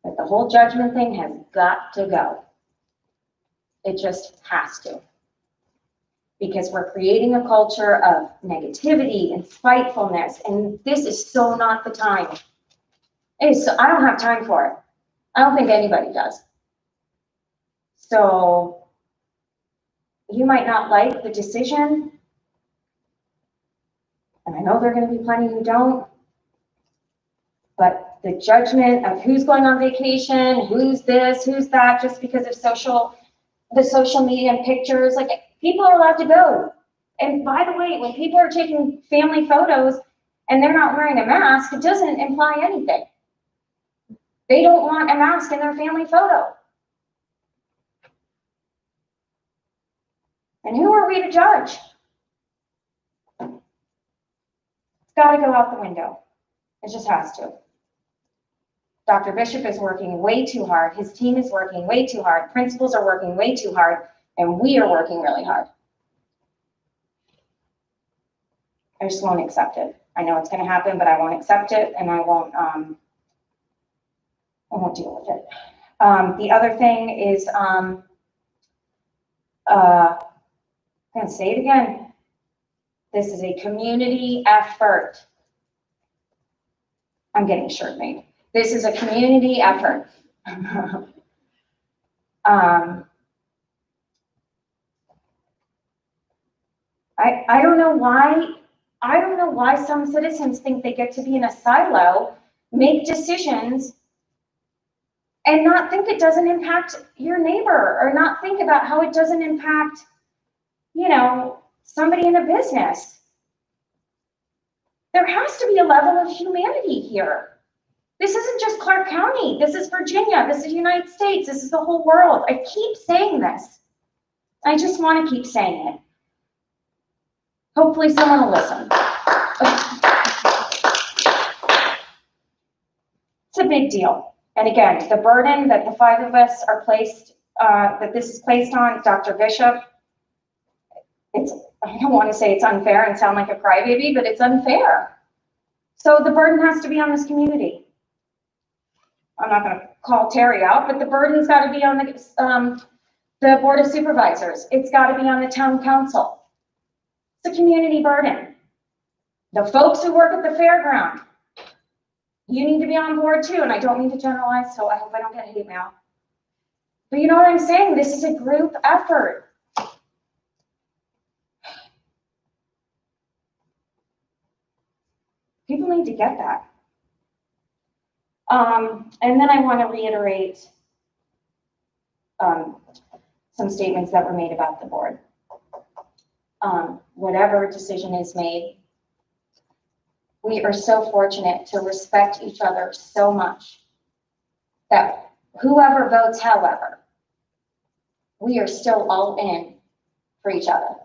But the whole judgment thing has got to go. It just has to. Because we're creating a culture of negativity and spitefulness, and this is so not the time. It is so, I don't have time for it. I don't think anybody does. So you might not like the decision, and I know there are going to be plenty who don't, but the judgment of who's going on vacation, who's this, who's that, just because of the social media and pictures, like, people are allowed to go. And by the way, when people are taking family photos and they're not wearing a mask, it doesn't imply anything. They don't want a mask in their family photo. And who are we to judge? It's got to go out the window. It just has to. Dr. Bishop is working way too hard. His team is working way too hard. Principals are working way too hard. And we are working really hard. I just won't accept it. I know it's going to happen, but I won't accept it, and I won't deal with it. The other thing is, I'm going to say it again. This is a community effort. I'm getting a shirt made. This is a community effort. I don't know why some citizens think they get to be in a silo, make decisions, and not think it doesn't impact your neighbor, or not think about how it doesn't impact, you know, somebody in a business. There has to be a level of humanity here. This isn't just Clarke County. This is Virginia. This is the United States. This is the whole world. I keep saying this. I just want to keep saying it. Hopefully someone will listen. It's a big deal. And again, the burden that the five of us are placed, that this is placed on Dr. Bishop, I don't want to say it's unfair and sound like a crybaby, but it's unfair. So the burden has to be on this community. I'm not going to call Terry out, but the burden's got to be on the Board of Supervisors. It's got to be on the town council. It's a community burden. The folks who work at the fairground, you need to be on board too. And I don't mean to generalize, so I hope I don't get hate mail. But you know what I'm saying? This is a group effort. People need to get that. And then I want to reiterate some statements that were made about the board. Whatever decision is made, we are so fortunate to respect each other so much that whoever votes however, we are still all in for each other.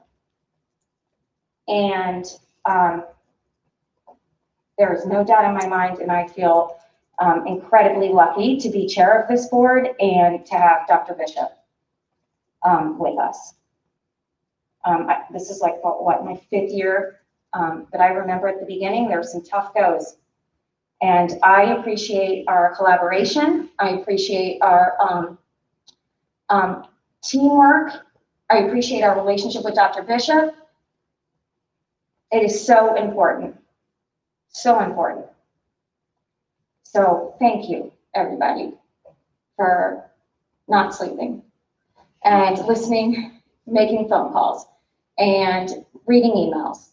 And There is no doubt in my mind, and I feel incredibly lucky to be chair of this board and to have Dr. Bishop with us. This is like, what, my 5th year, but I remember at the beginning, there were some tough goes. And I appreciate our collaboration. I appreciate our teamwork. I appreciate our relationship with Dr. Bishop. It is so important, so important. So thank you, everybody, for not sleeping and listening, making phone calls, and reading emails.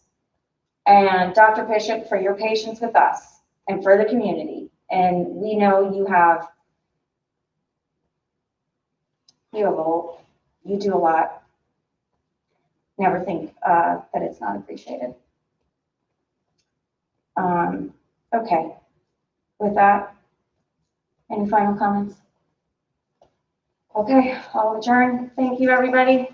And Dr. Bishop, for your patience with us and for the community. And we know you do a lot. Never think that it's not appreciated. Okay. With that, any final comments? Okay, I'll adjourn. Thank you, everybody.